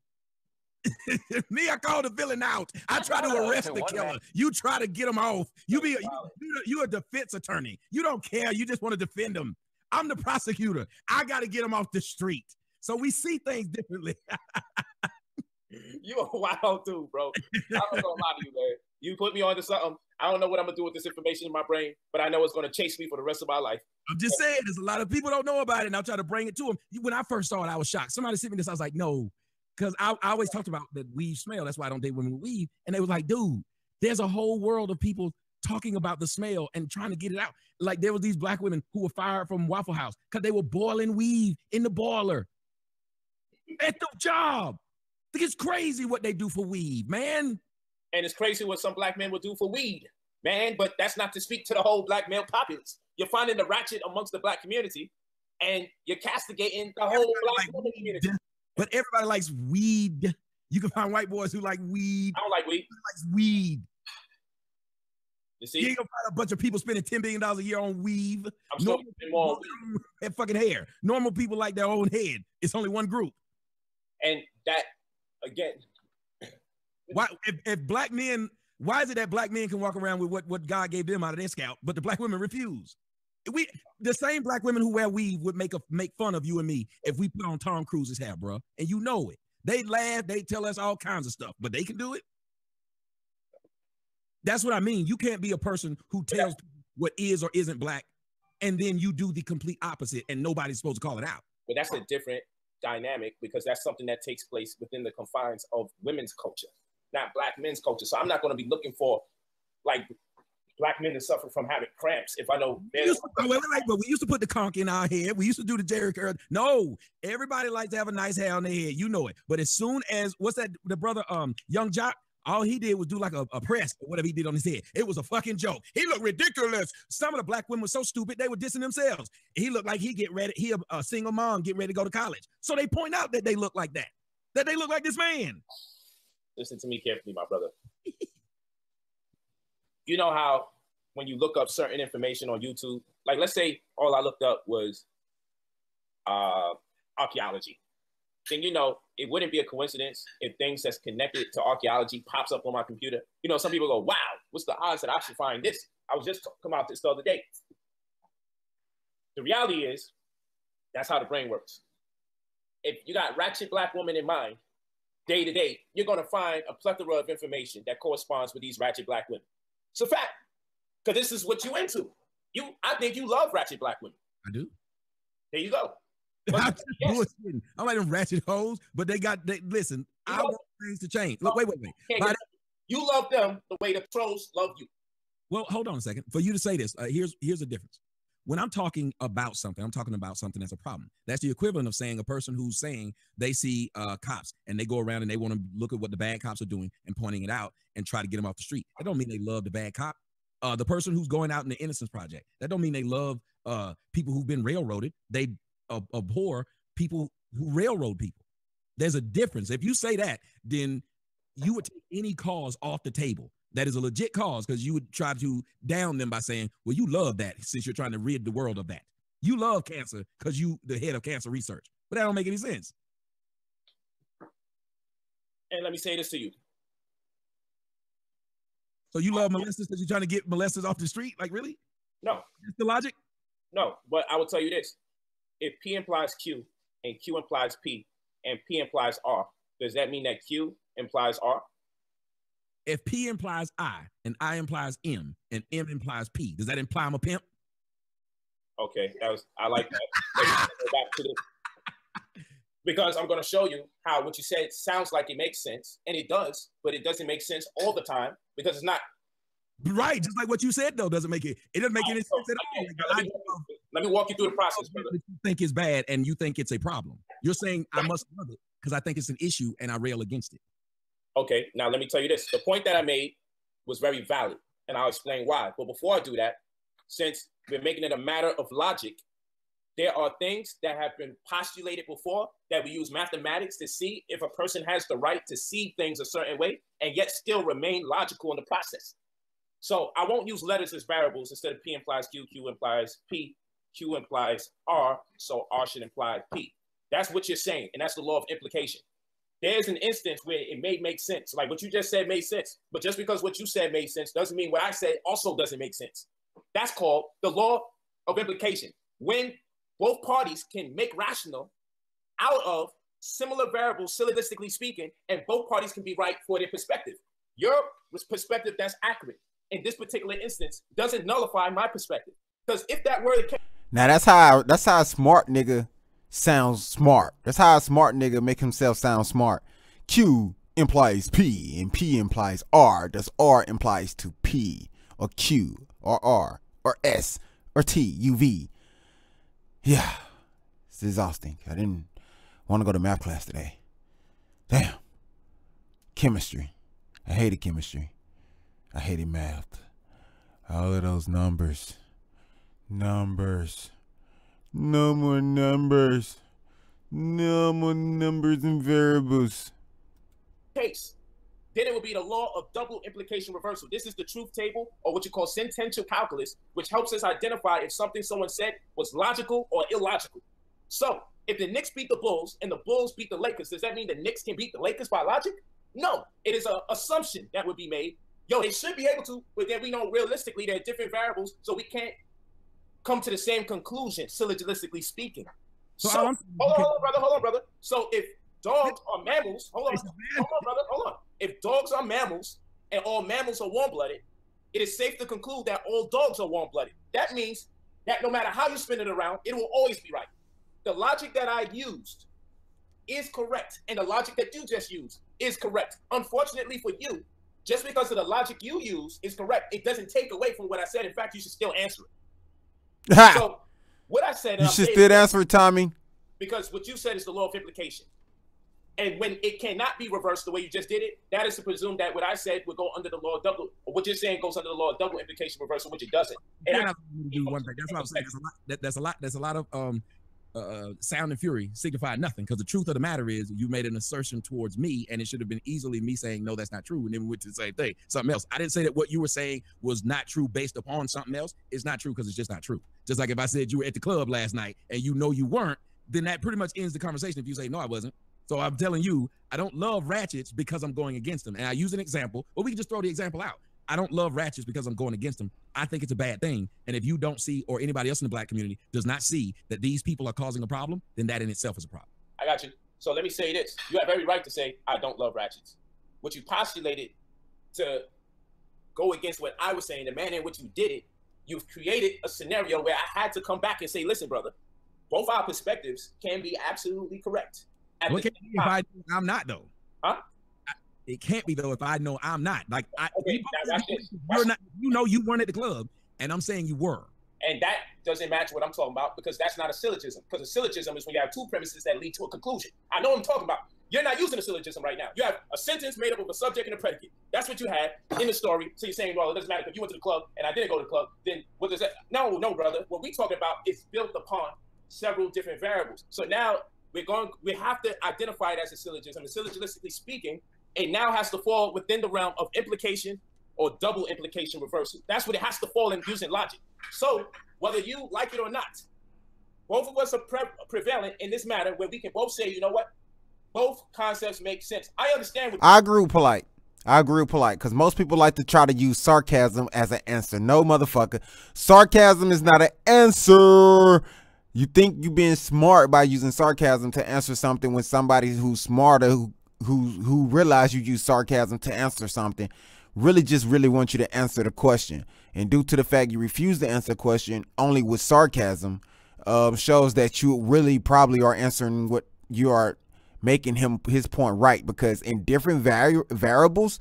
Me, I call the villain out. I try to arrest the killer. You try to get him off. You're a defense attorney. You don't care. You just want to defend him. I'm the prosecutor. I got to get him off the street. So we see things differently. You a wild dude, bro. I'm not gonna lie to you, man. You put me onto something. I don't know what I'm gonna do with this information in my brain, but I know it's gonna chase me for the rest of my life. I'm just saying, there's a lot of people don't know about it, and I'll try to bring it to them. When I first saw it, I was shocked. Somebody sent me this. I was like, no, because I always talked about the weave smell. That's why I don't date women with weave. And they was like, dude, there's a whole world of people talking about the smell and trying to get it out. Like there was these black women who were fired from Waffle House because they were boiling weave in the boiler at the job. It's crazy what they do for weed, man. And it's crazy what some black men will do for weed, man. But that's not to speak to the whole black male populace. You're finding the ratchet amongst the black community, and you're castigating the whole black woman community. But everybody likes weed. You can find white boys who like weed. I don't like weed. Likes weed. You see? You ain't gonna find a bunch of people spending $10 billion a year on weave. I'm still more weed. Fucking hair. Normal people like their own head. It's only one group. And that, again, why if black men, why is it that black men can walk around with what God gave them out of their scalp, but the black women refuse? The same black women who wear weave would make fun of you and me if we put on Tom Cruise's hair, bro. And you know it. They laugh, they tell us all kinds of stuff, but they can do it. That's what I mean. You can't be a person who tells what is or isn't black, and then you do the complete opposite, and nobody's supposed to call it out. But that's a different dynamic because that's something that takes place within the confines of women's culture, not black men's culture. So I'm not going to be looking for like black men to suffer from having cramps if I know. But we used to put the conch in our head. We used to do the Jerry curl. No, everybody likes to have a nice hair on their head. You know it. But as soon as the brother Young Jock, all he did was do like a press or whatever he did on his head. It was a fucking joke. He looked ridiculous. Some of the black women were so stupid they were dissing themselves. He looked like he a single mom getting ready to go to college. So they point out that they look like that. that they look like this man. Listen to me carefully, my brother. You know how when you look up certain information on YouTube, like let's say all I looked up was archaeology. Then you know it wouldn't be a coincidence if things that's connected to archaeology pops up on my computer. You know, some people go, "Wow, what's the odds that I should find this?" I was just talking about this the other day. The reality is, that's how the brain works. If you got ratchet black women in mind, day to day, you're going to find a plethora of information that corresponds with these ratchet black women. It's a fact, because this is what you into. I think you love ratchet black women. I do. There you go. Yes. I'm like them ratchet hoes, but listen, I want things to change. Look, wait. You love them the way the trolls love you. Well, hold on a second. For you to say this, here's the difference. When I'm talking about something, I'm talking about something that's a problem. That's the equivalent of saying a person who's saying they see cops and they go around and they want to look at what the bad cops are doing and pointing it out and try to get them off the street. That don't mean they love the bad cop. The person who's going out in the Innocence Project, that don't mean they love people who've been railroaded. They abhor people who railroad people. There's a difference. If you say that, then you would take any cause off the table. That is a legit cause, because you would try to down them by saying, well, you love that since you're trying to rid the world of that. You love cancer because you the head of cancer research. But that don't make any sense. And let me say this to you. So you love molesters because you're trying to get molesters off the street? Like, really? No. That's the logic? No, but I will tell you this. If P implies Q and Q implies P and P implies R, does that mean that Q implies R? If P implies I and I implies M and M implies P, does that imply I'm a pimp? Okay, I like that. Back to because I'm going to show you how what you said sounds like it makes sense, and it does, but it doesn't make sense all the time because it's not. Right, just like what you said though doesn't make it. It doesn't make any sense at all. Let me walk you through the process, brother. You think it's bad and you think it's a problem. You're saying I must love it because I think it's an issue and I rail against it. Okay, now let me tell you this. The point that I made was very valid, and I'll explain why. But before I do that, since we're making it a matter of logic, there are things that have been postulated before that we use mathematics to see if a person has the right to see things a certain way and yet still remain logical in the process. So I won't use letters as variables. Instead of P implies Q, Q implies P, Q implies R, so R should imply P. That's what you're saying, and that's the law of implication. There's an instance where it may make sense. Like what you just said made sense. But just because what you said made sense doesn't mean what I said also doesn't make sense. That's called the law of implication. When both parties can make rational out of similar variables, syllogistically speaking, and both parties can be right for their perspective. Your perspective that's accurate in this particular instance doesn't nullify my perspective. Because if that were the case. Now that's how a smart nigga sounds smart. That's how a smart nigga make himself sound smart. Q implies P and P implies R. Does R implies to P or Q or R or S or T, U, V. Yeah, it's exhausting. I didn't want to go to math class today. Damn. Chemistry. I hated chemistry. I hated math. All of those numbers. Numbers. No more numbers. No more numbers and variables. Case. Then it would be the law of double implication reversal. This is the truth table, or what you call sentential calculus, which helps us identify if something someone said was logical or illogical. So, if the Knicks beat the Bulls and the Bulls beat the Lakers, does that mean the Knicks can beat the Lakers by logic? No. It is an assumption that would be made. Yo, they should be able to, but then we know realistically there are different variables, so we can't come to the same conclusion, syllogistically speaking. So hold on, brother. So if dogs are mammals, hold on, brother. If dogs are mammals and all mammals are warm-blooded, it is safe to conclude that all dogs are warm-blooded. That means that no matter how you spin it around, it will always be right. The logic that I used is correct, and the logic that you just used is correct. Unfortunately for you, just because of the logic you use is correct, it doesn't take away from what I said. In fact, you should still answer it. So what I said, you should still answer it, Tommy. Because what you said is the law of implication. And when it cannot be reversed the way you just did it, that is to presume that what I said would go under the law of double, or what you're saying goes under the law of double implication reversal, which it doesn't. And do one thing. That's what I'm saying. There's a lot of sound and fury signified nothing, because the truth of the matter is you made an assertion towards me, and it should have been easily me saying, no, that's not true. And then we went to the same thing, something else. I didn't say that what you were saying was not true based upon something else. It's not true because it's just not true. Just like if I said you were at the club last night and you know you weren't, then that pretty much ends the conversation if you say, no, I wasn't. So I'm telling you, I don't love ratchets because I'm going against them. And I use an example, but we can just throw the example out. I don't love ratchets because I'm going against them. I think it's a bad thing. And if you don't see, or anybody else in the black community does not see that these people are causing a problem, then that in itself is a problem. I got you. So let me say this. You have every right to say, I don't love ratchets. What you postulated to go against what I was saying, the manner in which you did it, you've created a scenario where I had to come back and say, listen, brother, both our perspectives can be absolutely correct. Well, I'm not, though. Huh? It can't be, though, if I know I'm not. Like, okay, you're not, you know you weren't at the club, and I'm saying you were. And that doesn't match what I'm talking about, because that's not a syllogism. Because a syllogism is when you have two premises that lead to a conclusion. I know what I'm talking about. You're not using a syllogism right now. You have a sentence made up of a subject and a predicate. That's what you had in the story. So you're saying, well, it doesn't matter if you went to the club and I didn't go to the club. Then what does that? No, brother. What we're talking about is built upon several different variables. So now we have to identify it as a syllogism. And syllogistically speaking, it now has to fall within the realm of implication or double implication reversal. That's what it has to fall in using logic. So whether you like it or not, both of us are prevalent in this matter where we can both say, you know what? Both concepts make sense. I understand. I agree with polite. Because most people like to try to use sarcasm as an answer. No, motherfucker. Sarcasm is not an answer. You think you being smart by using sarcasm to answer something when somebody who's smarter, who realize you use sarcasm to answer something, really want you to answer the question. And due to the fact you refuse to answer the question only with sarcasm, shows that you really probably are answering what you are making his point right, because in different variables,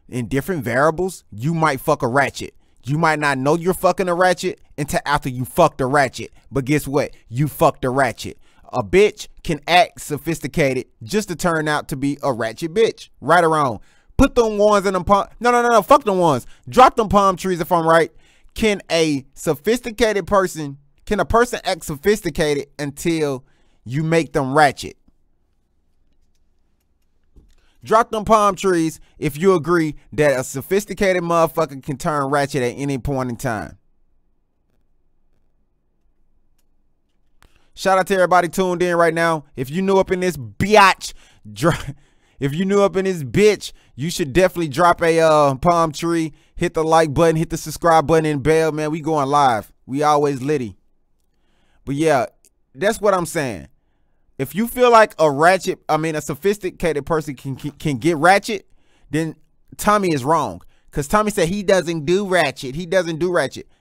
you might fuck a ratchet. You might not know you're fucking a ratchet until after you fucked a ratchet. But guess what? You fucked a ratchet. A bitch can act sophisticated just to turn out to be a ratchet bitch. Right or wrong? Put them ones in them palm. No. Fuck them ones. Drop them palm trees if I'm right. Can a person act sophisticated until you make them ratchet? Drop them palm trees if you agree that a sophisticated motherfucker can turn ratchet at any point in time. Shout out to everybody tuned in right now. If you new up in this bitch, you should definitely drop a palm tree, hit the like button, hit the subscribe button, and bell, man. We going live. We always litty. But yeah, that's what I'm saying. If you feel like a sophisticated person can get ratchet, then Tommy is wrong. Because Tommy said he doesn't do ratchet.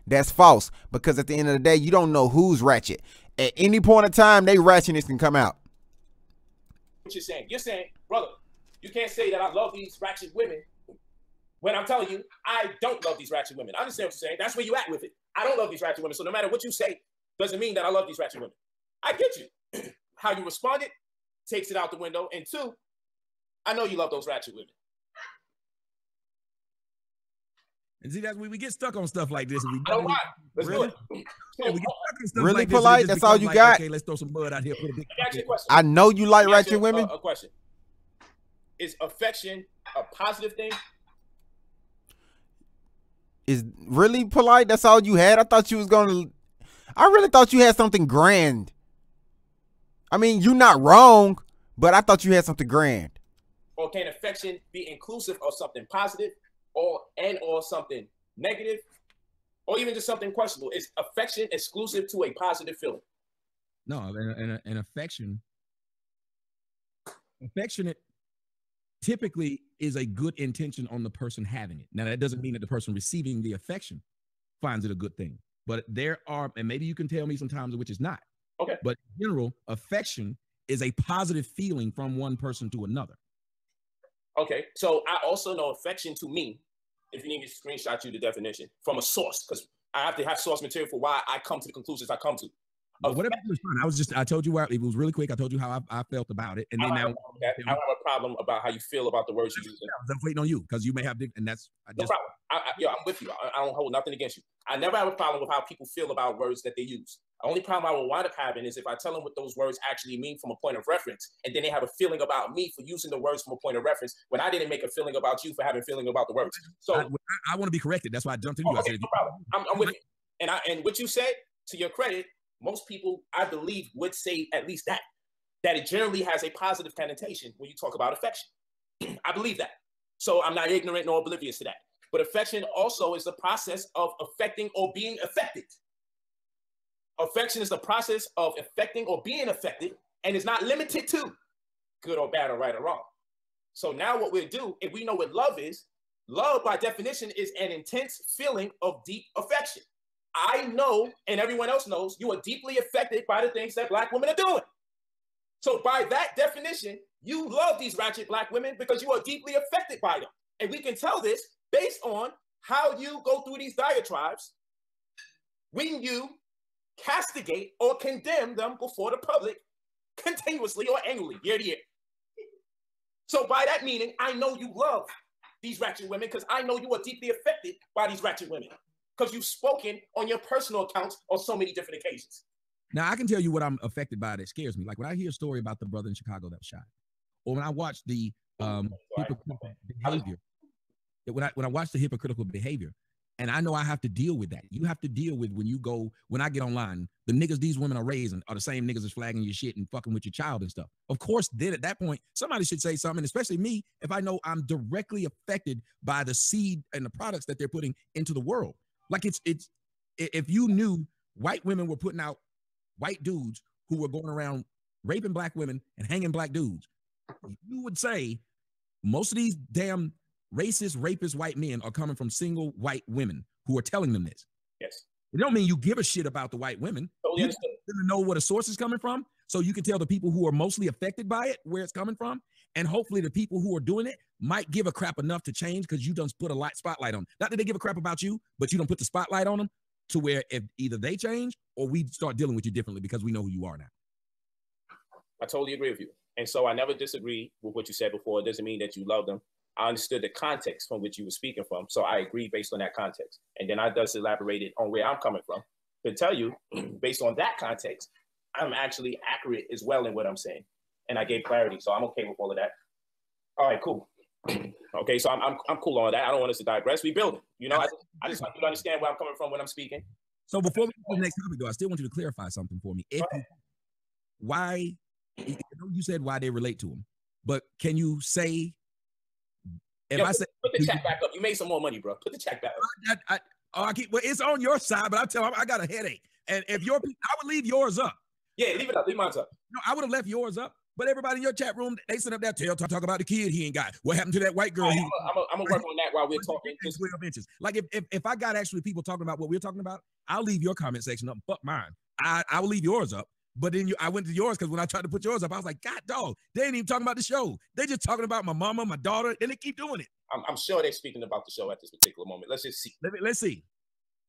That's false. Because at the end of the day, you don't know who's ratchet. At any point in time, they ratchetness can come out. What you're saying, brother, you can't say that I love these ratchet women when I'm telling you I don't love these ratchet women. I understand what you're saying. That's where you at with it. I don't love these ratchet women. So no matter what you say, doesn't mean that I love these ratchet women. I get you. How you responded takes it out the window. And two, I know you love those ratchet women. And see, that's when we get stuck on stuff like this. I don't mind. Let's do it. Yeah, we get stuck on stuff really like polite. This, that's all you got. Okay, let's throw some mud out here. Put a big I know you like ratchet women. A question: is affection a positive thing? Is really polite? That's all you had? I really thought you had something grand. I mean, you're not wrong, but I thought you had something grand. Or can affection be inclusive of something positive or something negative, or even just something questionable? Is affection exclusive to a positive feeling? No, an affectionate typically is a good intention on the person having it. Now, that doesn't mean that the person receiving the affection finds it a good thing. But there are, and maybe you can tell me sometimes which is not. Okay. But in general, affection is a positive feeling from one person to another. Okay. So I also know affection to me, if you need me to screenshot you the definition from a source, because I have to have source material for why I come to the conclusions I come to. Whatever was fine. I told you why it was really quick. I told you how I felt about it. And then now I don't have a problem about how you feel about the words you use. I'm waiting on you because you may have and that's no problem. I'm with you. I don't hold nothing against you. I never have a problem with how people feel about words that they use. Only problem I will wind up having is if I tell them what those words actually mean from a point of reference, and then they have a feeling about me for using the words from a point of reference when I didn't make a feeling about you for having a feeling about the words. So I want to be corrected. That's why I jumped into you. Okay, I said, no problem. I'm with you. And what you said, to your credit, most people, I believe, would say at least that it generally has a positive connotation when you talk about affection. I believe that. So I'm not ignorant nor oblivious to that. But affection also is the process of affecting or being affected. Affection is the process of affecting or being affected and is not limited to good or bad or right or wrong. So now what we'll do, if we know what love is, love by definition is an intense feeling of deep affection. I know, and everyone else knows, you are deeply affected by the things that Black women are doing. So by that definition, you love these ratchet Black women because you are deeply affected by them. And we can tell this based on how you go through these diatribes when you castigate or condemn them before the public continuously or annually, year to year. So by that meaning, I know you love these ratchet women because I know you are deeply affected by these ratchet women because you've spoken on your personal accounts on so many different occasions. Now, I can tell you what I'm affected by that scares me. Like when I hear a story about the brother in Chicago that was shot, or when I watch the hypocritical behavior, when I watch the hypocritical behavior, and I know I have to deal with that. You have to deal with when I get online, the niggas these women are raising are the same niggas that's flagging your shit and fucking with your child and stuff. Of course, then at that point, somebody should say something, especially me, if I know I'm directly affected by the seed and the products that they're putting into the world. Like if you knew white women were putting out white dudes who were going around raping Black women and hanging Black dudes, you would say most of these damn racist, rapist white men are coming from single white women who are telling them this. Yes. It don't mean you give a shit about the white women. Totally you to know where the source is coming from, so you can tell the people who are mostly affected by it where it's coming from, and hopefully the people who are doing it might give a crap enough to change because you done put a spotlight on them. Not that they give a crap about you, but you don't put the spotlight on them to where if either they change or we start dealing with you differently because we know who you are now. I totally agree with you. And so I never disagree with what you said before. It doesn't mean that you love them. I understood the context from which you were speaking from. So I agree based on that context. And then I just elaborated on where I'm coming from to tell you, based on that context, I'm actually accurate as well in what I'm saying. And I gave clarity. So I'm okay with all of that. All right, cool. Okay, so I'm cool on that. I don't want us to digress. We build it. You know, I just want you to understand where I'm coming from when I'm speaking. So before we go to the next topic, though, I still want you to clarify something for me. Why, you said why they relate to them, but can you say, I say, put the check back up. You made some more money, bro. Put the check back up. Well, it's on your side, but I tell them I got a headache. And if I would leave yours up. Yeah, leave it up. Leave mine up. No, I would have left yours up. But everybody in your chat room, they sit up there, talk about the kid he ain't got. What happened to that white girl? I'm gonna work on that while we're talking. 12 inches. Like if I got actually people talking about what we're talking about, I'll leave your comment section up. Fuck mine. I will leave yours up. But then I went to yours because when I tried to put yours up, I was like, God, dog, they ain't even talking about the show. They just talking about my mama, my daughter, and they keep doing it. I'm sure they're speaking about the show at this particular moment. Let's just see. Let's see.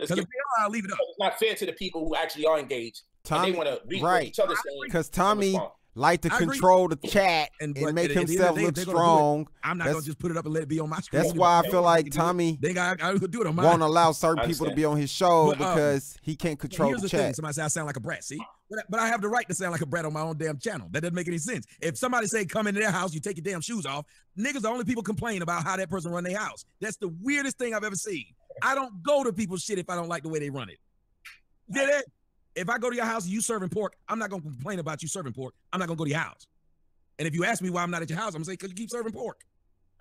I'll leave it up. It's not fair to the people who actually are engaged. Tommy, they want to read right? each other saying. Because Tommy like to control the chat and make himself look strong. I'm not gonna just put it up and let it be on my screen. That's why I feel like Tommy won't allow certain people to be on his show because he can't control the chat. Somebody say I sound like a brat. See, but I have the right to sound like a brat on my own damn channel. That doesn't make any sense. If somebody say come into their house, you take your damn shoes off. Niggas are the only people complain about how that person run their house. That's the weirdest thing I've ever seen. I don't go to people's shit if I don't like the way they run it. Get it? If I go to your house and you serving pork, I'm not going to complain about you serving pork. I'm not going to go to your house. And if you ask me why I'm not at your house, I'm going to say, because you keep serving pork.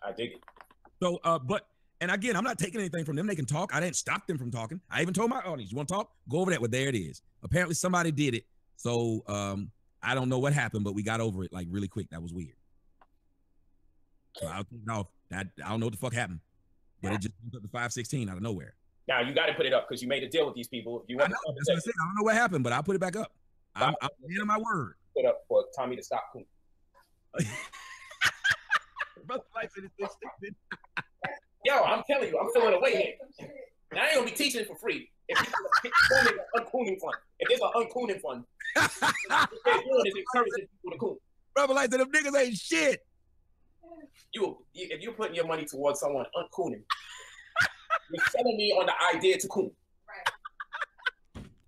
I dig it. So, and again, I'm not taking anything from them. They can talk. I didn't stop them from talking. I even told my audience, you want to talk? Go over that. Well, there it is. Apparently somebody did it. So, I don't know what happened, but we got over it like really quick. That was weird. So I don't know what the fuck happened, but it just went up to 516 out of nowhere. Now you got to put it up because you made a deal with these people. If you want, that's what I said. I don't know what happened, but I'll put it back up. I'm man of my word. Put up for Tommy to stop coon. Yo, I'm telling you, I'm feeling away here. Now I ain't gonna be teaching for free. If uncooning fund, if there's an uncooning fund, what they're doing is encouraging people to coon. Brother, like them niggas ain't shit. If you're putting your money towards someone uncooning, you're selling me on the idea to coon.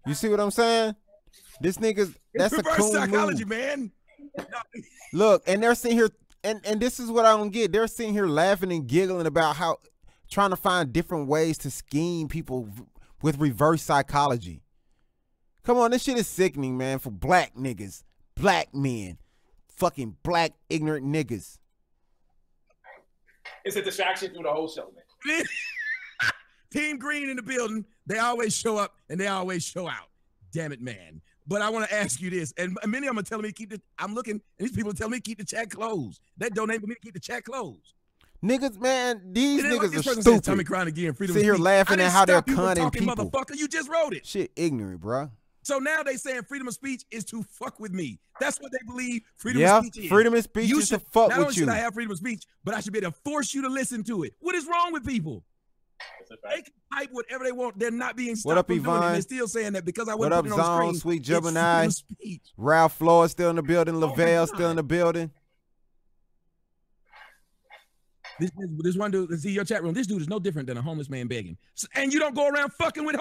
You see what I'm saying? This nigga's that's a reverse cool psychology, move. man. Look, and they're sitting here, and this is what I don't get. They're sitting here laughing and giggling about how trying to find different ways to scheme people with reverse psychology. Come on, this shit is sickening, man, for black niggas, black men, fucking black ignorant niggas. It's a distraction through the whole show, man. Team Green in the building. They always show up and they always show out. Damn it, man. But I want to ask you this, and many of them are telling me to keep the. I'm looking, and these people are telling me to keep the chat closed. They donate for me to keep the chat closed. Niggas, man, these niggas are stupid. stupid. Tommy crying again. Freedom Sit here laughing at how they're cunning people. Motherfucker, you just wrote it. Shit, ignorant, bro. So now they saying freedom of speech is to fuck with me. That's what they believe freedom of speech is. Freedom of speech is to fuck with you. Not only should I have freedom of speech, but I should be able to force you to listen to it. What is wrong with people? They can type whatever they want. They're not being stopped. What up, from doing it. Yvonne? They're still saying that because I What wasn't up, putting it on the Zone, screen. Sweet It's Gemini? freedom of speech. Ralph Floyd still in the building. Lavelle God. still in the building. This one dude, see your chat room. This dude is no different than a homeless man begging. And you don't go around fucking with.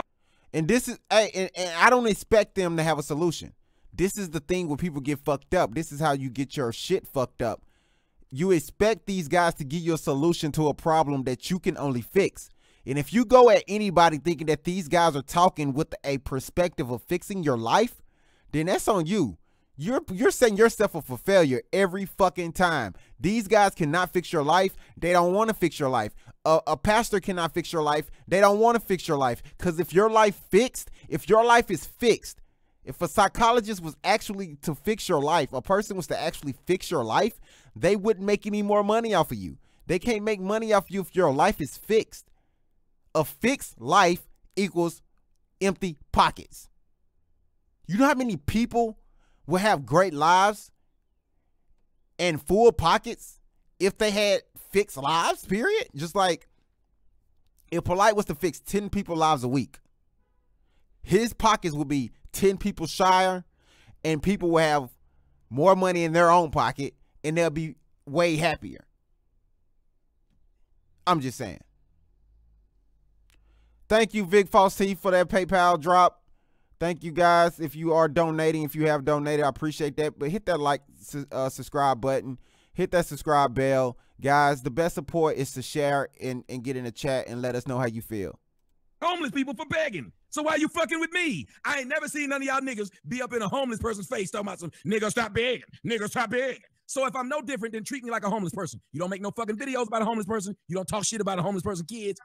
And this is, and I don't expect them to have a solution. This is the thing where people get fucked up. This is how you get your shit fucked up. You expect these guys to give you a solution to a problem that you can only fix. And if you go at anybody thinking that these guys are talking with a perspective of fixing your life, then that's on you. You're setting yourself up for failure every fucking time. These guys cannot fix your life. They don't want to fix your life. A pastor cannot fix your life. They don't want to fix your life. Because if your life is fixed, if a psychologist was actually to fix your life, a person was to actually fix your life, they wouldn't make any more money off of you. They can't make money off you if your life is fixed. A fixed life equals empty pockets. You know how many people will have great lives and full pockets if they had fixed lives, period? Just like if Polite was to fix 10 people's lives a week, his pockets would be 10 people shyer, and people will have more money in their own pocket, and they'll be way happier. I'm just saying. Thank you, Vic Falsey, for that PayPal drop. Thank you, guys. If you are donating, if you have donated, I appreciate that. But hit that like, subscribe button. Hit that subscribe bell. Guys, the best support is to share and get in the chat and let us know how you feel. Homeless people for begging. So why you fucking with me? I ain't never seen none of y'all niggas be up in a homeless person's face talking about some nigga stop begging. Nigga stop begging. So if I'm no different, then treat me like a homeless person. You don't make no fucking videos about a homeless person. You don't talk shit about a homeless person, kids.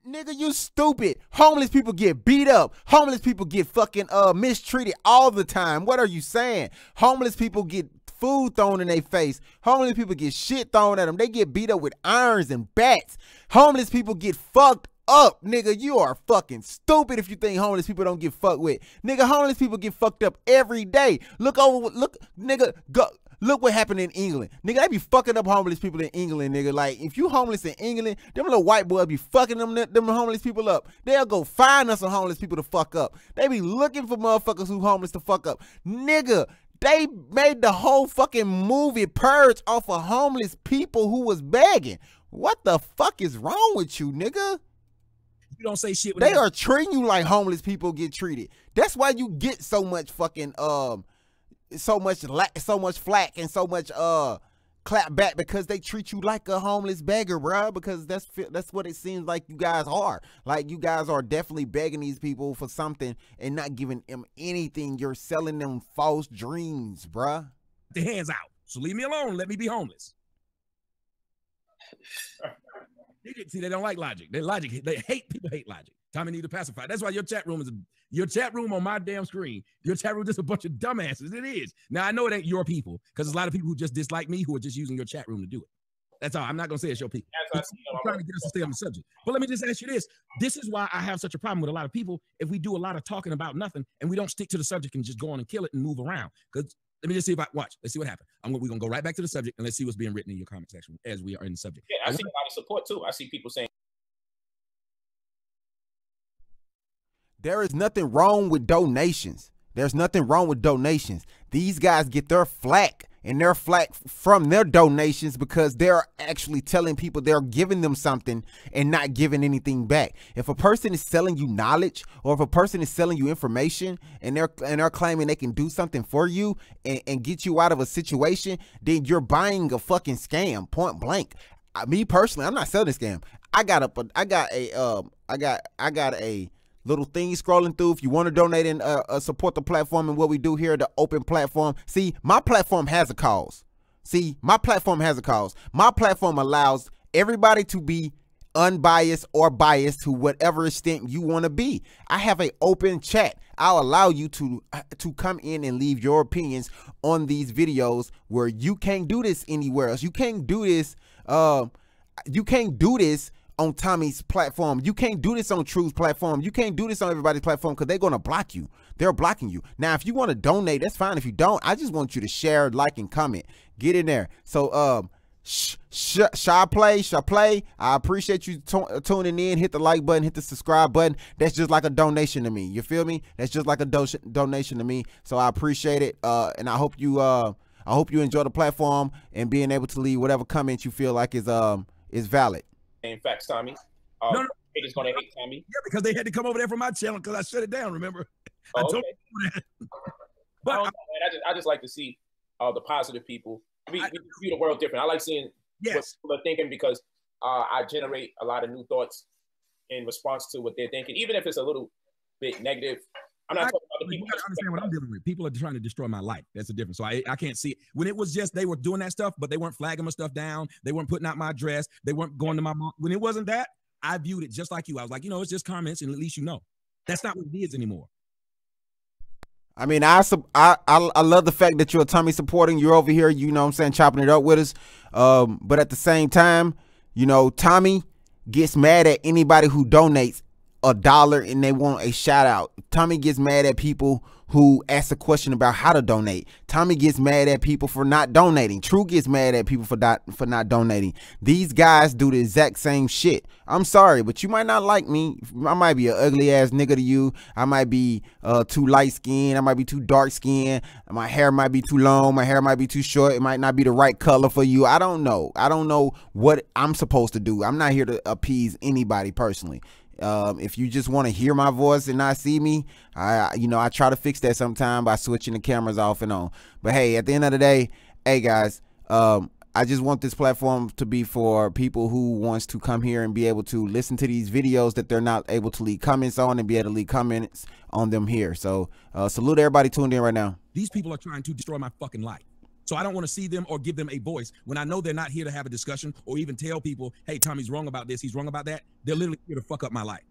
Nigga, you stupid. Homeless people get beat up. Homeless people get fucking mistreated all the time. What are you saying? Homeless people get food thrown in their face. Homeless people get shit thrown at them. They get beat up with irons and bats. Homeless people get fucked up. Nigga, you are fucking stupid if you think homeless people don't get fucked with. Nigga, homeless people get fucked up every day. Look, nigga, go. Look what happened in England. Nigga, they be fucking up homeless people in England, nigga. Like, if you homeless in England, them little white boys be fucking them homeless people up. They'll go find us some homeless people to fuck up. They be looking for motherfuckers who homeless to fuck up. Nigga, they made the whole fucking movie Purge off of homeless people who was begging. What the fuck is wrong with you, nigga? You don't say shit. They are treating you like homeless people get treated. That's why you get so much fucking so much flack and so much clap back, because they treat you like a homeless beggar, bro. Because that's what it seems like you guys are. Like, you guys are definitely begging these people for something and not giving them anything. You're selling them false dreams, bro. The hands out. So leave me alone. Let me be homeless. See, they don't like logic. They hate people. Hate logic. Tommy need to pacify. That's why your chat room on my damn screen. Your chat room is just a bunch of dumbasses. It is. Now I know it ain't your people, because there's a lot of people who just dislike me who are just using your chat room to do it. That's all. I'm not gonna say it's your people. I'm trying to get us to stay on the subject. But let me just ask you this. This is why I have such a problem with a lot of people. If we do a lot of talking about nothing and we don't stick to the subject and just go on and kill it and move around. Because let me just see if I watch. Let's see what happens. We're gonna go right back to the subject and let's see what's being written in your comment section as we are in the subject. Yeah, I see a lot of support too. I see people saying there is nothing wrong with donations. There's nothing wrong with donations. These guys get their flack and they're flack from their donations because they're actually telling people they're giving them something and not giving anything back. If a person is selling you knowledge, or if a person is selling you information and they're claiming they can do something for you and get you out of a situation, then you're buying a fucking scam, point blank. Me personally, I'm not selling a scam. I got a little thing scrolling through. If you want to donate and support the platform and what we do here, the open platform. See, my platform has a cause. My platform allows everybody to be unbiased or biased to whatever extent you want to be. I have an open chat. I'll allow you to come in and leave your opinions on these videos, where you can't do this anywhere else. You can't do this. You can't do this on Tommy's platform. You can't do this on Truth's platform. You can't do this on everybody's platform, because they're going to block you. They're blocking you. Now, if you want to donate, that's fine. If you don't, I just want you to share, like, and comment. Get in there. So, Sha Play, I appreciate you tuning in. Hit the like button, hit the subscribe button. That's just like a donation to me. You feel me? That's just like a donation to me. So I appreciate it. And I hope you enjoy the platform and being able to leave whatever comment you feel like is valid. In fact, Tommy, no. haters gonna hate Tommy. Yeah, because they had to come over there from my channel because I shut it down. Remember? Oh, I told okay. you that. But I just like to see the positive people. We view the world different. I like seeing what people are thinking, because I generate a lot of new thoughts in response to what they're thinking, even if it's a little bit negative. I'm not talking about the people. You gotta understand what I'm dealing with. People are trying to destroy my life. That's the difference. So I can't see it. When it was just they were doing that stuff, but they weren't flagging my stuff down. They weren't putting out my address. They weren't going to my mom. When it wasn't that, I viewed it just like you. I was like, it's just comments, and at least you know. That's not what it is anymore. I mean, I love the fact that you're a Tommy supporting. You're over here, you know what I'm saying, chopping it up with us. But at the same time, Tommy gets mad at anybody who donates $1 and they want a shout out. Tommy gets mad at people who ask a question about how to donate. Tommy gets mad at people for not donating. True gets mad at people for not donating. These guys do the exact same shit. I'm sorry, but you might not like me. I might be an ugly ass nigga to you. I might be too light skinned. I might be too dark skinned. My hair might be too long. My hair might be too short. It might not be the right color for you. I don't know. I don't know what I'm supposed to do. I'm not here to appease anybody personally. If you just want to hear my voice and not see me, I try to fix that sometime by switching the cameras off and on. But hey, at the end of the day, hey guys, I just want this platform to be for people who wants to come here and be able to listen to these videos that they're not able to leave comments on, and be able to leave comments on them here. So salute everybody tuned in right now. These people are trying to destroy my fucking life. So I don't want to see them or give them a voice when I know they're not here to have a discussion or even tell people, hey, Tommy's wrong about this, he's wrong about that. They're literally here to fuck up my life.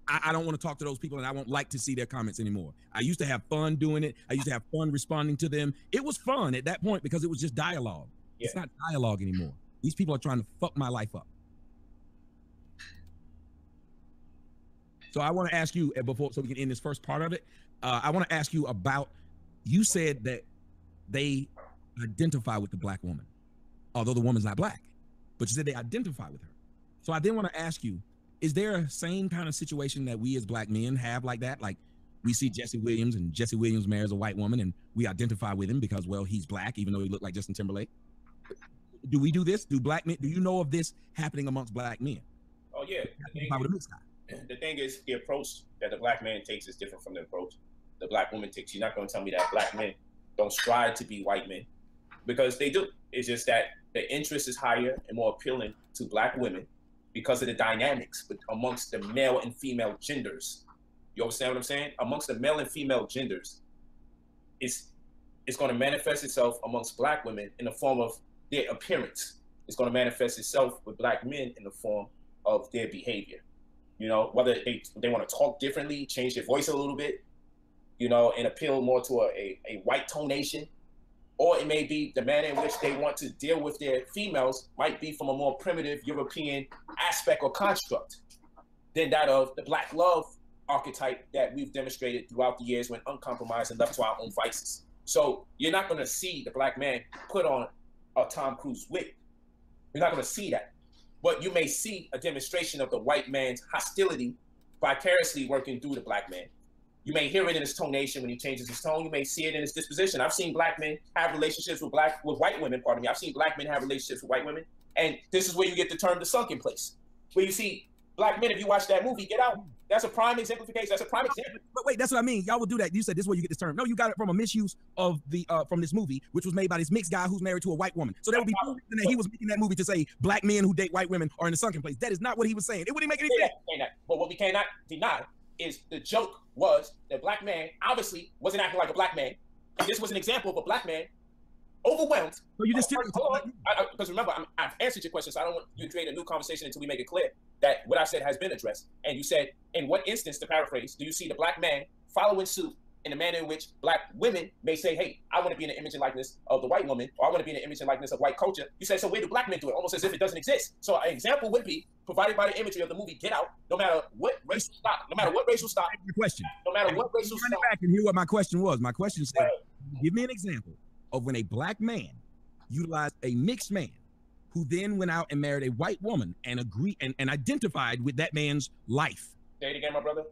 I don't want to talk to those people, and I won't like to see their comments anymore. I used to have fun doing it. I used to have fun responding to them. It was fun at that point because it was just dialogue. Yeah. It's not dialogue anymore. These people are trying to fuck my life up. So I want to ask you before, so we can end this first part of it. I want to ask you about, you said that they identify with the black woman, although the woman's not black, but you said they identify with her. So I then want to ask you, is there a same kind of situation that we as black men have like that? Like we see Jesse Williams, and Jesse Williams marries a white woman, and we identify with him because, well, he's black, even though he looked like Justin Timberlake. Do we do this? Do black men, do you know of this happening amongst black men? Oh yeah. The thing is, the approach that the black man takes is different from the approach the black woman takes. You're not going to tell me that black men don't strive to be white men, because they do. It's just that the interest is higher and more appealing to black women because of the dynamics amongst the male and female genders. You understand what I'm saying? Amongst the male and female genders, it's going to manifest itself amongst black women in the form of their appearance. It's going to manifest itself with black men in the form of their behavior. Whether they want to talk differently, change their voice a little bit, and appeal more to a white tonation, or it may be the manner in which they want to deal with their females might be from a more primitive European aspect or construct than that of the black love archetype that we've demonstrated throughout the years when uncompromised and left to our own vices. So you're not going to see the black man put on a Tom Cruise wig. You're not going to see that. But you may see a demonstration of the white man's hostility vicariously working through the black man. You may hear it in his tonation when he changes his tone. You may see it in his disposition. I've seen black men have relationships with white women. Pardon me. I've seen black men have relationships with white women, and this is where you get the term "the sunken place," where you see black men. If you watch that movie, Get Out, that's a prime exemplification. That's a prime example. But wait, that's what I mean. Y'all will do that. You said this is where you get this term. No, you got it from a misuse of the from this movie, which was made by this mixed guy who's married to a white woman. So there would be no reason that he was making that movie to say black men who date white women are in the sunken place. That is not what he was saying. It wouldn't make any sense. But what we cannot deny is the joke was that black man obviously wasn't acting like a black man. And this was an example of a black man overwhelmed. So you just because remember, I've answered your question, so I don't want you to create a new conversation until we make it clear that what I said has been addressed. And you said, in what instance, to paraphrase, do you see the black man following suit in a manner in which black women may say, hey, I want to be in the image and likeness of the white woman, or I want to be in the image and likeness of white culture? You say, so where do black men do it? Almost as if it doesn't exist. So an example would be provided by the imagery of the movie Get Out. No matter what racial stock, no matter what racial stock, no matter what racial stock. Back and hear what my question was. My question said, give me an example of when a black man utilized a mixed man who then went out and married a white woman and agreed and identified with that man's life. Say it again, my brother.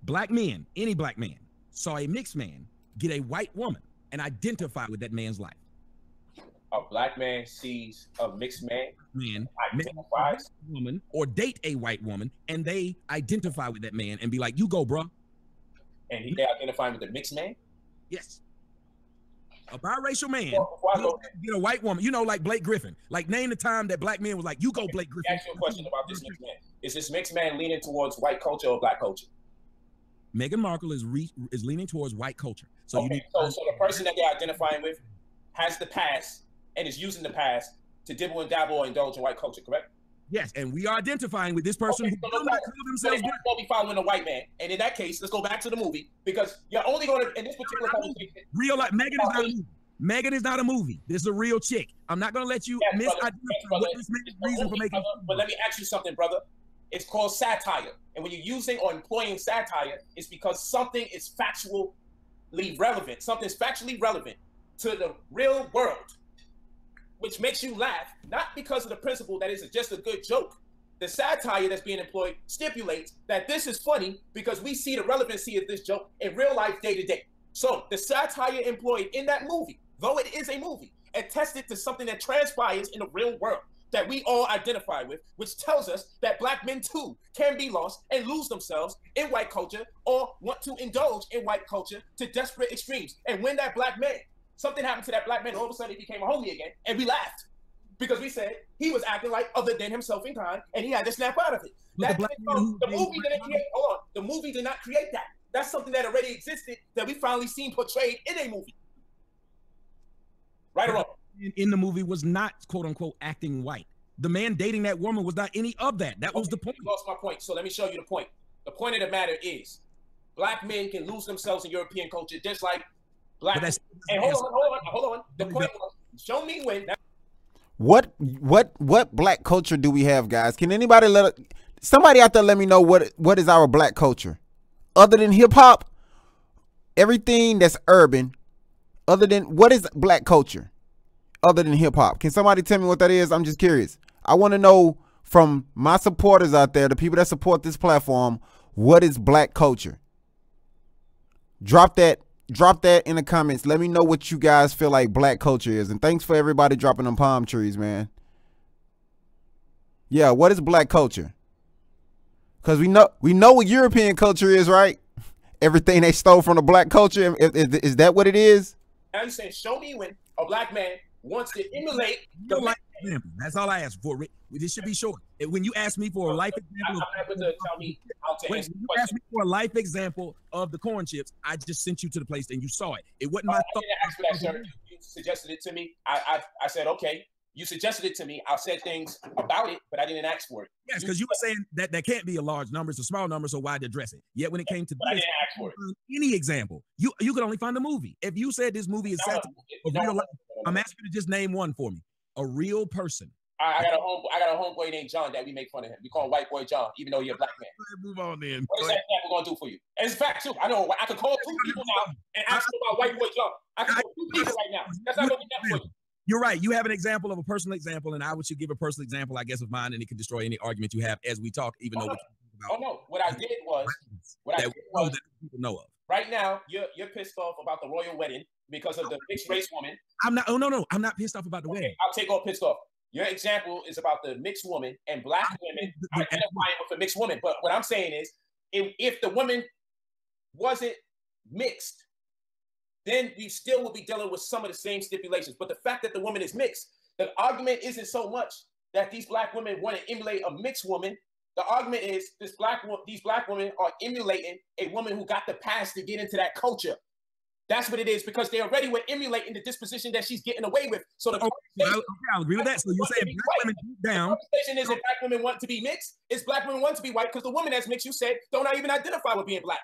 Black men, any black man, saw a mixed man get a white woman and identify with that man's life. A black man sees a mixed man identifies a woman or date a white woman, and they identify with that man and be like, you go, bro. And they identify with the mixed man? Yes. A biracial man get a white woman, you know, like Blake Griffin. Like, name the time that black men was like, you go, Blake Griffin. Ask you a question about this mixed man. Is this mixed man leaning towards white culture or black culture? Meghan Markle is leaning towards white culture. So okay, so the person that they're identifying with has the past and is using the past to dibble and dabble or indulge in white culture, correct? Yes, and we are identifying with this person who do not call themselves black. We'll be following a white man, and in that case, let's go back to the movie, because you're only going to, in this particular conversation, real life. Meghan is not a movie. Meghan is not a movie. This is a real chick. I'm not going to let you misidentify what this man's reason for making. But let me ask you something, brother. It's called satire, and when you're using or employing satire, it's because something is factually relevant. Something's factually relevant to the real world, which makes you laugh, not because of the principle that it's just a good joke. The satire that's being employed stipulates that this is funny because we see the relevancy of this joke in real life day to day. So the satire employed in that movie, though it is a movie, attested to something that transpires in the real world that we all identify with, which tells us that black men too can be lost and lose themselves in white culture or want to indulge in white culture to desperate extremes. And when that black man, something happened to that black man, all of a sudden he became a homie again, and we laughed because we said he was acting like other than himself in kind, and he had to snap out of it. The movie didn't create. Hold on, the movie did not create that. That's something that already existed that we finally seen portrayed in a movie. Right or wrong? In the movie was not quote unquote acting white. The man dating that woman was not any of that. That was the point. You lost my point. So let me show you the point. The point of the matter is, black men can lose themselves in European culture just like black. And hold on. The point was, show me when. What black culture do we have, guys? Can anybody somebody out there let me know what is our black culture? Other than hip hop, everything that's urban, other than what is black culture? Other than hip hop. Can somebody tell me what that is? I'm just curious. I want to know from my supporters out there, the people that support this platform, what is black culture? Drop that in the comments. Let me know what you guys feel like black culture is. And thanks for everybody dropping them palm trees, man. Yeah, what is black culture? Because we know what European culture is, right? Everything they stole from the black culture. Is that what it is? I'm saying, show me when a black man wants to emulate the life example. That's all I asked for. This should be short. When you ask me for a life example, I'm not going to tell me how to answer the question. You asked me for a life example of the corn chips. I just sent you to the place and you saw it. It wasn't my thought. I didn't ask for that, sir. You suggested it to me. I said, okay. You suggested it to me. I said things about it, but I didn't ask for it. Yes, because you were saying that there can't be a large number, it's a small number, so why address it? Yet when it came to this, I didn't ask for it. Any example, you could only find the movie. If you said this movie is set of real life, I'm asking you to just name one for me. A real person. I got a homeboy named John that we make fun of him. We call him White Boy John, even though he's a black man. Move on then. What is that example going to do for you? And it's fact too. I know. I could call 2 people now and ask them about White Boy John. I can call 2 people right now. That's not going to do that for you. You're right. You have an example of a personal example, and I should give a personal example, I guess, of mine, and it can destroy any argument you have as we talk, even though we're Oh no, what I did was that people know of. Right now, you're pissed off about the royal wedding because of the mixed race woman. I'm not. Oh no, I'm not pissed off about the wedding. I'll take off pissed off. Your example is about the mixed woman and black women identifying with a mixed woman. But what I'm saying is, if the woman wasn't mixed, then we still would be dealing with some of the same stipulations. But the fact that the woman is mixed, the argument isn't so much that these black women want to emulate a mixed woman. The argument is these black women are emulating a woman who got the pass to get into that culture. That's what it is, because they already were emulating the disposition that she's getting away with. So I'll agree with that. So you're saying black women deep down. The conversation isn't black women want to be mixed. It's black women want to be white, because the woman that's mixed, you said, don't even identify with being black.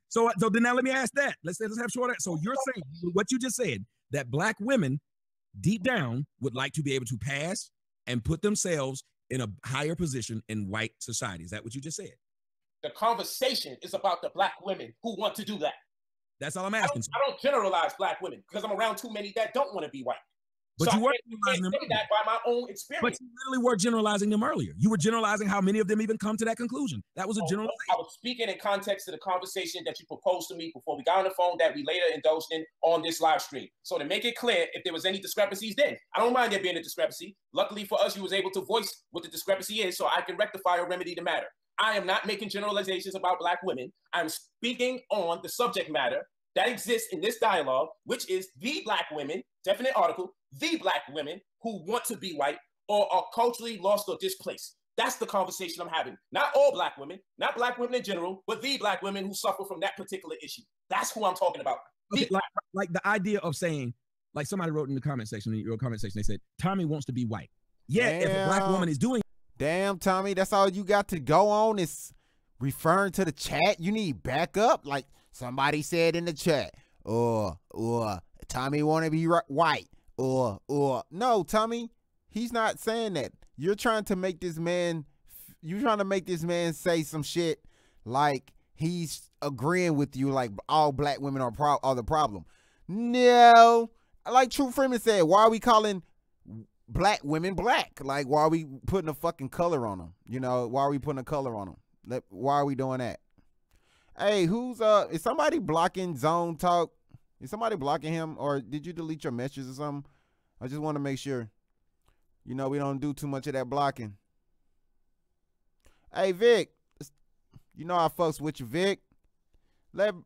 So then now let me ask that. Let's have short. So you're saying what you just said, that black women deep down would like to be able to pass and put themselves in a higher position in white society. Is that what you just said? The conversation is about the black women who want to do that. That's all I'm asking. I don't generalize black women because I'm around too many that don't want to be white. But so you were generalizing them that by my own experience. But you literally were generalizing them earlier. You were generalizing how many of them even come to that conclusion. That was a generalization. I was speaking in context to the conversation that you proposed to me before we got on the phone that we later indulged in on this live stream. So to make it clear, if there was any discrepancies then, I don't mind there being a discrepancy. Luckily for us, you was able to voice what the discrepancy is so I can rectify or remedy the matter. I am not making generalizations about black women. I'm speaking on the subject matter that exists in this dialogue, which is the black women, definite article, the black women who want to be white or are culturally lost or displaced. That's the conversation I'm having. Not all black women, not black women in general, but the black women who suffer from that particular issue. That's who I'm talking about. Okay, like the idea of saying, like somebody wrote in the comment section, they said, Tommy wants to be white. Yeah, if a black woman is doing. Damn, Tommy, that's all you got to go on is referring to the chat. You need backup. Like somebody said in the chat, or Tommy want to be white, or no, Tommy, he's not saying that. You're trying to make this man, say some shit like he's agreeing with you, like all black women are the problem. No, like True Freeman said, why are we calling black women black? Like, why are we putting a fucking color on them? You know, why are we putting a color on them? Why are we doing that? Hey, is somebody blocking Zone Talk? Is somebody blocking him, or did you delete your messages or something? I just want to make sure. You know, we don't do too much of that blocking. Hey, Vic, you know I fucks with you, Vic. You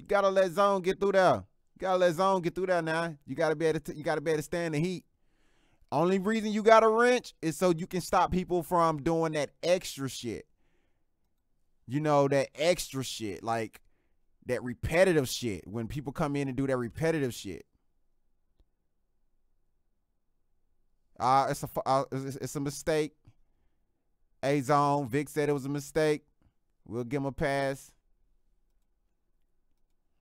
gotta let Zone get through there. You gotta let Zone get through there now. You gotta be able to stand the heat. Only reason you got a wrench is so you can stop people from doing that extra shit. You know, that extra shit, like that repetitive shit. When people come in and do that repetitive shit. It's a mistake. A-Zone, Vic said it was a mistake. We'll give him a pass.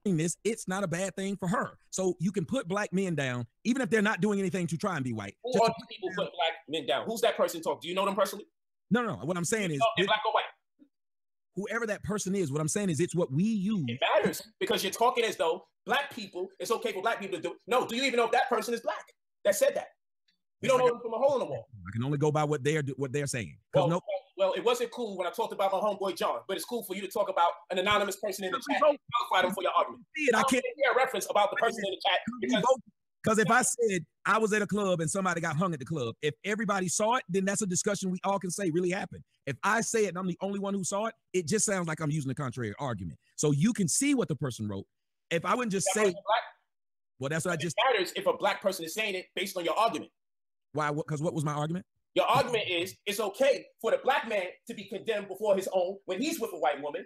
It's not a bad thing for her. So you can put black men down, even if they're not doing anything to try and be white. Who are people put black men down? Who's that person talk? Do you know them personally? No. What I'm saying is, black or white? Whoever that person is, what I'm saying is, it's what we use. It matters because you're talking as though black people, it's okay for black people to do. No, do you even know if that person is black that said that? We don't know them from a hole in the wall. I can only go by what they're saying. Well, it wasn't cool when I talked about my homeboy John, but it's cool for you to talk about an anonymous person in the chat and qualify them for your argument. I can't hear a reference about the person in the chat because if I said I was at a club and somebody got hung at the club, if everybody saw it, then that's a discussion we all can say really happened. If I say it and I'm the only one who saw it, it just sounds like I'm using the contrary argument. So you can see what the person wrote. If I wouldn't just say, well, that's what I just. It matters if a black person is saying it based on your argument. Why? Because what was my argument? Your argument is it's okay for the black man to be condemned before his own when he's with a white woman,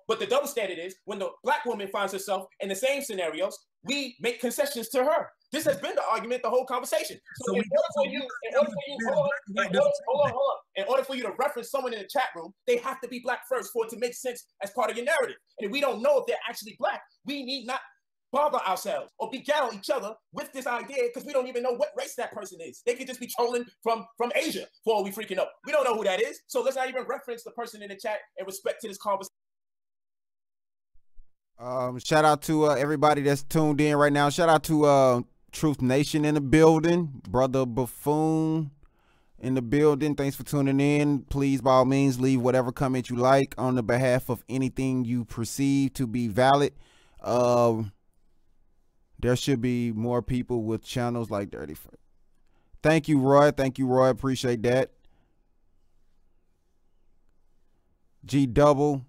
but the double standard is when the black woman finds herself in the same scenarios, we make concessions to her. This has been the argument, the whole conversation. So in order for you to reference someone in the chat room, they have to be black first for it to make sense as part of your narrative. And if we don't know if they're actually black, we need not bother ourselves or beguile each other with this idea because we don't even know what race that person is. They could just be trolling from Asia for all we freaking up. We don't know who that is. So let's not even reference the person in the chat in respect to this conversation. Shout out to everybody that's tuned in right now. Shout out to Truth Nation in the building. Brother Buffoon. in the building. Thanks for tuning in. Please, by all means, leave whatever comment you like on the behalf of anything you perceive to be valid. There should be more people with channels like Dirty. Thank you, Roy. Thank you, Roy. Appreciate that. G double.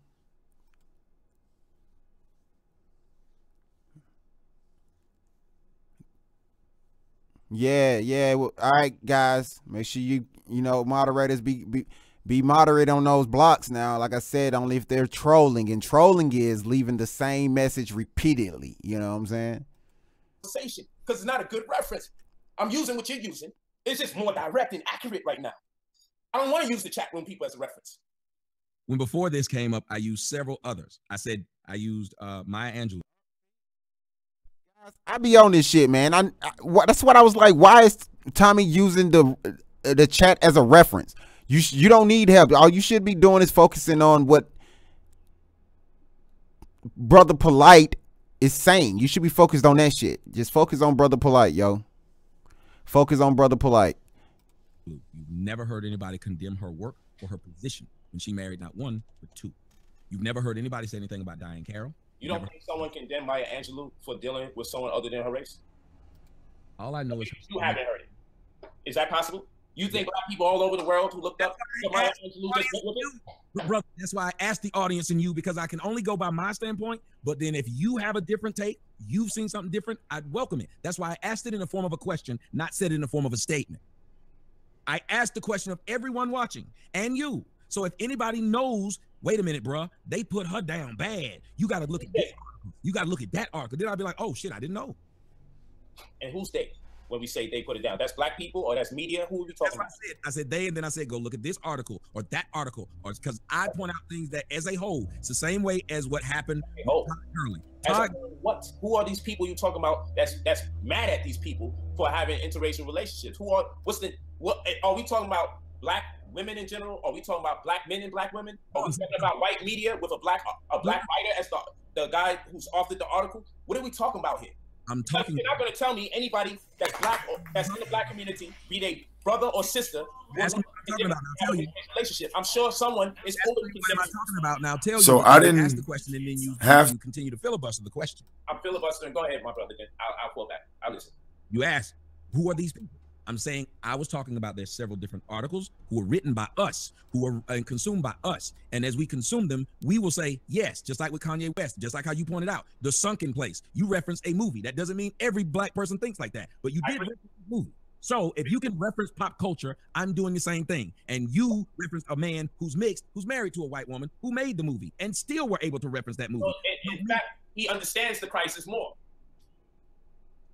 Yeah. Well, all right, guys. Make sure you moderators be moderate on those blocks now. Like I said, only if they're trolling, and trolling is leaving the same message repeatedly. You know what I'm saying? Because it's not a good reference. I'm using what you're using. It's just more direct and accurate right now. I don't want to use the chat room people as a reference. When before this came up, I used several others. I said I used Maya Angelou. I be on this shit, man. That's what I was like. Why is Tommy using the chat as a reference? You don't need help. All you should be doing is focusing on what Brother Polite is saying. You should be focused on that shit. Just focus on Brother Polite, yo. Focus on Brother Polite. You've never heard anybody condemn her work or her position when she married not one, but two. You've never heard anybody say anything about Diane Carroll. You don't think someone condemned Maya Angelou for dealing with someone other than her race? All I know is you haven't heard it. Is that possible? You think black people all over the world who looked up to Maya Angelou just went with it? Brother, that's why I asked the audience and you, because I can only go by my standpoint. But then if you have a different take, you've seen something different, I'd welcome it. That's why I asked it in the form of a question, not said it in the form of a statement. I asked the question of everyone watching and you. So if anybody knows, wait a minute, bruh, they put her down bad. You got to look at this article. You got to look at that article. Then I'll be like, oh shit, I didn't know. And who's they? When we say they put it down, that's black people or that's media? Who are we talking about? I said they, and then I said go look at this article or that article, or because I point out things that as a whole, it's the same way as what happened with Todd Gurley. What? Who are these people you talking about? That's mad at these people for having interracial relationships. Who are? What are we talking about? Black women in general? Are we talking about black men and black women? Are we talking about white media with a black writer as the guy who's authored the article? What are we talking about here? I'm talking. You're not going to tell me anybody that's black or that's in the black community, be they brother or sister, relationship. I'm sure someone is what am I talking about now? Tell so you. I didn't ask the question, and then you continue to filibuster the question. I'm filibustering. Go ahead, my brother. Then I'll pull back. I'll listen. You asked, who are these people? I'm saying I was talking about there's several different articles who were written by us, who were consumed by us. And as we consume them, we will say, yes, just like with Kanye West, just like how you pointed out, The Sunken Place. You referenced a movie. That doesn't mean every black person thinks like that, but you did reference a movie. So if you can reference pop culture, I'm doing the same thing. And you reference a man who's mixed, who's married to a white woman, who made the movie, and still were able to reference that movie. So in fact, he understands the crisis more.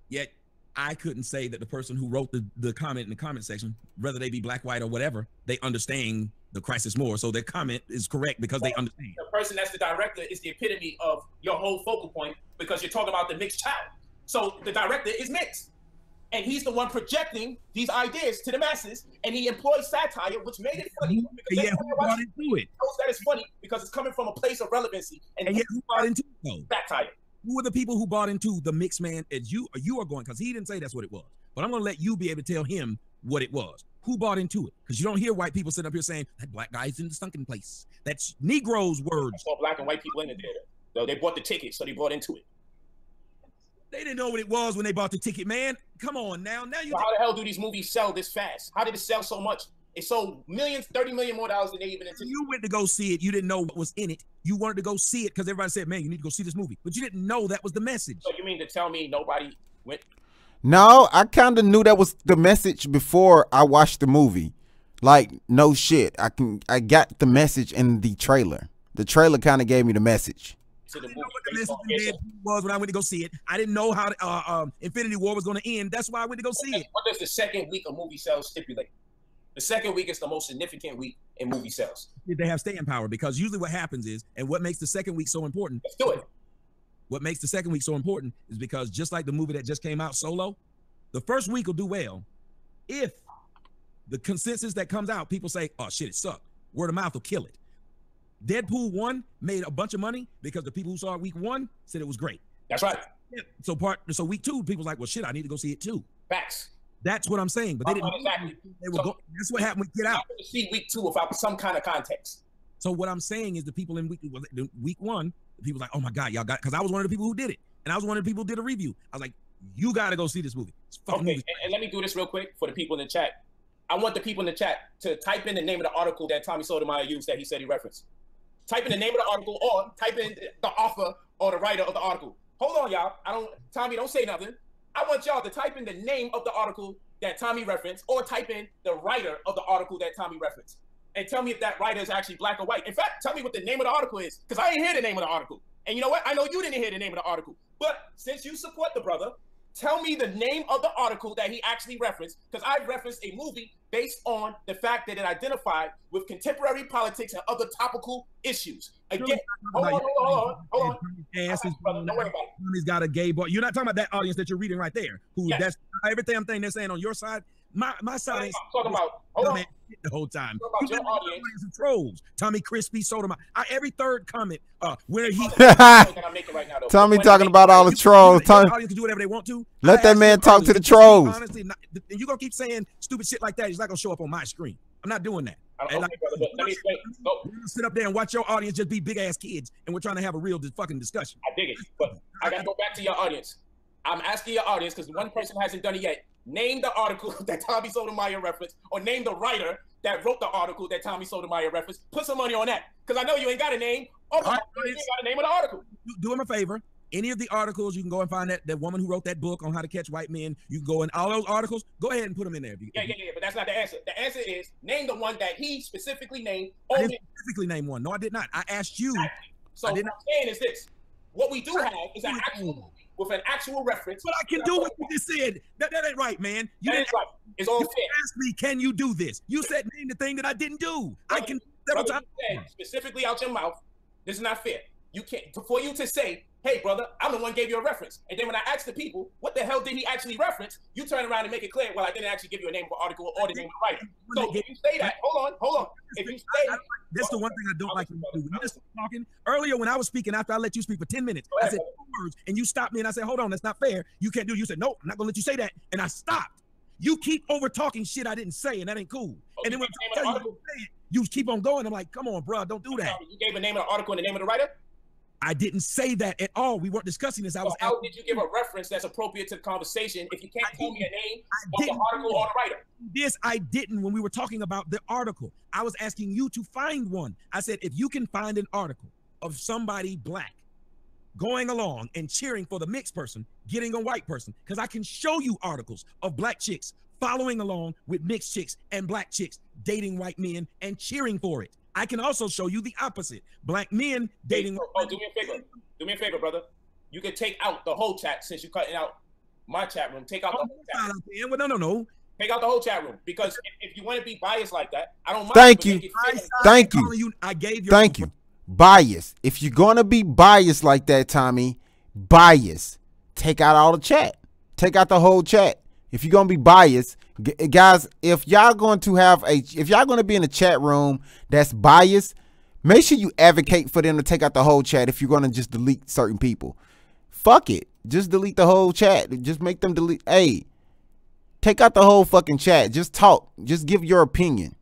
Yet, I couldn't say that the person who wrote the comment in the comment section, whether they be black, white, or whatever, they understand the crisis more. So their comment is correct because they understand. The person that's the director is the epitome of your whole focal point because you're talking about the mixed child. So the director is mixed. And he's the one projecting these ideas to the masses, and he employs satire, which made it funny. Yeah, who bought into it? Knows that it's funny because it's coming from a place of relevancy. And yet, who bought into it, though? Satire. Who are the people who bought into the mixed man as you are going? Because he didn't say that's what it was. But I'm going to let you be able to tell him what it was. Who bought into it? Because you don't hear white people sitting up here saying, that black guy's in the sunken place. That's Negroes' words. I saw black and white people in the theater. So they bought the ticket, so they bought into it. They didn't know what it was when they bought the ticket, man. Come on now. Now you. So how the hell do these movies sell this fast? How did it sell so much? It sold millions, 30 million more dollars than they even anticipated. You went to go see it. You didn't know what was in it. You wanted to go see it because everybody said, man, you need to go see this movie. But you didn't know that was the message. So you mean to tell me nobody went? No, I kind of knew that was the message before I watched the movie. Like, no shit. I got the message in the trailer. The trailer kind of gave me the message. I didn't know what the message was when I went to go see it. I didn't know how Infinity War was going to end. That's why I went to go see it. What does the second week of movie sales stipulate? The second week is the most significant week in movie sales. They have staying power because usually what happens is, and what makes the second week so important. Let's do it. What makes the second week so important is because just like the movie that just came out, Solo, the first week will do well if the consensus that comes out, people say, oh shit, it sucked. Word of mouth will kill it. Deadpool 1 made a bunch of money because the people who saw it week 1 said it was great. That's right. So week 2, people's like, well shit, I need to go see it too. Facts. That's what I'm saying. But they didn't. Exactly. They were going. That's what happened with Get Out. I see week 2 without some kind of context. So what I'm saying is the people in week 1, the people like, oh my God, y'all got, because I was one of the people who did it, and I was one of the people who did a review. I was like, you got to go see this movie. It's fucking movie. And let me do this real quick for the people in the chat. I want the people in the chat to type in the name of the article that Tommy Sotomayor used that he said he referenced. Type in the name of the article or type in the author or the writer of the article. Hold on, y'all. Tommy, don't say nothing. I want y'all to type in the name of the article that Tommy referenced or type in the writer of the article that Tommy referenced. And tell me if that writer is actually black or white. In fact, tell me what the name of the article is, because I didn't hear the name of the article. And you know what? I know you didn't hear the name of the article. But since you support the brother, tell me the name of the article that he actually referenced, because I referenced a movie based on the fact that it identified with contemporary politics and other topical issues. Again, hold on. Don't worry about it. He's got a gay boy. You're not talking about that audience that you're reading right there. Who that's everything they're saying on your side. My side is talking about the whole time. You your audience of trolls. Tommy Crispy Sotomayor. Every third comment where he Tommy talking about all the trolls. Tommy audience can do whatever they want to. Let that man talk to the trolls. Honestly, you're gonna keep saying stupid shit like that. He's not gonna show up on my screen. I'm not doing that. We're gonna sit up there and watch your audience just be big ass kids, and we're trying to have a real fucking discussion. I dig it, but I gotta go back to your audience. I'm asking your audience because one person hasn't done it yet. Name the article that Tommy Sotomayor referenced, or name the writer that wrote the article that Tommy Sotomayor referenced. Put some money on that, because I know you ain't got a name. You ain't got a name of the article. Do him a favor. Any of the articles, you can go and find that woman who wrote that book on how to catch white men. You can go in all those articles. Go ahead and put them in there. Yeah, but that's not the answer. The answer is name the one that he specifically named. I didn't specifically name one. No, I did not. I asked you. Exactly. So what I'm saying is this. What we do have is an actual movie with an actual reference. But I can do what you just said. That ain't right, man. That ain't right. It's all fair. Asked me, can you do this? You said name the thing that I didn't do. I can several times. Specifically out your mouth, this is not fair. You can't, for you to say, hey, brother, I'm the one who gave you a reference. And then when I asked the people, what the hell did he actually reference? You turn around and make it clear, well, I didn't actually give you a name of an article or the name of the writer. So if you say that, hold on. If you say that. That's the one thing I don't like to do. When you just talking earlier when I was speaking, after I let you speak for 10 minutes, I said 2 words and you stopped me and I said, hold on, that's not fair. You can't do it. You said, no, I'm not going to let you say that. And I stopped. You keep over talking shit I didn't say, and that ain't cool. And then when I tell you, you keep on going. I'm like, come on, bro, don't do that. You gave a name of the article and the name of the writer? I didn't say that at all. We weren't discussing this. How did you give a reference that's appropriate to the conversation if you can't tell me a name of the article or the writer? This I didn't when we were talking about the article. I was asking you to find one. I said, if you can find an article of somebody black going along and cheering for the mixed person, getting a white person, because I can show you articles of black chicks following along with mixed chicks and black chicks dating white men and cheering for it. I can also show you the opposite. Black men dating. Do me a favor. Do me a favor, brother. You can take out the whole chat since you're cutting out my chat room. Take out the whole chat room. No. Take out the whole chat room, because if you want to be biased like that, I don't mind. Thank you. I gave you. Thank you. Bias. If you're gonna be biased like that, Tommy, bias. Take out all the chat. Take out the whole chat. If you're gonna be biased, guys, if y'all going to be in a chat room that's biased, make sure you advocate for them to take out the whole chat. If you're gonna just delete certain people, fuck it, just delete the whole chat. Just make them delete. Hey, take out the whole fucking chat. Just talk. Just give your opinion.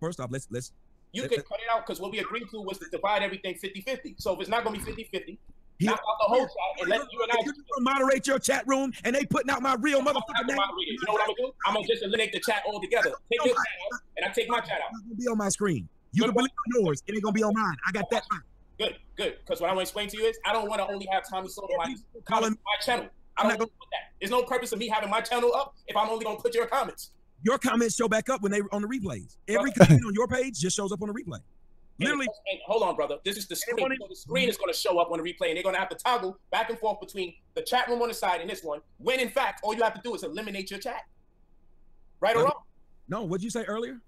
First off, let's. You can cut it out, because what we agreed to was to divide everything 50-50. So if it's not gonna be 50-50. Knock out the whole chat and let you and I moderate your chat room, and they putting out my real motherfucking name. You know what I'm gonna do? I'm gonna just eliminate the chat altogether. Take your chat out, and I take my chat out. It's gonna be on my screen. You can believe on yours. It ain't gonna be on mine. I got that. Good. Because what I want to explain to you is I don't want to only have Tommy Sotomayor comment my channel. I don't want to put that. There's no purpose of me having my channel up if I'm only gonna put your comments. Your comments show back up when they on the replays. Every comment on your page just shows up on the replay. Literally. And hold on, brother. This is the screen. So the screen is going to show up on the replay, and they're going to have to toggle back and forth between the chat room on the side and this one. When in fact, all you have to do is eliminate your chat. Right or wrong? No. What'd you say earlier?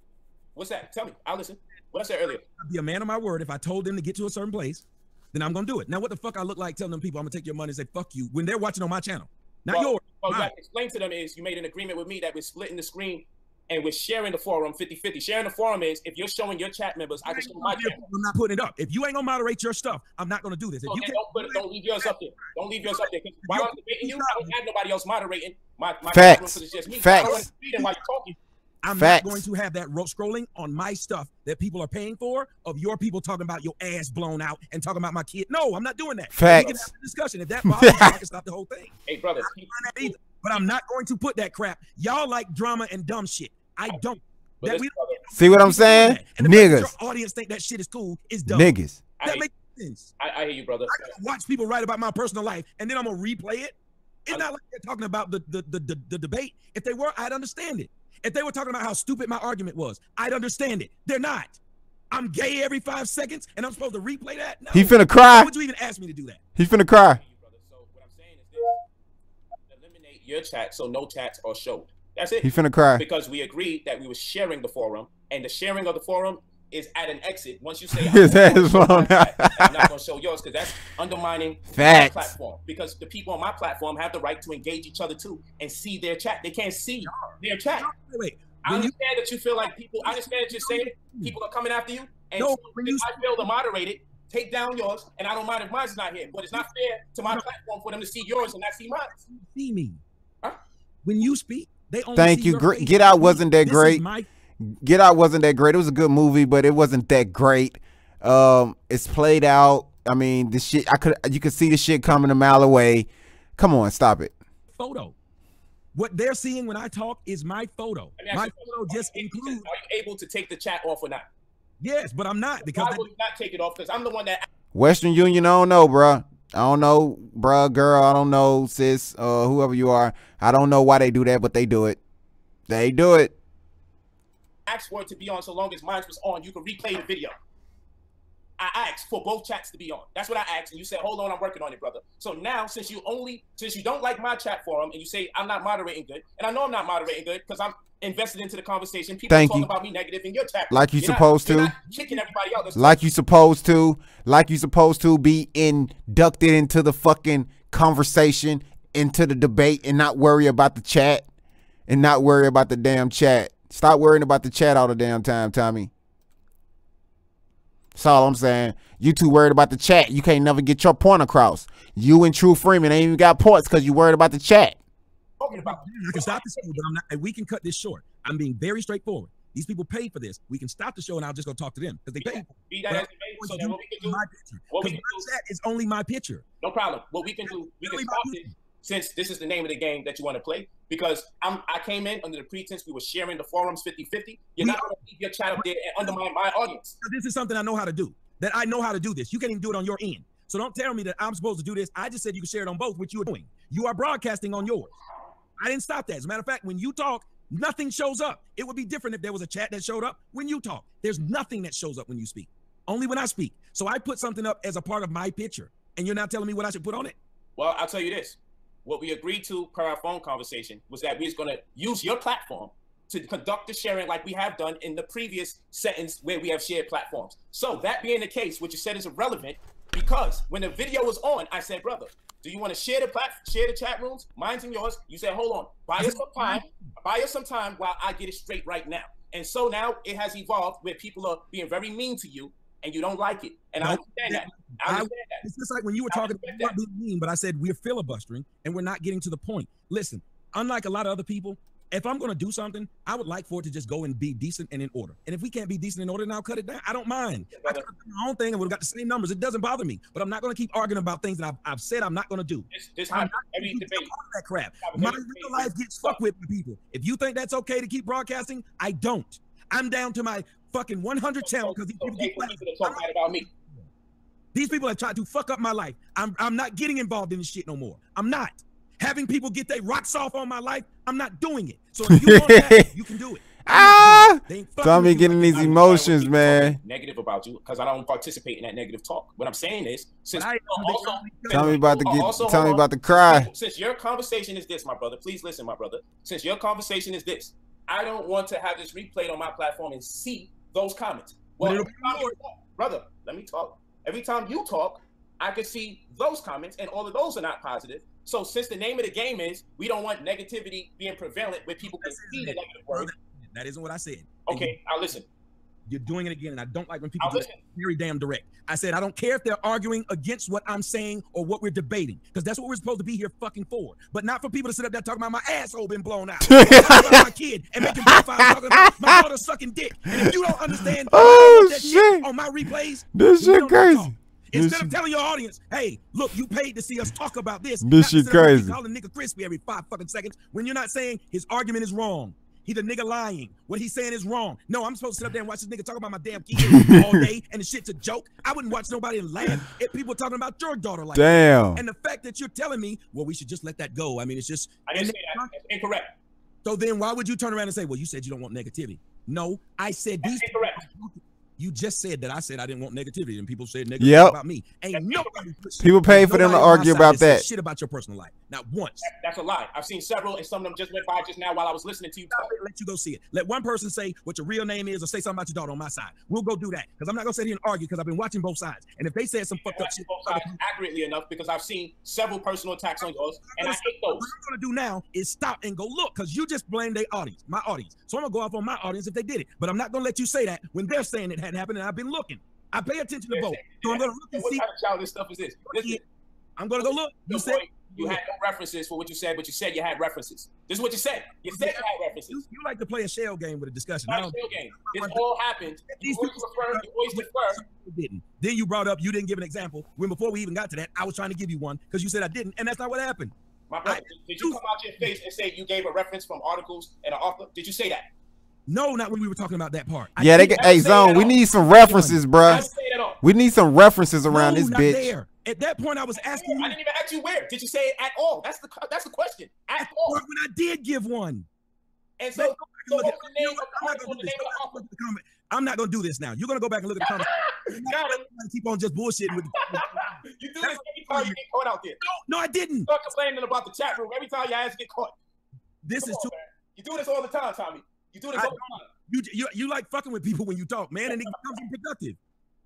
What's that? Tell me. I'll listen. What I said earlier. I'd be a man of my word. If I told them to get to a certain place, then I'm going to do it. Now, what the fuck I look like telling them people I'm going to take your money and say fuck you when they're watching on my channel, not yours. What you have to explain to them is you made an agreement with me that we're splitting the screen and we're sharing the forum 50-50. Sharing the forum is if you're showing your chat members, I can show my chat. I'm not putting it up. If you ain't gonna moderate your stuff, I'm not gonna do this. If you don't leave yours up there. Don't leave yours up there. While I'm debating you, I don't have nobody else moderating. My Facts. It's just me. Facts. I don't read while you're talking. I'm Facts. not going to have that scrolling on my stuff that people are paying for of your people talking about your ass blown out and talking about my kid. No, I'm not doing that. Facts. We can have a discussion. If that bothers you, I can stop the whole thing. Hey, brother. But I'm not going to put that crap. Y'all like drama and dumb shit. I don't. That we don't see what I'm saying? And Niggas. Your audience think that shit is cool. Is dumb. Niggas. That makes sense. I hear you, brother. I gotta watch people write about my personal life and then I'm gonna replay it. It's not like they're talking about the debate. If they were, I'd understand it. If they were talking about how stupid my argument was, I'd understand it. They're not. I'm gay every 5 seconds and I'm supposed to replay that? No. He finna cry. Why would you even ask me to do that? He finna cry. So what I'm saying is this: eliminate your chat so no chats are showed. That's it. He finna cry. Because we agreed that we were sharing the forum, and the sharing of the forum is at an exit. Once you say His ass blown out. I'm not going to show yours because that's undermining Facts. my platform. Because the people on my platform have the right to engage each other too and see their chat. They can't see their chat. Wait. I understand that you feel like people. I understand that you're saying people are coming after you, and No, so if I fail to moderate it, take down yours, and I don't mind if mine's not here. But it's not fair to my platform for them to see yours and not see mine. See me. Huh? When you speak, they only Thank see you. your face. Get Out wasn't that This great. is my Get Out wasn't that great. It was a good movie, but it wasn't that great. It's played out. I mean, the shit. You could see the shit coming a mile away. Come on, stop it. photo. What they're seeing when I talk is my photo. My photo just includes. Are you able to take the chat off or not? Yes, but I'm not because why would you not take it off? Because I'm the one that. Western Union, I don't know, bruh. I don't know, bruh, girl. I don't know, sis, whoever you are. I don't know why they do that, but they do it. They do it. Asked for it to be on so long as mine was on. You can replay the video. I asked for both chats to be on. That's what I asked, and you said, "Hold on, I'm working on it, brother." So now, since you don't like my chat forum, and you say I'm not moderating good, and I know I'm not moderating good because I'm invested into the conversation. People talk about me negative in your chat, like you're supposed to. Kicking everybody out. Like you supposed to. Like you supposed to be inducted into the fucking conversation, into the debate, and not worry about the chat, and not worry about the damn chat. Stop worrying about the chat all the damn time, Tommy. That's all I'm saying. You too worried about the chat. You can't never get your point across. You and True Freeman ain't even got points because you worried about the chat. I can stop the show, but I'm not. We can cut this short. I'm being very straightforward. These people paid for this. We can stop the show, and I'll just go talk to them because they paid. So then what we can do? What we can do is only my picture. No problem. What we can do? We can stop it. Since this is the name of the game that you want to play, because I came in under the pretense we were sharing the forums 50-50. You're not going to leave your chat up there and undermine my audience. This is something I know how to do. That I know how to do this. You can't even do it on your end. So don't tell me that I'm supposed to do this. I just said you can share it on both, which you are doing. You are broadcasting on yours. I didn't stop that. As a matter of fact, when you talk, nothing shows up. It would be different if there was a chat that showed up when you talk. There's nothing that shows up when you speak. Only when I speak. So I put something up as a part of my picture. And you're not telling me what I should put on it? Well, I'll tell you this. What we agreed to per our phone conversation was that we was going to use your platform to conduct the sharing like we have done in the previous sentence where we have shared platforms. So that being the case, what you said is irrelevant because when the video was on, I said, brother, do you want to share the chat rooms? Mine's and yours. You said, hold on, buy us some time while I get it straight right now. And so now it has evolved where people are being very mean to you and you don't like it. And I understand that. I understand that. It's just like when you were talking about being mean, but I said we're filibustering and we're not getting to the point. Listen, unlike a lot of other people, if I'm going to do something, I would like for it to just go and be decent and in order. And if we can't be decent in order, then I'll cut it down. I don't mind. I could have done my own thing and would have got the same numbers. It doesn't bother me. But I'm not going to keep arguing about things that I've said I'm not going to do. I'm not every debate. That crap. My real life gets fucked with people. If you think that's okay to keep broadcasting, I don't. I'm down to my fucking 100 channel because these people talk bad about me. These people have tried to fuck up my life. I'm not getting involved in this shit no more. I'm not. Having people get their rocks off on my life, I'm not doing it. So if you want that, you can do it. Tommy getting these emotions, man. Negative about you because I don't participate in that negative talk. What I'm saying is, since tell me about the cry. Since your conversation is this, my brother, please listen, my brother. Since your conversation is this, I don't want to have this replayed on my platform and see those comments. Well, brother, let me talk. Every time you talk, I can see those comments, and all of those are not positive. So since the name of the game is we don't want negativity being prevalent where people can see the negative word, That isn't what I said. Okay, I'll listen. You're doing it again, and I don't like when people I'll do listen. it. Very damn direct. I said I don't care if they're arguing against what I'm saying or what we're debating, because that's what we're supposed to be here fucking for. But not for people to sit up there talking about my asshole been blown out, talking about my kid, and making profiles talking about my daughter sucking dick. And if you don't understand that shit on my replays, this shit crazy. Instead of telling your audience, hey, look, you paid to see us talk about this. This shit crazy. Calling nigga crispy every 5 fucking seconds when you're not saying his argument is wrong. He's a nigga lying. What he's saying is wrong. No, I'm supposed to sit up there and watch this nigga talk about my damn kid all day, and the shit's a joke. I wouldn't watch nobody and laugh at people talking about your daughter like damn. that. And the fact that you're telling me, well, we should just let that go. I mean, it's just. I didn't say that. That's incorrect. So then why would you turn around and say, well, you said you don't want negativity? No, I said That's incorrect. You just said that I said I didn't want negativity, and people said negativity about me. Ain't nobody. People pay for them to argue about that. Shit about your personal life. Not once. That's a lie. I've seen several, and some of them just went by just now while I was listening to you talk. Let you go see it. Let one person say what your real name is, or say something about your daughter on my side. We'll go do that, because I'm not gonna sit here and argue, because I've been watching both sides. And if they said some fucked up shit, both sides accurately enough, because I've seen several personal attacks on yours, and I hate those. What I'm gonna do now is stop and go look, because you just blame their audience, my audience. So I'm gonna go off on my audience if they did it. But I'm not gonna let you say that when they're saying it hadn't happened, and I've been looking. I pay attention to both. So I'm gonna look and what see. What kind of childish stuff is this? Listen, I'm gonna go look. You said you had no references for what you said, but you said you had references. This is what you said. You said you had references. You like to play a shell game with a discussion. Not a shell game. This all happened. You always defer. Didn't. Then you brought up you didn't give an example when before we even got to that, I was trying to give you one because you said I didn't, and that's not what happened. My brother, did you come out your face and say you gave a reference from articles and an author? Did you say that? No, not when we were talking about that part. Yeah, they get. Hey, Zone, we need some references, bruh. We need some references around this bitch. There. At that point, I was asking you. I didn't even ask you where. Did you say it at all? That's the question. At all. When I did give one. And so what was the name of the article? I'm not gonna do this now. You're gonna go back and look at the comments. Keep on just bullshitting with. You do this every time you get caught out there. No, I didn't. Start complaining about the chat room every time your ass get caught. This is too. You do this all the time, Tommy. You do this all the time. You like fucking with people when you talk, man, and it becomes unproductive.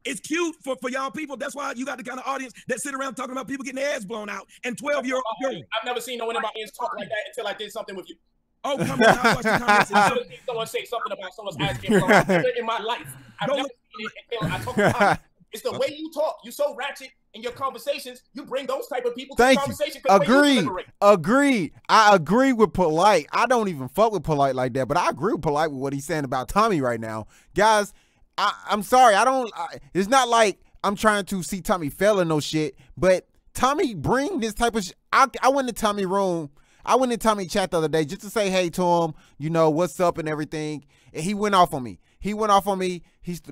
It's cute for y'all people. That's why you got the kind of audience that sit around talking about people getting their ass blown out and 12-year-old girls. I've never seen no one in my ears talk like that until I did something with you. Oh, come on. I watched the comments. I've never seen someone say something about someone's ass getting blown out in my life. I've never seen it until I talk about it. It's the way you talk. You're so ratchet in your conversations. You bring those type of people to the conversation. Agreed. I agree with Polite. I don't even fuck with Polite like that, but I agree with Polite with what he's saying about Tommy right now. Guys, I'm sorry. It's not like I'm trying to see Tommy fail or no shit, but Tommy bring this type of shit. I went to Tommy room. I went in Tommy chat the other day just to say hey to him, you know, what's up and everything. And he went off on me. He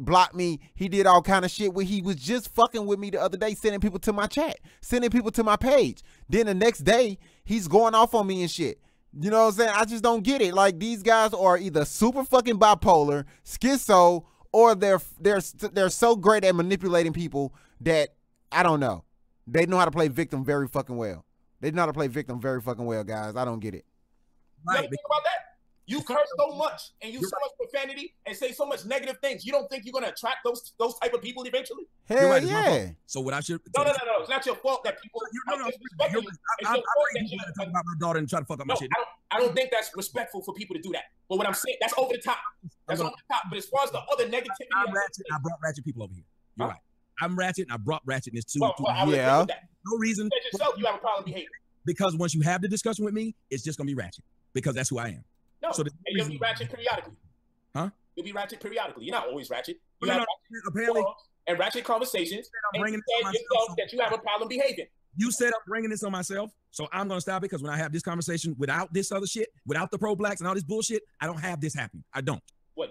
blocked me. He did all kind of shit where he was just fucking with me the other day, sending people to my chat, sending people to my page. Then the next day, he's going off on me and shit. You know what I'm saying? I just don't get it. Like, these guys are either super fucking bipolar, schizo, or they're so great at manipulating people that, I don't know. They know how to play victim very fucking well. They know how to play victim very fucking well, guys. I don't get it. You ever think about that? You curse so much and use so much profanity and say so much negative things. You don't think you're gonna attract those type of people eventually? Hell yeah. So what I should No. It's not your fault that people I'm talking about my daughter and try to fuck up my shit. I don't think that's respectful for people to do that. But what I'm saying, that's over the top. That's over the top. But as far as the other negativity, I brought ratchet people over here. You're right. I'm ratchet and I brought ratchetness too. Yeah. No reason. You said yourself you have a problem behaving. Because once you have the discussion with me, it's just gonna be ratchet. Because that's who I am. No, so you'll be ratchet periodically. Huh? You'll be ratchet periodically. You're not always ratchet. You have apparently and ratchet conversations. And you said yourself that you have a problem behaving. You said I'm bringing this on myself, so I'm gonna stop it because when I have this conversation without this other shit, without the pro-blacks and all this bullshit, I don't have this happen. I don't.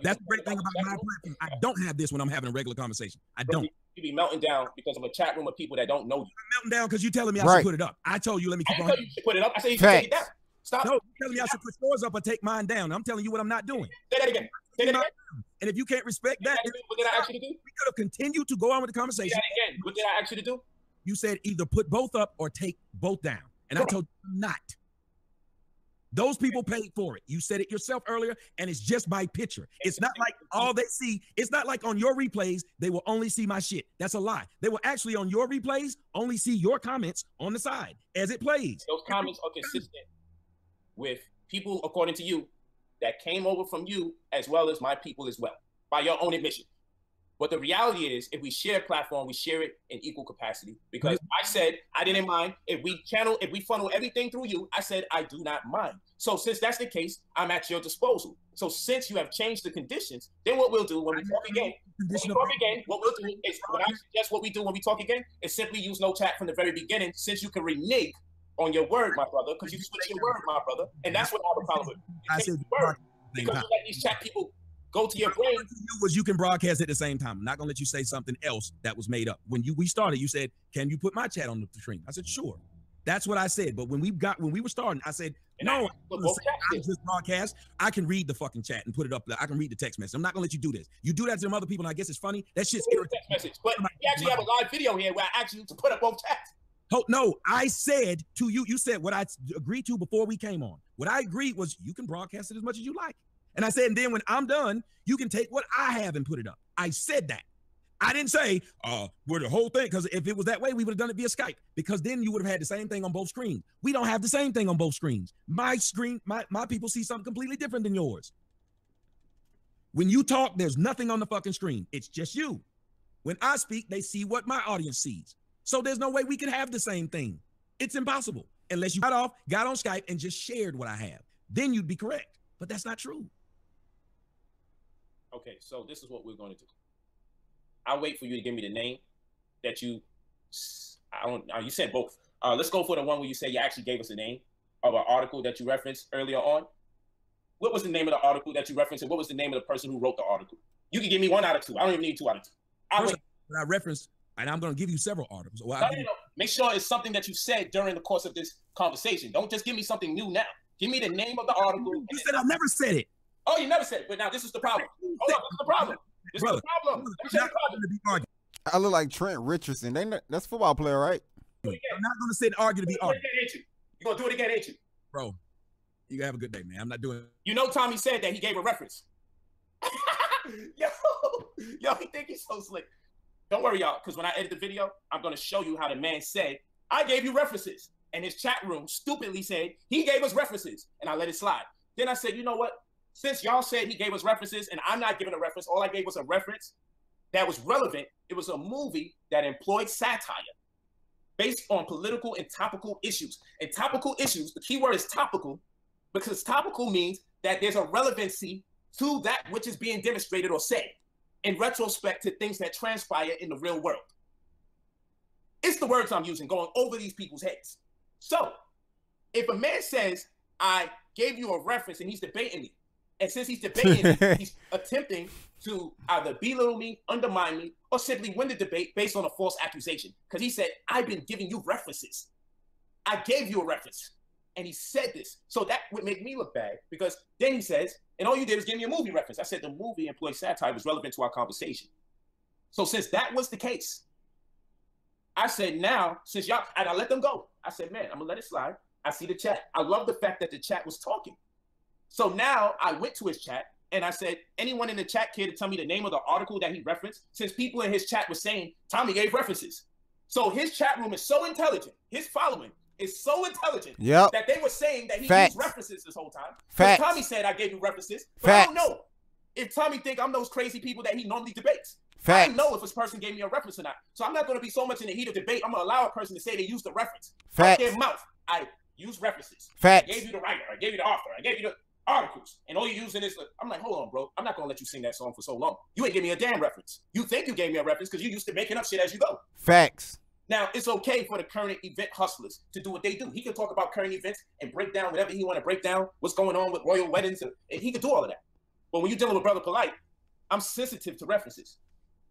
That's the great thing about my platform. I don't have this when I'm having a regular conversation. I don't. You be melting down because of a chat room of people that don't know you. I'm melting down because you're telling me I should put it up. I told you let me keep on. I didn't tell you should put it up. I said you should take it down. Stop. No, you're telling me I should put yours up or take mine down. I'm telling you what I'm not doing. Say that again. Say that again. And if you can't respect that, what did I ask you to do? We could have continued to go on with the conversation. Say that again. What did I ask you to do? You said either put both up or take both down. And I told you not. Those people paid for it. You said it yourself earlier, and it's just my picture. It's not like all they see. It's not like on your replays, they will only see my shit. That's a lie. They will actually on your replays only see your comments on the side as it plays. Those comments are consistent with people, according to you, that came over from you as well as my people as well, by your own admission. But the reality is, if we share a platform, we share it in equal capacity. Because I said I didn't mind if we funnel everything through you. I said I do not mind. So since that's the case, I'm at your disposal. So since you have changed the conditions, then what we'll do when we talk again, what we'll do is what I suggest what we do when we talk again is simply use no chat from the very beginning, since you can renege on your word, my brother, because you switch your word, my brother, and that's what I have a problem with. I said word because you let these chat people go to your brain. Was you can broadcast at the same time. I'm not gonna let you say something else that was made up. When we started, you said, "Can you put my chat on the stream?" I said, "Sure." That's what I said. But when we were starting, I said, "No, I just broadcast. I can read the fucking chat and put it up there. I can read the text message. I'm not gonna let you do this. You do that to some other people, and I guess it's funny. That shit's irritating. Text message. But we actually have a live video here where I asked you to put up both chats. Oh, no, I said to you, you said what I agreed to before we came on. What I agreed was you can broadcast it as much as you like. And I said, and then when I'm done, you can take what I have and put it up. I said that. I didn't say, we're the whole thing, because if it was that way, we would have done it via Skype, because then you would have had the same thing on both screens. We don't have the same thing on both screens. My screen, my people see something completely different than yours. When you talk, there's nothing on the fucking screen. It's just you. When I speak, they see what my audience sees. So there's no way we can have the same thing. It's impossible unless you got on Skype and just shared what I have. Then you'd be correct, but that's not true. Okay, so this is what we're going to do. I'll wait for you to give me the name that you said both. Let's go for the one where you say you actually gave us a name of an article that you referenced earlier on. What was the name of the article that you referenced, and what was the name of the person who wrote the article? You can give me 1 out of 2. I don't even need 2 out of 2. I referenced, and I'm going to give you several articles. Well, no. Make sure it's something that you said during the course of this conversation. Don't just give me something new now. Give me the name of the article. You said I never said it. Oh, you never said it. But now this is the problem. Hold on, this is the problem. This is the problem. Let me the problem. I look like Trent Richardson. That's a football player, right? I'm not going to sit and argue to be argued. You're going to do it again, ain't you? Bro, you have a good day, man. I'm not doing it. You know Tommy said that he gave a reference. Yo, he think he's so slick. Don't worry, y'all, because when I edit the video, I'm going to show you how the man said, I gave you references. And his chat room stupidly said, he gave us references. And I let it slide. Then I said, you know what? Since y'all said he gave us references and I'm not giving a reference, all I gave was a reference that was relevant. It was a movie that employed satire based on political and topical issues. And topical issues, the key word is topical, because topical means that there's a relevancy to that which is being demonstrated or said in retrospect to things that transpire in the real world. It's the words I'm using, going over these people's heads. So if a man says, I gave you a reference and he's debating me, and since he's debating me, he's attempting to either belittle me, undermine me, or simply win the debate based on a false accusation. Because he said, I've been giving you references. I gave you a reference. And he said this. So that would make me look bad, because then he says, and all you did was give me a movie reference. I said the movie employed satire was relevant to our conversation. So since that was the case, I said now, since y'all, and I let them go. I said, man, I'm gonna let it slide. I see the chat. I love the fact that the chat was talking. So now I went to his chat and I said, anyone in the chat care to tell me the name of the article that he referenced? Since people in his chat were saying Tommy gave references. So his chat room is so intelligent. His following is so intelligent that they were saying that he used references this whole time. Tommy said, I gave you references. But I don't know if Tommy think I'm those crazy people that he normally debates. I don't know if this person gave me a reference or not. So I'm not going to be so much in the heat of debate. I'm going to allow a person to say they used the reference. Out their mouth. I use references. I gave you the writer. I gave you the author. I gave you the articles. And all you're using is, I'm like, hold on, bro. I'm not going to let you sing that song for so long. You ain't give me a damn reference. You think you gave me a reference because you used to making up shit as you go. Facts. Now, it's okay for the current event hustlers to do what they do. He can talk about current events and break down whatever he want to break down, what's going on with royal weddings, and he can do all of that. But when you're dealing with Brother Polite, I'm sensitive to references.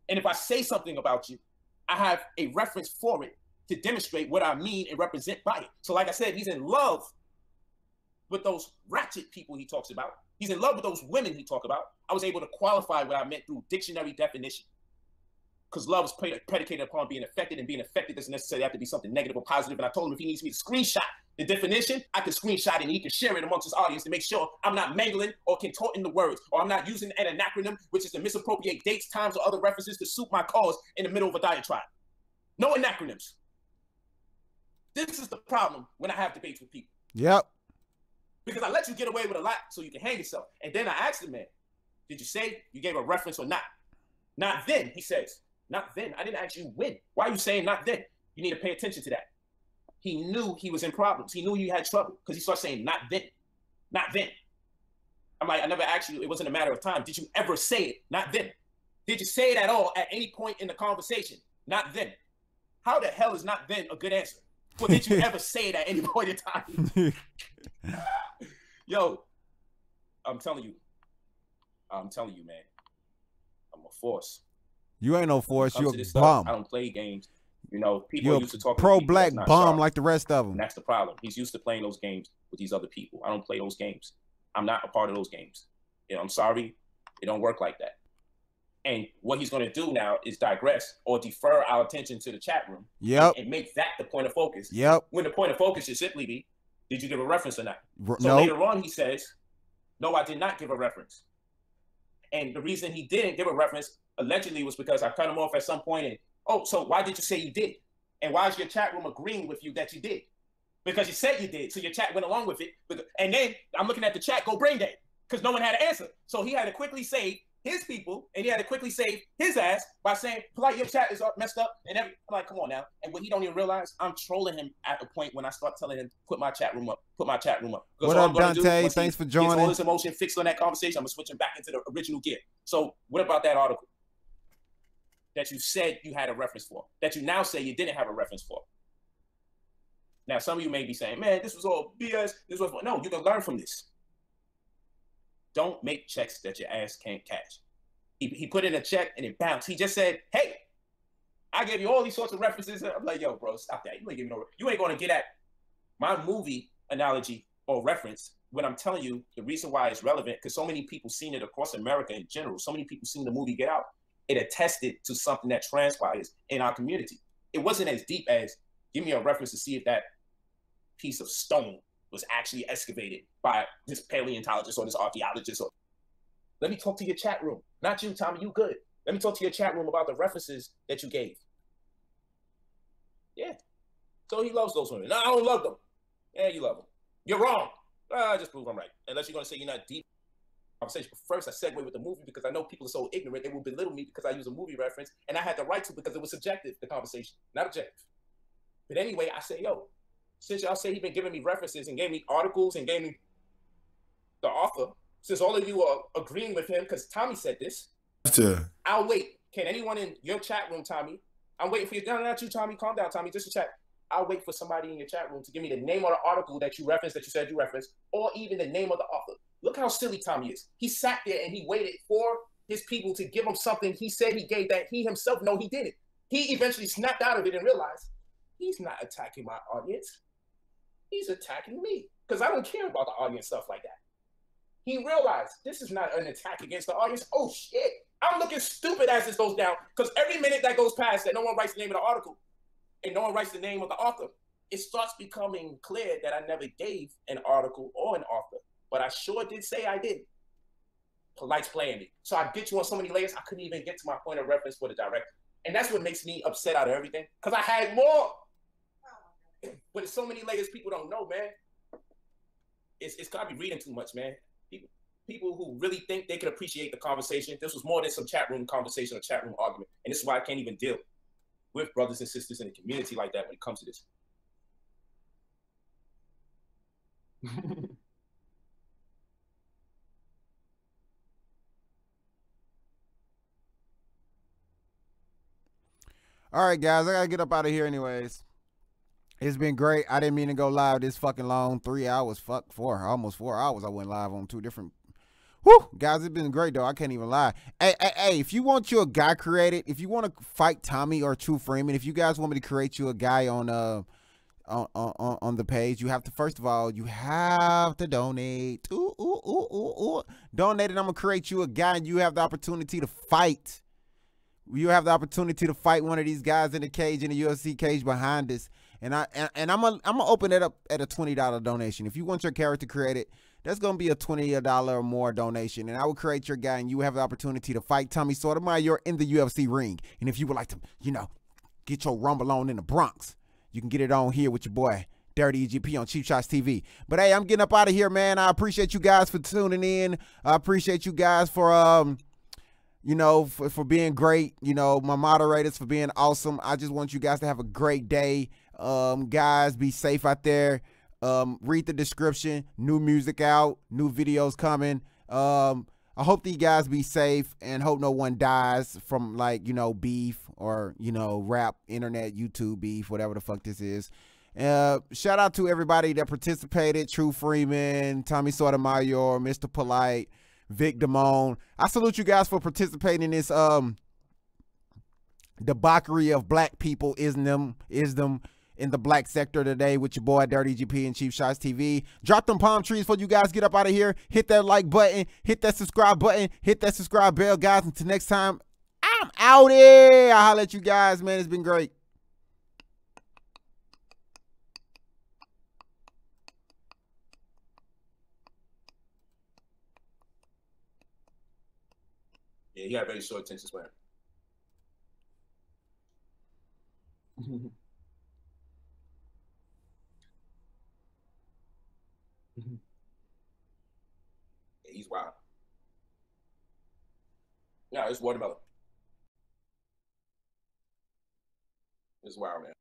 And if I say something about you, I have a reference for it to demonstrate what I mean and represent by it. So like I said, he's in love with those ratchet people he talks about. He's in love with those women he talk about. I was able to qualify what I meant through dictionary definition. Because love is predicated upon being affected, and being affected doesn't necessarily have to be something negative or positive. And I told him if he needs me to screenshot the definition, I can screenshot it and he can share it amongst his audience to make sure I'm not mangling or contorting the words, or I'm not using an acronym, which is to misappropriate dates, times, or other references to suit my cause in the middle of a diatribe. No acronyms. This is the problem when I have debates with people. Yep. because I let you get away with a lot so you can hang yourself. And then I asked the man, did you say you gave a reference or not? Not then, he says. Not then. I didn't ask you when. Why are you saying not then? You need to pay attention to that. He knew he was in problems. He knew you had trouble because he started saying not then. Not then. I'm like, I never asked you. It wasn't a matter of time. Did you ever say it? Not then. Did you say it at all at any point in the conversation? Not then. How the hell is not then a good answer? Well, did you ever say it at any point in time? Yo, I'm telling you, man. I'm a force. You ain't no force. You're a stuff, bum. I don't play games. You know, people You're used to talk pro-black bum sharp. like the rest of them. And that's the problem. He's used to playing those games with these other people. I don't play those games. I'm not a part of those games. You know, I'm sorry. It don't work like that. And what he's going to do now is digress or defer our attention to the chat room. Yep. And make that the point of focus. Yep. When the point of focus should simply be, did you give a reference or not? So no. later on, he says, no, I did not give a reference. And the reason he didn't give a reference allegedly was because I cut him off at some point and, oh, so why did you say you did? And why is your chat room agreeing with you that you did? Because you said you did, so your chat went along with it. And then I'm looking at the chat, go brain dead, because no one had an answer. So he had to quickly save his people, and he had to quickly save his ass by saying, like, your chat is messed up. And I'm like, come on now. And what he don't even realize, I'm trolling him at the point when I start telling him, put my chat room up, put my chat room up. What up, Dante? Thanks for joining. All this emotion fixed on that conversation, I'm going to switch him back into the original gear. So what about that article that you said you had a reference for, that you now say you didn't have a reference for? Now, some of you may be saying, man, this was all BS. This was no, you can learn from this. Don't make checks that your ass can't cash. He put in a check and it bounced. He just said, hey, I gave you all these sorts of references. I'm like, yo, bro, stop that. You ain't giving no, you ain't going to get at my movie analogy or reference when I'm telling you the reason why it's relevant, because so many people seen it across America in general. So many people seen the movie Get Out. It attested to something that transpires in our community. It wasn't as deep as give me a reference to see if that piece of stone was actually excavated by this paleontologist or this archaeologist. Or let me talk to your chat room. Not you, Tommy, you good. Let me talk to your chat room about the references that you gave. Yeah. So he loves those women. No, I don't love them. Yeah, you love them. You're wrong. Just prove I'm right. Unless you're going to say you're not deep in conversation. But first, I segue with the movie because I know people are so ignorant, they will belittle me because I use a movie reference. And I had the right to because it was subjective, the conversation, not objective. But anyway, I say, yo, since y'all say he's been giving me references and gave me articles and gave me the author, since all of you are agreeing with him, because Tommy said this, I'll wait. Can anyone in your chat room, Tommy? I'm waiting for you. No, not you, Tommy. Calm down, Tommy. Just a chat. I'll wait for somebody in your chat room to give me the name of the article that you referenced, that you said you referenced, or even the name of the author. Look how silly Tommy is. He sat there and he waited for his people to give him something he said he gave that he himself know he did it. He eventually snapped out of it and realized he's not attacking my audience. He's attacking me because I don't care about the audience stuff like that. He realized this is not an attack against the audience. Oh, shit. I'm looking stupid as this goes down because every minute that goes past that no one writes the name of the article and no one writes the name of the author, it starts becoming clear that I never gave an article or an author, but I sure did say I did. Polite's playing me. So I get you on so many layers, I couldn't even get to my point of reference for the director. And that's what makes me upset out of everything because I had more. But it's so many layers people don't know, man. It's gotta be reading too much, man. People who really think they can appreciate the conversation. This was more than some chat room conversation or chat room argument. And this is why I can't even deal with brothers and sisters in the community like that when it comes to this. All right, guys, I gotta get up out of here anyways. It's been great. I didn't mean to go live this fucking long. 3 hours, almost 4 hours. I went live on 2 different. Whew, guys, it's been great though. I can't even lie. Hey, if you want your guy created, if you want to fight Tommy or True Freeman, if you guys want me to create you a guy on the page, you have to, first of all, you have to donate. Donate, and I'm gonna create you a guy, and you have the opportunity to fight. You have the opportunity to fight one of these guys in the cage, in the UFC cage behind us. And I'm gonna open it up at a $20 donation. If you want your character created, that's gonna be a $20 or more donation, and I will create your guy, and you have the opportunity to fight Tommy SOTOMAYOR in the UFC ring. And if you would like to, you know, get your rumble on in the Bronx, you can get it on here with your boy Dirty EGP on Cheap Shots TV. But hey, I'm getting up out of here, man. I appreciate you guys for tuning in. I appreciate you guys for you know, for being great. You know, my moderators for being awesome. I just want you guys to have a great day. Guys, be safe out there. Read the description. New music out. New videos coming. I hope that you guys be safe and hope no one dies from, like, you know, beef or, you know, rap, internet, YouTube beef, whatever the fuck this is. Shout out to everybody that participated. True Freeman, Tommy SOTOMAYOR, Mr. Polite, Vic Damone. I salute you guys for participating in this debauchery of black people isdom in the black sector today with your boy Dirty GP and Cheap Shots TV. Drop them palm trees before you guys get up out of here. Hit that like button, hit that subscribe button, hit that subscribe bell, guys. Until next time, I'm out here. I'll holler at you guys, man. It's been great. Yeah, he got very short attention span. Yeah, he's wild. Yeah, it's watermelon. It's wild, man.